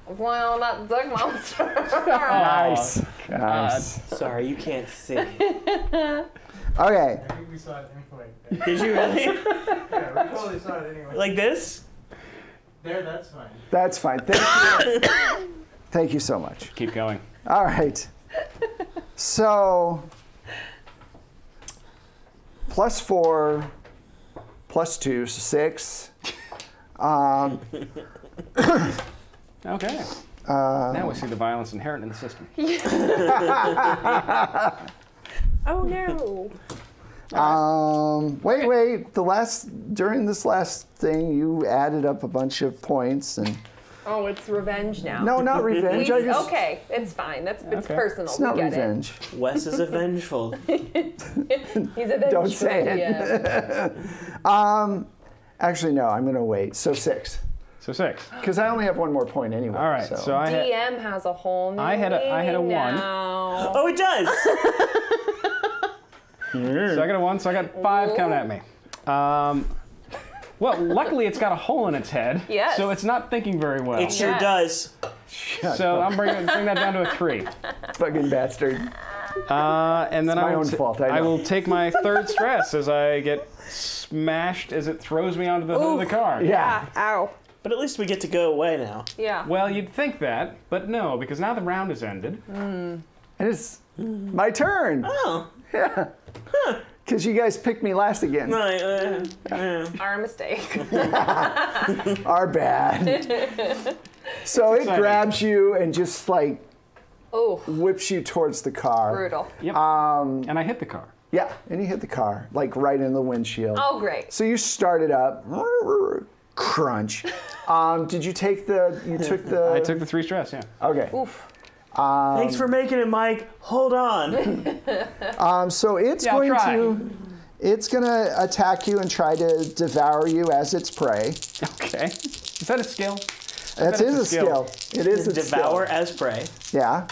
What's going on about the dick monster? Nice. Nice. Sorry, you can't see. Okay. I think we saw it anyway. Did you really? Yeah, we totally saw it anyway. Like this? There, that's fine. That's fine. Thank you. Thank you so much. Keep going. All right. So, +4, +2, so 6. Okay. Now we see the violence inherent in the system. Oh no. Wait. During this last thing, you added up a bunch of points and. Oh, it's revenge now. No, not revenge. I just. Okay, it's fine. It's Okay. personal. It's not we get revenge. Wes is avengeful. It. He's a vengeful. Don't say it. Yeah. Actually, no. I'm gonna wait. So 6, So 6. because I only have one more point anyway. All right. So I had, DM has a whole new I had a meaning 1. now. Oh, it does. so I got a 1. So I got 5 coming at me. Well, luckily it's got a hole in its head. Yes. So it's not thinking very well. It sure Yes. does. So I'm bring that down to a 3. Fucking bastard. And then my own fault, I know. I will take my 3rd stress as I get smashed as it throws me onto the hood of the car. Yeah. Ow. But at least we get to go away now. Yeah. Well, you'd think that, but no, because now the round is ended. And it's my turn. Oh. Yeah. Because you guys picked me last again. Our mistake. Our bad. So it grabs you and just like whips you towards the car. Brutal. Yep. And I hit the car. Yeah, and you hit the car, like right in the windshield. Oh, great. So you start it up. Crunch. Did you take the, I took the 3 stress, yeah. Okay. Oof. Thanks for making it, Mike. Hold on. So it's Yeah, it's gonna attack you and try to devour you as its prey. Okay. Is that a skill? That is a skill. It is a Devour skill. as prey. Yeah.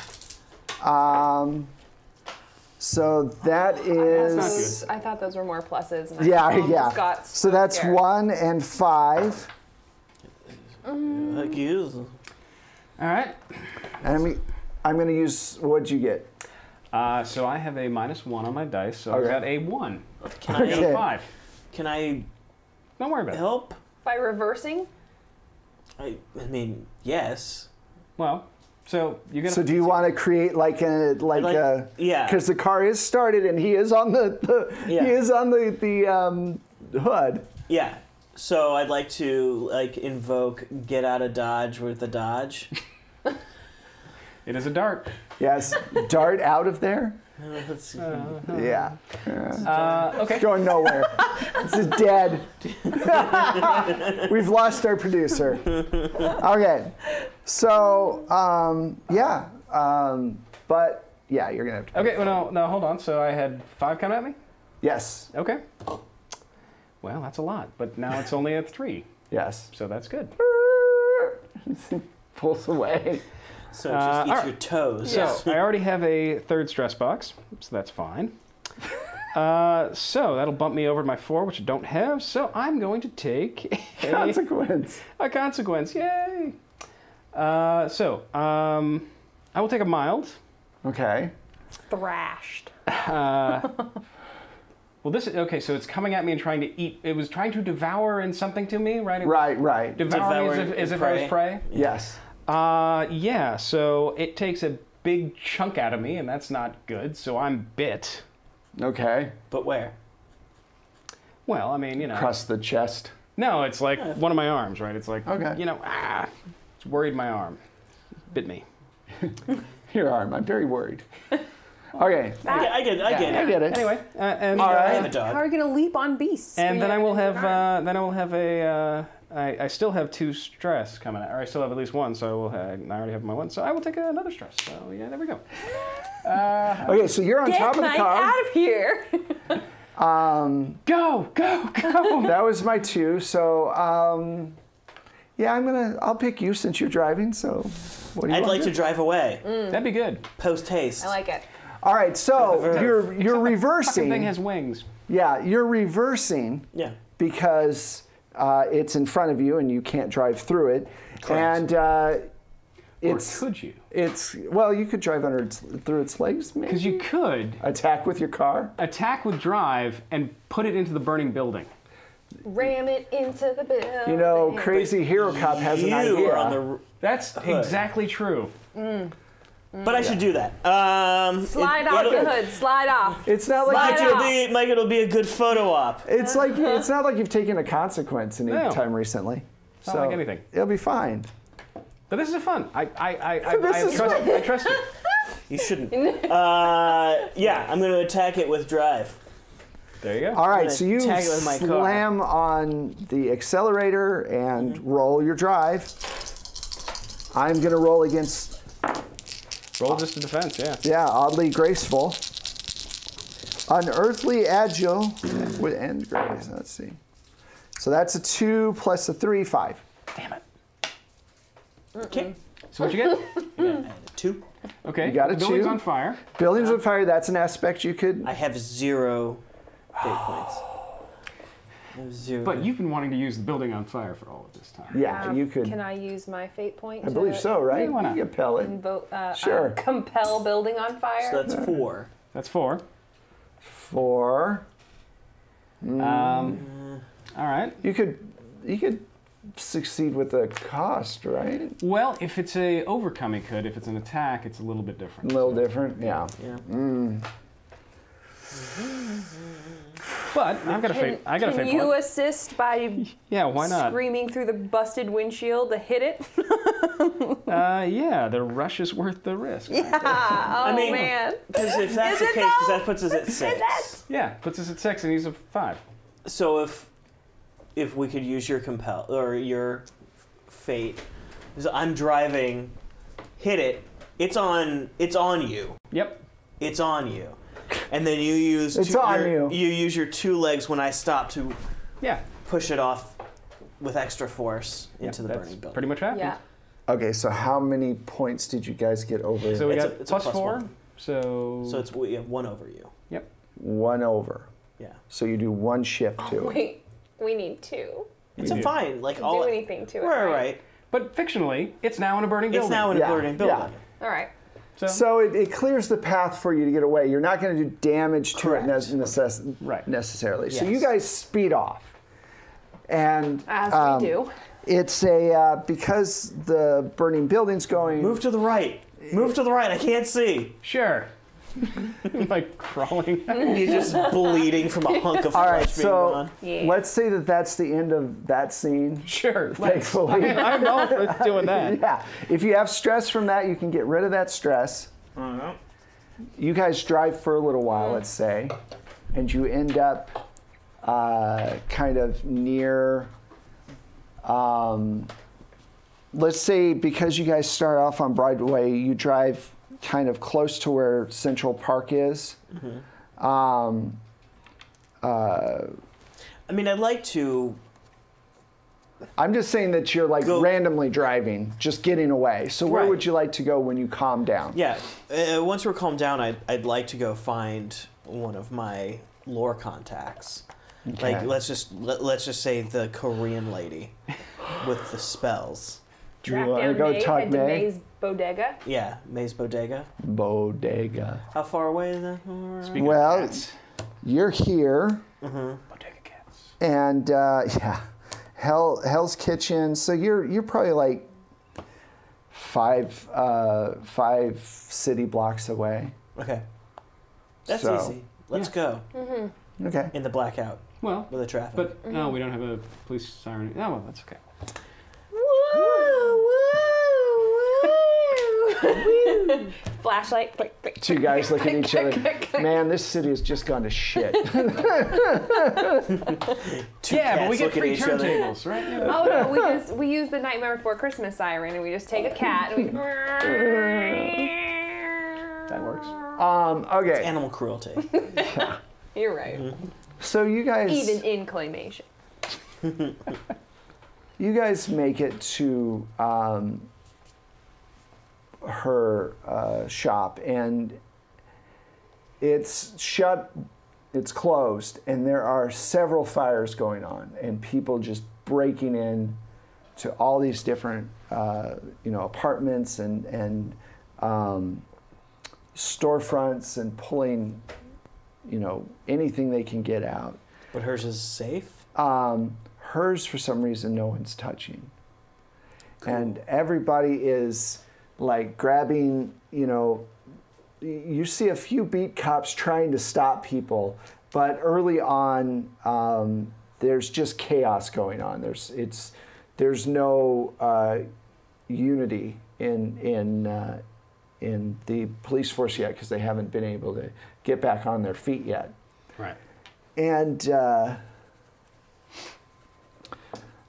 So that is. I thought those were more pluses. And Yeah, I almost yeah. got So that's scared. 1 and 5. Like you. All right. And I'm gonna use. What'd you get? So I have a -1 on my dice, so Okay. I got a 1. Can I got Okay. a 5. Can I Don't worry about it. help? By reversing? I mean, yes. Well, so you get. So do you want to create like a yeah. Because the car is started and he is on the Yeah. he is on the hood. Yeah. So I'd like to invoke get out of dodge with the dodge. It is a dart. Yes, dart out of there. Let's see. Yeah. Okay. It's going nowhere. This is dead. We've lost our producer. Okay. So, but yeah, you're going to have to. Okay, well, no, hold on. So I had 5 coming at me? Yes. Okay. Well, that's a lot, but now it's only at 3, Yes. so that's good. Pulls away. So it just eats alright. your toes. So I already have a 3rd stress box, so that's fine. So that'll bump me over to my 4, which I don't have, so I'm going to take Consequence. a consequence. Yay! I will take a mild. Okay. Thrashed. Well, this is okay. So it's coming at me and trying to eat. It was trying to devour in something to me, right? Right. Devour me as if I was prey. Yes. Yeah. So it takes a big chunk out of me, and that's not good. So I'm bit. Okay. But where? Well, I mean, Across the chest. No, it's like one of my arms, right? It's like, Okay. It's worried my arm. Bit me. Your arm. I'm very worried. Okay. I get it. Anyway, and I have a How dog. are you going to leap on beasts? and when then you I will have have I still have 2 stress coming out, or I still have at least 1, so I already have my 1, so I will take another stress. So yeah, there we go. Okay, so you're on top of the Mike car. out of here. Go! That was my 2. So yeah, I'll pick you since you're driving. So what do you I'd want like to drive away. That'd be good. Post haste. I like it. All right, so you're Fucking thing reversing. has wings. Yeah, you're reversing Yeah. because it's in front of you and you can't drive through it. Correct. And Or could you? You could drive through its legs, maybe. Because you could Attack with your car. attack with drive and put it into the burning building. Ram it into the building. You know, Crazy Hero Cop has an You idea. are on the. That's exactly true. But I should do that. Slide off the hood. Slide off. It's not like Mike, it'll be a good photo op. it's not like you've taken a consequence any No. time recently. Not like anything. It'll be fine. But this is fun. I is trust you. You shouldn't. Yeah, I'm going to attack it with drive. There you go. All right, gonna so you tag it with my car. slam on the accelerator and roll your drive. I'm gonna roll against. Roll just a defense, yeah. Yeah, oddly graceful. Unearthly agile and grace. Let's see. So that's a 2 plus a 3, 5. Damn it. Okay. So what'd you get? Yeah, 2. Okay. You got a the building's 2. on fire. Buildings on fire. That's an aspect you could. I have 0 fate points. I have 0. But you've been wanting to use the building on fire for all of this time. Yeah, you could. Can I use my fate point? I believe so, right? Yeah, why not? You can compel it. Sure. Compel building on fire. So that's 4. That's 4. 4. All right. You could succeed with the cost, right? Well, if it's a overcoming could. If it's an attack, it's a little bit different. A little different, yeah. Yeah. But I've got a fate. I got a fate Can you point. assist by Yeah, why not? screaming through the busted windshield to hit it? Yeah, the rush is worth the risk. Right? Yeah. Oh, I mean, man. Because if that's Is the it case, 'cause though? that puts us at 6. Yeah, puts us at 6 and he's a 5. So if we could use your compel or your fate, because I'm driving, hit it. It's on you. Yep. It's on you. And then you use you use your 2 legs when I stop to Yeah. push it off with extra force into the That's burning building. pretty much happened. Yeah. Okay, so how many points did you guys get over? So we It's got a- it's a plus plus 4. one. So. So it's 1 over you. Yep. 1 over. Yeah. So you do 1 shift to it. Wait, we need 2 It's do. fine. Like to all do anything to it. right. But fictionally, it's now in a burning building. It's now in Yeah, a burning building. yeah. All right. So it clears the path for you to get away. You're not going to do damage to it Correct. necessarily. So Yes. you guys speed off. And As we do. it's a, because the burning building's going... Move to the right. Move to the right. I can't see. Sure. Like crawling. You're just bleeding from a hunk of All flesh right, being so gone. Yeah. let's say that that's the end of that scene. Sure. Thankfully. I'm all for doing that. Yeah. If you have stress from that, you can get rid of that stress. You guys drive for a little while, let's say, and you end up kind of near, let's say because you guys start off on Broadway, you drive kind of close to where Central Park is. I mean, I'd like to. I'm just saying that you're like randomly driving, just getting away. So where Right. would you like to go when you calm down? Yeah. Once we're calmed down, I'd like to go find one of my lore contacts. Okay. Like let's just say the Korean lady with the spells. Do you Track want to down go May, talk head to May? May's bodega. Yeah, May's Bodega. Bodega. How far away is that? Speaking Well, of cats, you're here, bodega cats. and yeah, Hell's Kitchen. So you're probably like five city blocks away. Okay. That's So- easy. Let's go Okay. in the blackout Well, with the traffic. but no, we don't have a police siren. Oh, well, that's okay. Flashlight. Click, click. Two guys look at each other. Man, this city has just gone to shit. Two Yeah, but cats we get looking free at each other. turntables, right? Yeah. Oh no, we use the Nightmare Before Christmas siren, and we just take a cat and we. That works. Okay. Animal cruelty. You're right. So you guys, Even in claymation. you guys make it to her shop, and it's shut, it's closed, and there are several fires going on, and people just breaking in to all these different, apartments and storefronts and pulling, anything they can get out. But hers is safe. Hers, for some reason, no one's touching. And everybody is like grabbing, you see a few beat cops trying to stop people, but early on, there's just chaos going on. There's no unity in the police force yet, because they haven't been able to get back on their feet yet. Right. And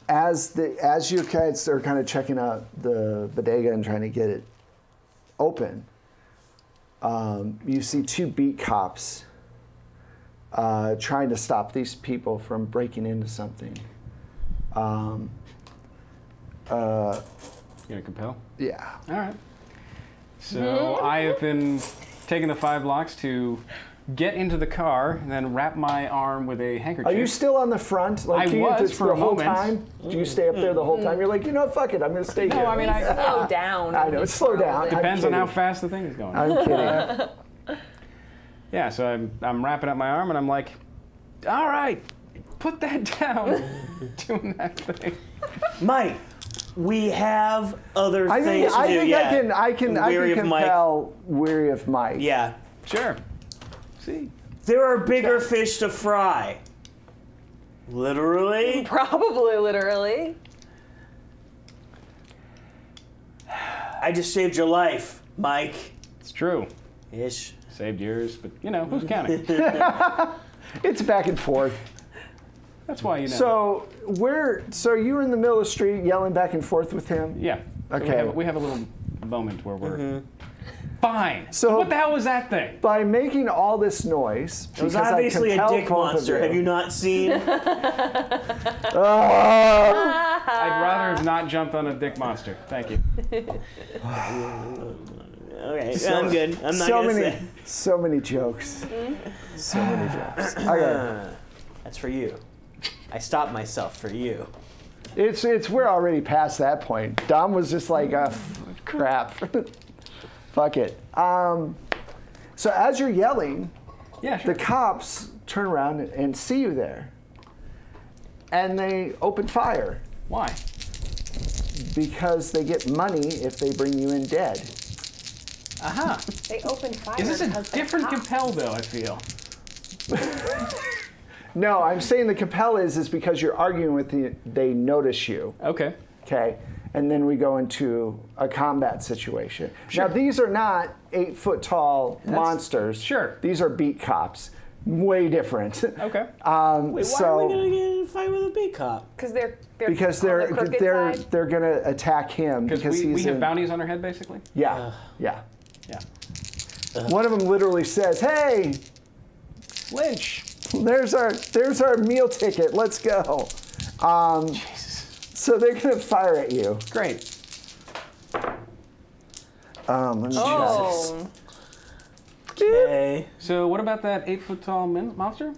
as you guys are kind of checking out the bodega and trying to get it open, you see 2 beat cops trying to stop these people from breaking into something. You gonna compel? Yeah. All right. So I have been taking the 5 blocks to get into the car and then wrap my arm with a handkerchief. Are you still on the front? Like, I do you was just for the a whole moment. time? Do you stay up there the whole time? You're like, fuck it, I'm going to stay here. No, I mean, Slow down. I know, slow down. I'm depends on how kidding. fast the thing is going. I'm kidding. Yeah, so I'm wrapping up my arm and I'm like, all right, put that down. Doing that thing. Mike, we have other I things think to do. Yeah. I can Weary of Mike. compel Weary of Mike. Yeah. Sure. See? There are bigger fish to fry. Literally? Probably literally. I just saved your life, Mike. It's true. Ish. Saved yours, but you know, who's counting? It's back and forth. That's why you know. So you were in the middle of the street yelling back and forth with him? Yeah. Okay. We have a little moment where we're fine. So what the hell was that thing? By making all this noise, It was because I obviously a compelled dick both of monster. you- Have you not seen? I'd rather have not jumped on a dick monster. Thank you. Okay, I'm good. I'm not so gonna many, say. so many jokes. So many jokes. Okay. That's for you. I stopped myself for you. We're already past that point. Dom was just like, crap. Fuck it. So as you're yelling, Yeah, sure. the cops turn around and see you there. And they open fire Why? because they get money if they bring you in dead. Aha. They opened fire. Is this a because they're different cops. compel, though, I feel? No, I'm saying the compel is because you're arguing with they notice you. Okay. Okay, and then we go into a combat situation. Now, these are not 8-foot tall monsters. Sure. These are beat cops. Way different. Okay. Wait, why are we gonna get in a fight with a big cop? Because they're because on they're the crooked side. they're gonna attack him because we he's have in, bounties on our head, basically? yeah. Yeah. One of them literally says, "Hey, Lynch. there's our meal ticket. Let's go." Jesus. So they're gonna fire at you. Great. Let me check. Oh. Okay. So what about that 8-foot tall monster?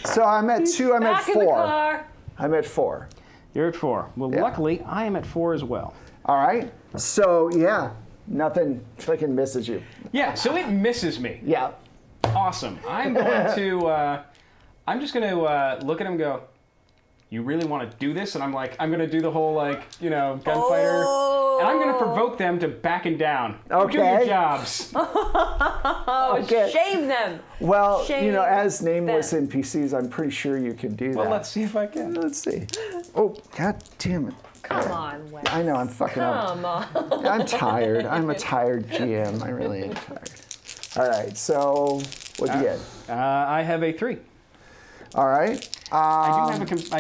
So I'm at 2. I'm at Back in the 4. car. I'm at 4. You're at 4. Well, Yeah. luckily, I am at 4 as well. All right. So yeah, nothing fucking misses you. Yeah, so it misses me. Yeah. Awesome. I'm going to, I'm just going to look at him and go, you really want to do this? And I'm like, I'm going to do the whole, like, you know, gunfighter. And I'm going to provoke them to backing down. Okay. Do your jobs. Okay. Shame them. Well, Shame you know, as nameless them. NPCs, I'm pretty sure you can do Well, that. let's see if I can. Let's see. Oh, god damn it. Come on, Wes. I know, I'm fucking up. Come on. I'm tired. I'm a tired GM. I really am tired. All right, so what'd you get? I have a 3. All right. I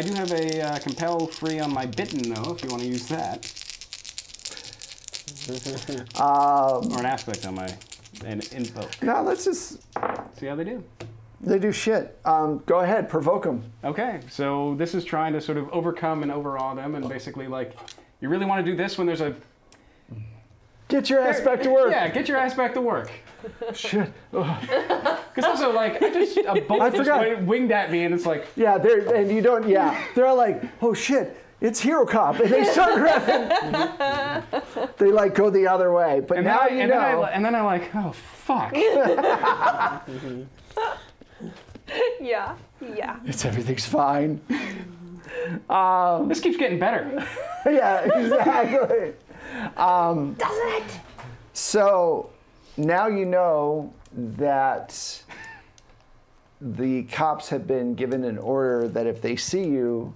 do have a compel free on my bitten, though, if you want to use that. Or an aspect on my invoke. No, let's just, See how they do. they do shit. Go ahead, provoke them. Okay, so this is trying to sort of overcome and overawe them, and basically, like, you really want to do this when there's a... Get your ass back to work. Yeah, get your ass back to work. Shit. Because also, like, a bullet just forgot. winged at me, and it's like, And you don't, they're all like, oh shit, it's Hero Cop. And they start running. They like go the other way. But and now then you know. and then I like, oh, fuck. Yeah. Everything's fine. This keeps getting better. Yeah, exactly. Doesn't it? So now you know that the cops have been given an order that if they see you,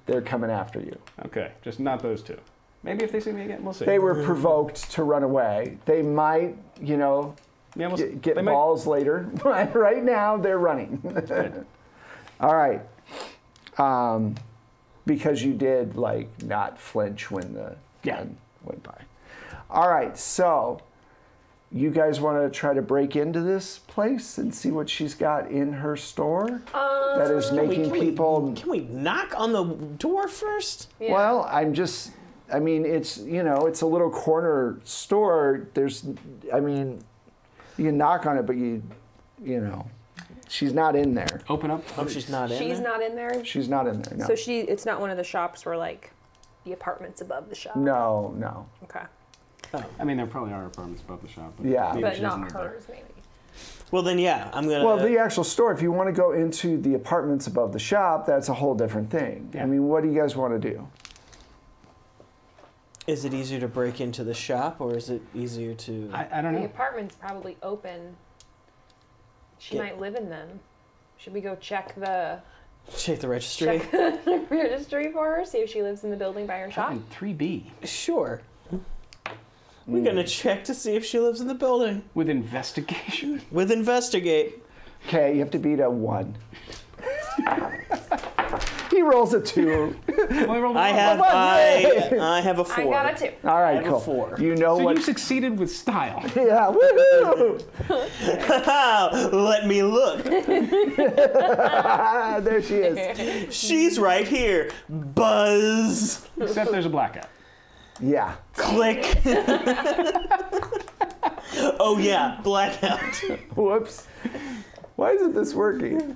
they're coming after you. Okay, just not those two. Maybe if they see me again, we'll see. They were provoked to run away. They might, you know, Yeah, we'll see. get They might- balls later. Right now, they're running. All right. Because you did, like, not flinch when the gun went by. All right, so you guys want to try to break into this place and see what she's got in her store that is making people... Can we knock on the door first? Yeah. Well, I mean, it's, you know, it's a little corner store. There's, I mean, you can knock on it, but you know, she's not in there. Open up. Oh, she's not in She's there? not in there. She's not in there, no. So it's not one of the shops where like the apartments above the shop. No. Okay. I mean, there probably are apartments above the shop. But Yeah. maybe But she not doesn't live there. hers, maybe. Well, then, yeah, I'm going to... Well, the actual store, if you want to go into the apartments above the shop, that's a whole different thing. Yeah. I mean, what do you guys want to do? Is it easier to break into the shop, or is it easier to... I don't The know. apartment's probably open. She might live in them. Should we go check the registry? Check the registry for her, see if she lives in the building by her shop? In 3B. Sure. We're gonna check to see if she lives in the building. With investigation? With investigate. Okay, you have to beat a 1. He rolls a 2. I have a 4. I got a 2. All right, I have cool. a 4. You know So what? you succeeded with style. Yeah, woohoo! Let me look. There she is. She's right here. Buzz. Except there's a blackout. Yeah. Click. Oh yeah, blackout. Whoops. Why isn't this working?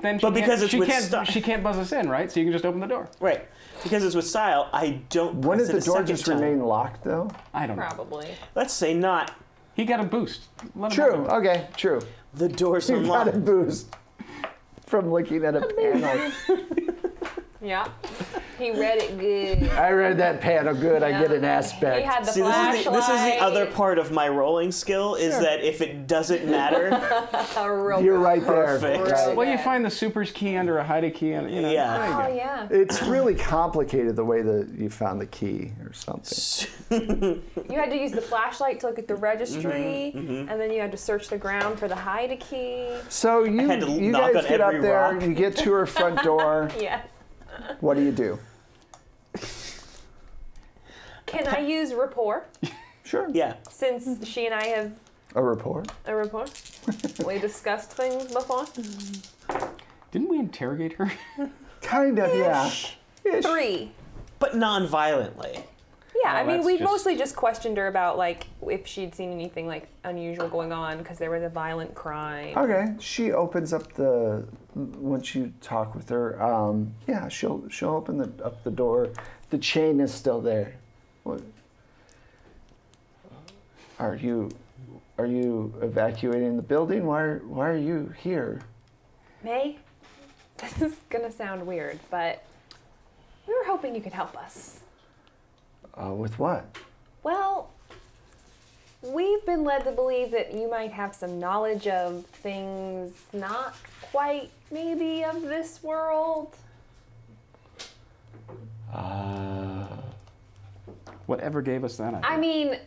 And but then because it's with style. she can't buzz us in, right? So you can just open the door. Right. Because it's with style, I don't press Wouldn't it the a door second just time. remain locked, though? I don't know. Probably. Let's say not. He got a boost. Let him True. have it. Okay, true. The door's You got a unlocked. boost from looking at a panel. Yeah. He read it good. I read that panel good. I get an aspect. He had the See, this flashlight. is the other part of my rolling skill is that if it doesn't matter, You're right there. Perfect. Right. Well, you find the super's key under a hidey key, and Yeah. there you Oh, go. yeah. It's really complicated the way that you found the key or something. You had to use the flashlight to look at the registry, and then you had to search the ground for the hide key. So you had to you knock guys on get up every there, rock. you get to her front door. Yes. What do? Can I use rapport? Sure. yeah. Since she and I have A report. a rapport? We discussed things before. Didn't we interrogate her? Kind of, yeah. Ish. 3. But non-violently. Yeah, I mean, that's we just- mostly just questioned her about, like, if she'd seen anything, like, unusual going on, because there was a violent crime. Okay. She opens up the once you talk with her. Yeah, she'll open up the door. The chain is still there. What? Are you evacuating the building? Why are you here? May, this is gonna sound weird, but we were hoping you could help us. With what? Well, we've been led to believe that you might have some knowledge of things not quite maybe of this world. Whatever gave us that idea? I mean,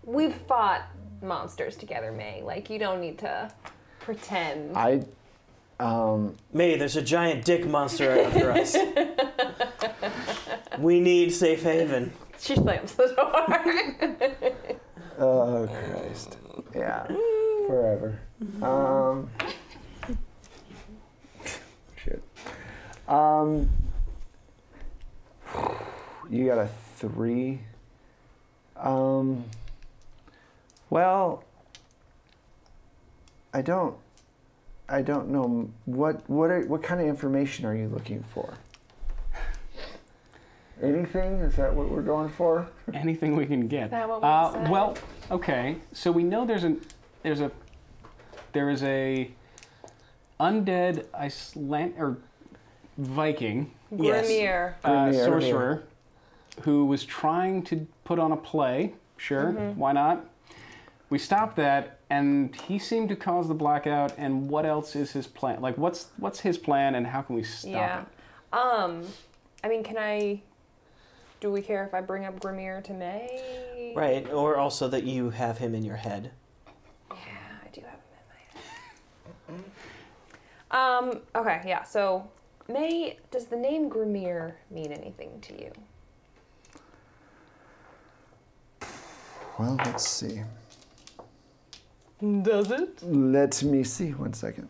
we've fought monsters together, May. Like, you don't need to pretend. May, there's a giant dick monster after us. We need safe haven. She slams the door. Oh Christ. Yeah. Forever. Shit. You got a 3. Well, I don't know what kind of information are you looking for? Anything? Is that what we're going for? Anything we can get. Is that what we decided? Well, okay. So we know there is a undead Iceland or Viking Yes. Grimir. Grimir. sorcerer who was trying to put on a play. Sure, why not? We stopped that, and he seemed to cause the blackout. And what else is his plan? Like, what's his plan, and how can we stop Yeah. it? I mean, do we care if I bring up Grimir to May? Right, or also that you have him in your head. Yeah, I do have him in my head. Okay, yeah, so May, does the name Grimir mean anything to you? Well, let's see. Does it? Let me see. 1 second.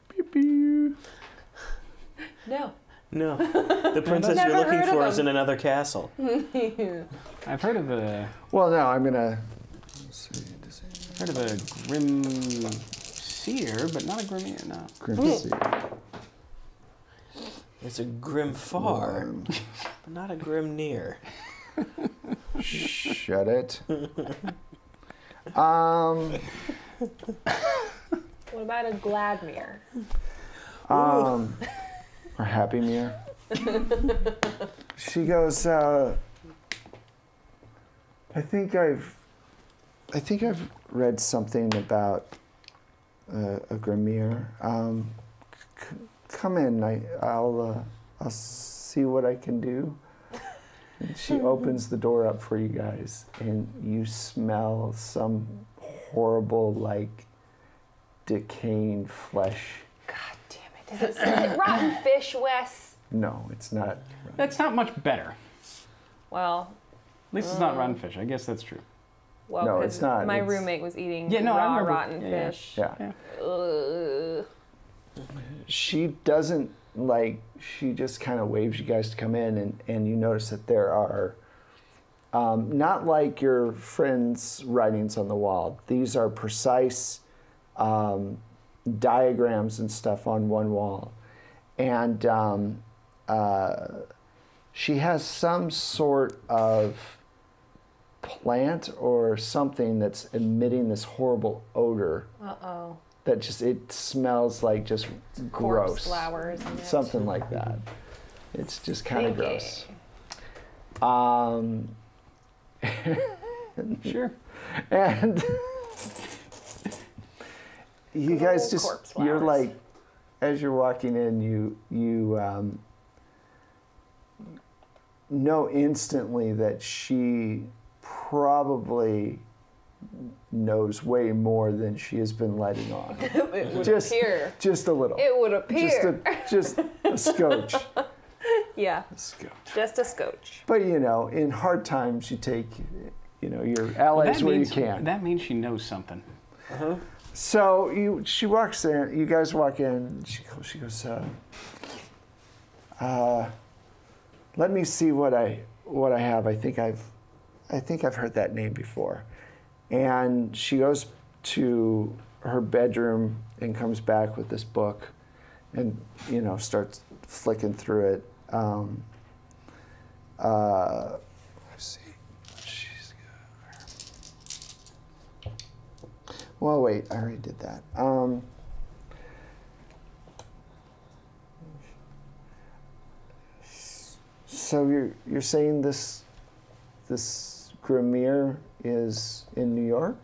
Pew, pew. No. No. The princess Never you're looking heard of for is him. in another castle. I've heard of a Well, no, I'm gonna. Let's see. grim seer, but not a Grimir. No. Grim Sea. It's a grim far, One. but not a grim near. Shut it. What about a Gladmir? Or Happy Mirror. She goes, I think I've I think I've read something about a Grimir. Come in. I'll see what I can do. And she opens the door up for you guys, and you smell some horrible, like, decaying flesh. God damn it. Does it say rotten fish, Wes? No, it's not. That's not much better. Well, At least it's not rotten fish. I guess that's true. well, No, 'cause it's not. my It's- roommate was eating Yeah, no, I raw remember. rotten Yeah. fish. Yeah. Ugh. She doesn't, like, she just kind of waves you guys to come in, and you notice that there are, not like your friend's writings on the wall. These are precise diagrams and stuff on one wall. And she has some sort of plant or something that's emitting this horrible odor Uh-oh. that just, it smells like just Corpse gross. flowers in it. Something like that. It's just kind of Stinky. gross. Sure. And you guys Little just, corpse you're flowers. like, as you're walking in, you know instantly that she probably knows way more than she has been letting on. It would Just- appear. Just a little. It would appear. Just a scotch. Yeah, A scotch. just a scotch. But in hard times, you take, your allies where you can. That means she knows something. So she walks in. You guys walk in. She goes. Let me see what I have. I think I've heard that name before. And she goes to her bedroom and comes back with this book, and starts flicking through it. Let's see. She's got. Well, wait. I already did that. So you're saying this Grimir is in New York,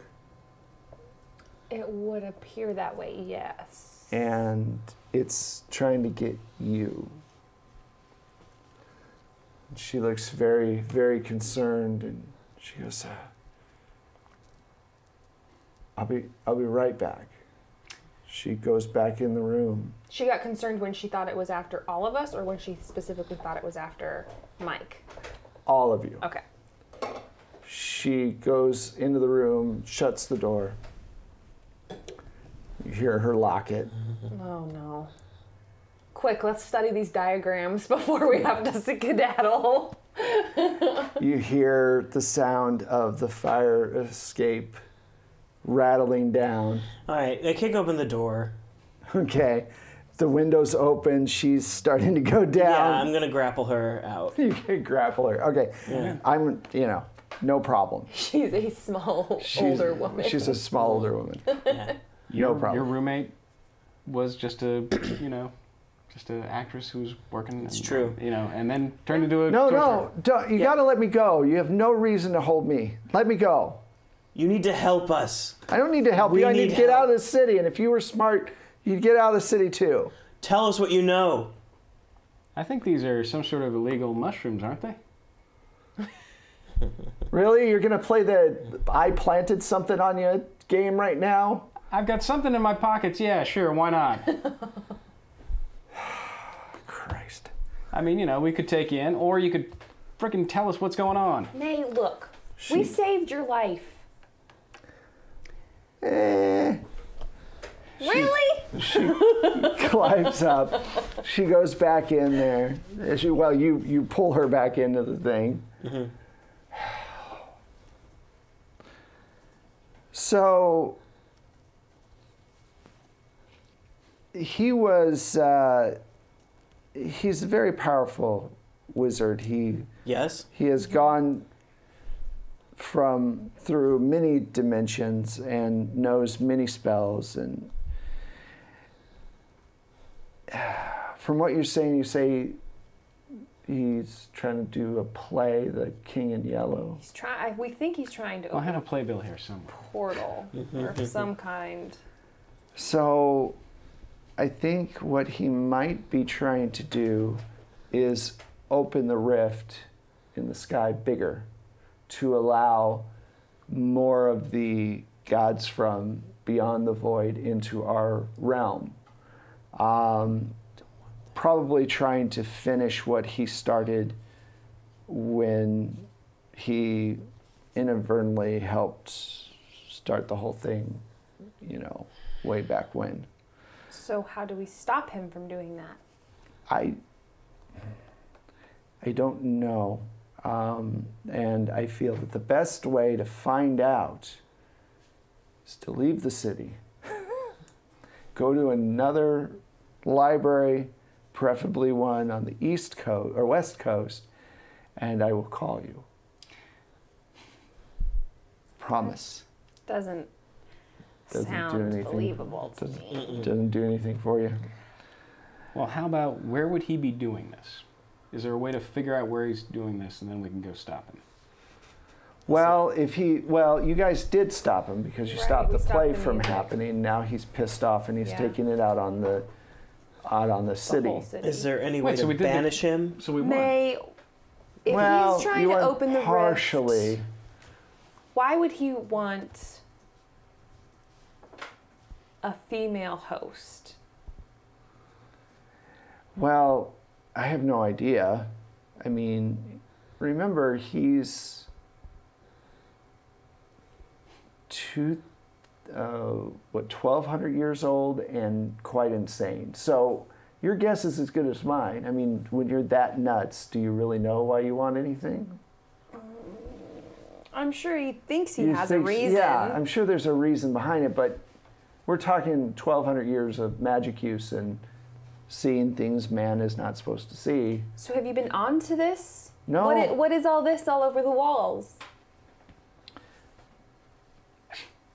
It would appear that way, yes. and it's trying to get you. She looks very, very concerned, and she goes, I'll be right back. She goes back in the room. She got concerned when she thought it was after all of us, or when she specifically thought it was after Mike? All of you. Okay. She goes into the room, shuts the door. You hear her lock it. Oh no. Quick, let's study these diagrams before we have to skedaddle. You hear the sound of the fire escape rattling down. All right, I kick open the door. Okay. The window's open. She's starting to go Yeah, down. I'm gonna grapple her out. You can grapple her. Okay. Yeah. I'm, no problem. She's a small, older woman. She's a small older woman. Yeah. No problem. Your roommate was just a, just an actress who was working. It's true. And then turned into a. No, don't, you gotta let me go. You have no reason to hold me. Let me go. You need to help us. I don't need to help We you. I need need to get help. out of the city. And if you were smart, you'd get out of the city too. Tell us what you know. I think these are some sort of illegal mushrooms, aren't they? Really? You're gonna play the I planted something on you game right now? I've got something in my pockets. Yeah, sure. Why not? Christ. I mean, we could take you in, or you could frickin' tell us what's going on. Nay, look. We saved your life. Eh. Really? She climbs up. She goes back in there. You pull her back into the thing. Mm-hmm. So he was. He's a very powerful wizard. Yes? He has gone through many dimensions and knows many spells. And from what you're saying, you say He's trying to do a play, The King in Yellow. He's trying. We think he's trying to I'll have a open playbill here somewhere. a portal of some kind. So I think what he might be trying to do is open the rift in the sky bigger to allow more of the gods from beyond the void into our realm. Probably trying to finish what he started when he inadvertently helped start the whole thing, you know, way back when. So how do we stop him from doing that? I don't know. And I feel that the best way to find out is to leave the city, go to another library, preferably one on the East Coast or West Coast, and I will call you. Promise. Doesn't Doesn't do sound anything. believable to me. Doesn't do anything for you. Well, how about where would he be doing this? Is there a way to figure out where he's doing this, and then we can go stop him? Well, you guys did stop him because you Right, stopped we the stopped play the from music. happening. Now he's pissed off and he's Yeah. taking it out on the The city. whole city. Is there any Wait, way so we to did the- banish him? So we won. May, if Well, he's trying you to won open the partially. rift, why would he want a female host? Well, I have no idea. I mean, remember he's 1,200 years old and quite insane. So your guess is as good as mine. I mean, when you're that nuts, do you really know why you want anything? I'm sure he thinks he You has a think- reason. Yeah, I'm sure there's a reason behind it, but we're talking 1,200 years of magic use and seeing things man is not supposed to see. So have you been on to this? No. What is all this all over the walls?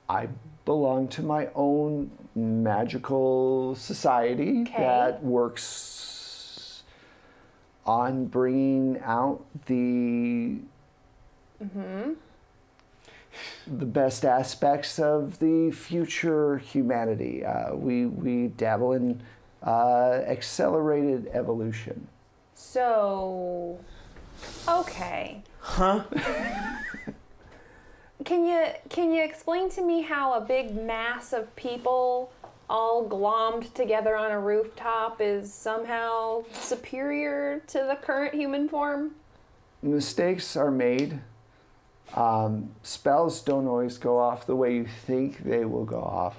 I belong to my own magical society Okay. that works on bringing out the best aspects of the future humanity. We dabble in accelerated evolution. So, okay. Huh? Can you explain to me how a big mass of people all glommed together on a rooftop is somehow superior to the current human form? Mistakes are made. Spells don't always go off the way you think they will go off.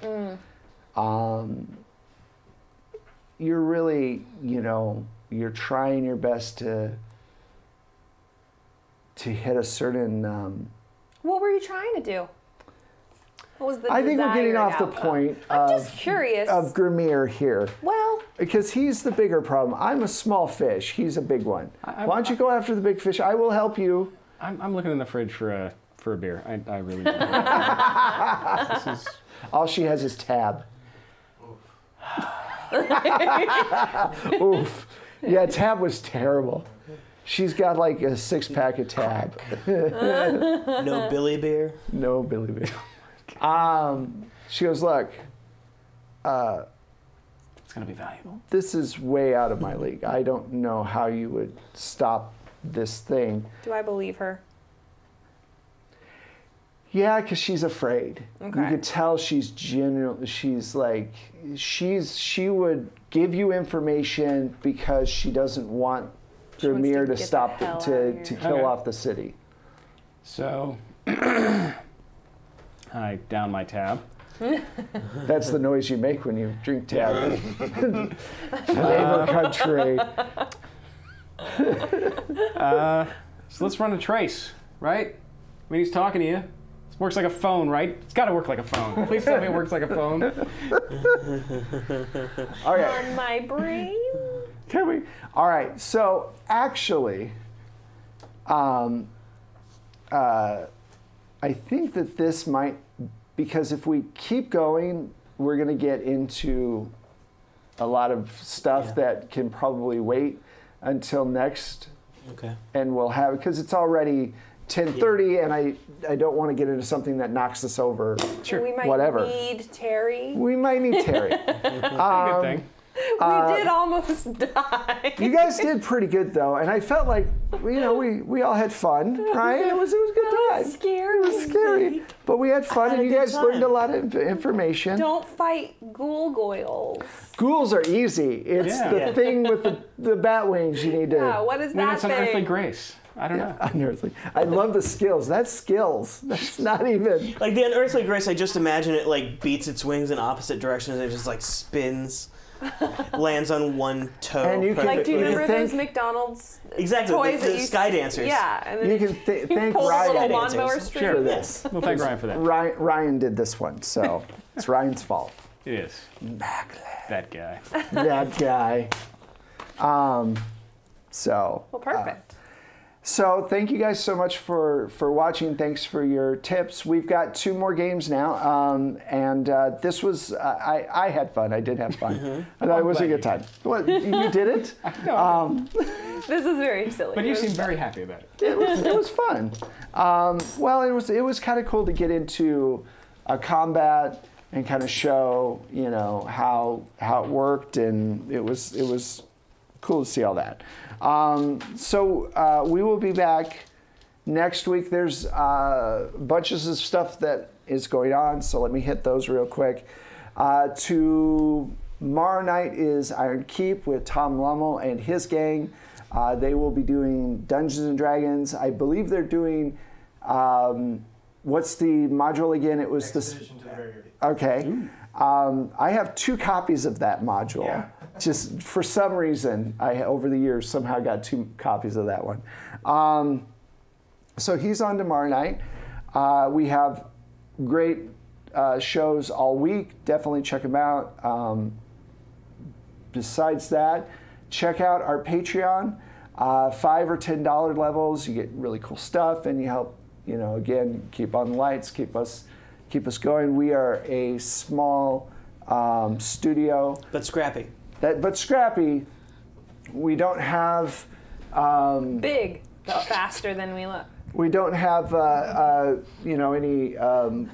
You're really, you're trying your best to hit a certain. What were you trying to do? What was the I think we're getting desired off the outcome? point I'm just curious. of Grimir here. Well, Because he's the bigger problem. I'm a small fish. He's a big one. Why don't you go after the big fish? I will help you. I'm looking in the fridge for a beer. I really do. This is... All she has is Tab. Oof. Yeah, Tab was terrible. She's got like a 6-pack of Tab. No Billy Beer? No Billy Beer. She goes, look, It's going to be valuable. this is way out of my league. I don't know how you would stop this thing. do I believe her? Yeah, because she's afraid. Okay. You could tell she's genuine. She's like, she would give you information because she doesn't want She wants Grimir to to get the stop hell to outta here. kill Okay. off the city. So I down my tab. That's the noise you make when you drink Tab. Flavor country. So let's run a trace, right? I mean, he's talking to you. It works like a phone, right? It's got to work like a phone. Please tell me it works like a phone. Okay. On my brain? Can we? All right. So actually, I think that this might, because if we keep going, we're going to get into a lot of stuff that can probably wait until next Okay. And we'll have, because it's already 10:30, and I don't want to get into something that knocks us over. Sure. We might whatever. need Terry. We might need Terry. Good thing. We did almost die. You guys did pretty good though, and I felt like we all had fun, right? It was a good time. Scary. It was scary, but we had fun, had and a you good guys time. learned a lot of information. Don't fight goils. Ghouls are easy. It's the thing with the bat wings you need to. Yeah, what is Maybe that it's an thing? earthly grace. I don't know. Unearthly. I love the skills. That's skills. That's not even. Like the unearthly grace, I just imagine it like beats its wings in opposite directions and it just like spins, lands on one toe. And you can- Like, do you You remember think- those McDonald's exactly toys the that you sky dancers? Yeah, and then You can thank pull a Ryan little dancers. lawnmower Sure. string. for this. We'll thank Ryan for that. Ryan did this one, so it's Ryan's fault. It is. That guy. That guy. So. Well, perfect. So thank you guys so much for watching. Thanks for your tips. We've got 2 more games now, and this was I had fun. I did have fun. I thought it was a good time. What, you did it? This is very silly. But you seem very happy about it. It was fun. Well, it was kind of cool to get into a combat and kind of show how it worked, and it was cool to see all that. So we will be back next week. There's bunches of stuff that is going on, so let me hit those real quick. Tomorrow night is Iron Keep with Tom Lummel and his gang. They will be doing Dungeons and Dragons. I believe they're doing, what's the module again? It was Expedition to the Graveyard. Okay. I have 2 copies of that module. Yeah. Just for some reason, I over the years somehow got 2 copies of that one. So he's on tomorrow night. We have great shows all week. Definitely check them out. Besides that, check out our Patreon. $5 or $10 levels, you get really cool stuff, and you help. Again, keep on the lights, keep us going. We are a small studio, But scrappy. but scrappy. We don't have big, but faster than we look. we don't have any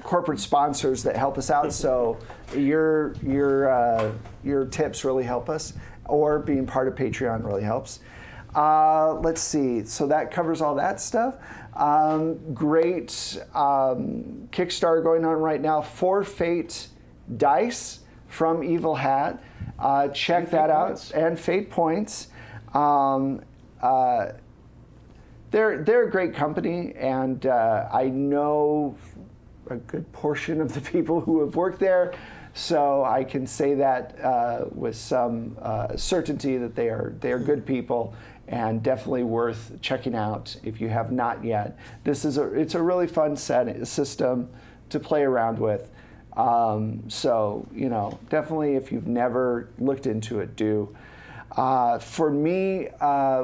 corporate sponsors that help us out. So your tips really help us, or being part of Patreon really helps. Let's see. So that covers all that stuff. Great Kickstarter going on right now for Fate Dice from Evil Hat. Check that out. And Fate Points. They're a great company, and I know a good portion of the people who have worked there, so I can say that with some certainty that they are good people, and definitely worth checking out if you have not yet. It's a really fun system to play around with. So definitely if you've never looked into it, do. For me,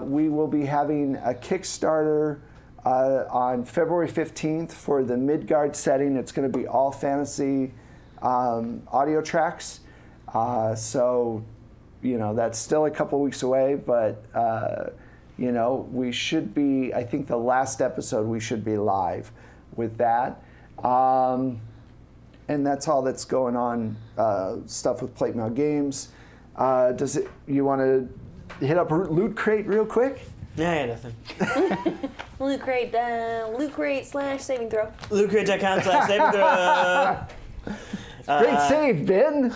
we will be having a Kickstarter on February 15th for the Midgard setting. It's going to be all fantasy audio tracks. So that's still a couple weeks away, but we should be, I think the last episode we should be live with that. And that's all that's going on, stuff with Plate Mail Games. You want to hit up Loot Crate real quick? Yeah, nothing. Loot crate / saving throw. LootCrate.com/saving throw. Great save, Ben.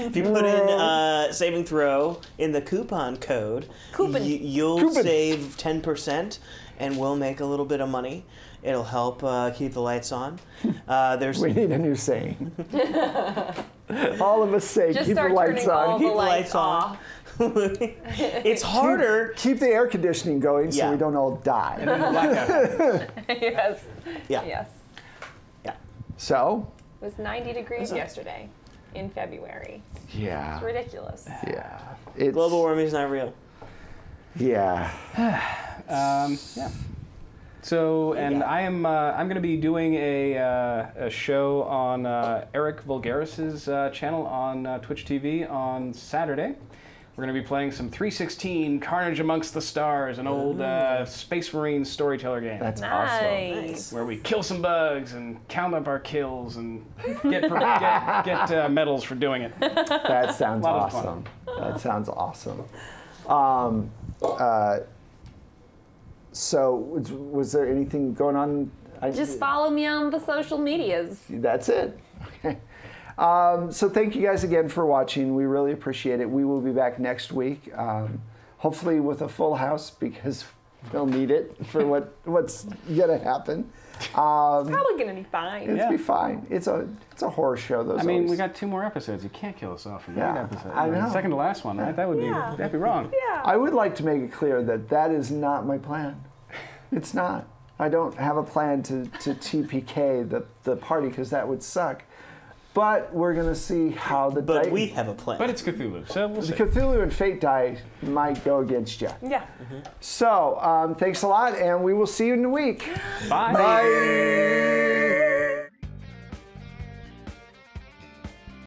If you put in saving throw in the coupon code, you'll save 10%, and we'll make a little bit of money. It'll help keep the lights on. We need a new saying. All of us say, Just keep the start lights turning all on. the Keep the lights on. off. It's harder. Keep the air conditioning going so Yeah. we don't all die. Yes. Yeah. Yes. Yeah. So, It was 90 degrees yesterday in February. yeah. It's ridiculous. Yeah. It's, Global warming is not real. Yeah. Yeah. So, and I'm going to be doing a show on Eric Vulgaris's channel on Twitch TV on Saturday. We're going to be playing some 316 Carnage Amongst the Stars, an old Space Marine storyteller game. That's Nice. awesome. Where we kill some bugs and count up our kills and get medals for doing it. That sounds Lot of awesome. That sounds awesome. So, was there anything going on? Just follow me on the social medias. That's it. Okay. So thank you guys again for watching. We really appreciate it. We will be back next week, hopefully with a full house because we'll need it for what's gonna happen. Probably gonna be fine. It'll be fine. It's a horror show. Those. I mean, always. we got 2 more episodes. You can't kill us off from Yeah, that episode. I know. Second to last one, right? That would be that'd be wrong. Yeah. I would like to make it clear that that is not my plan. It's not. I don't have a plan to TPK the party because that would suck. But we're gonna see how the. But we have a plan. But it's Cthulhu, so we'll see. Cthulhu and Fate die might go against you. Yeah. So thanks a lot, and we will see you in a week. Bye. Bye.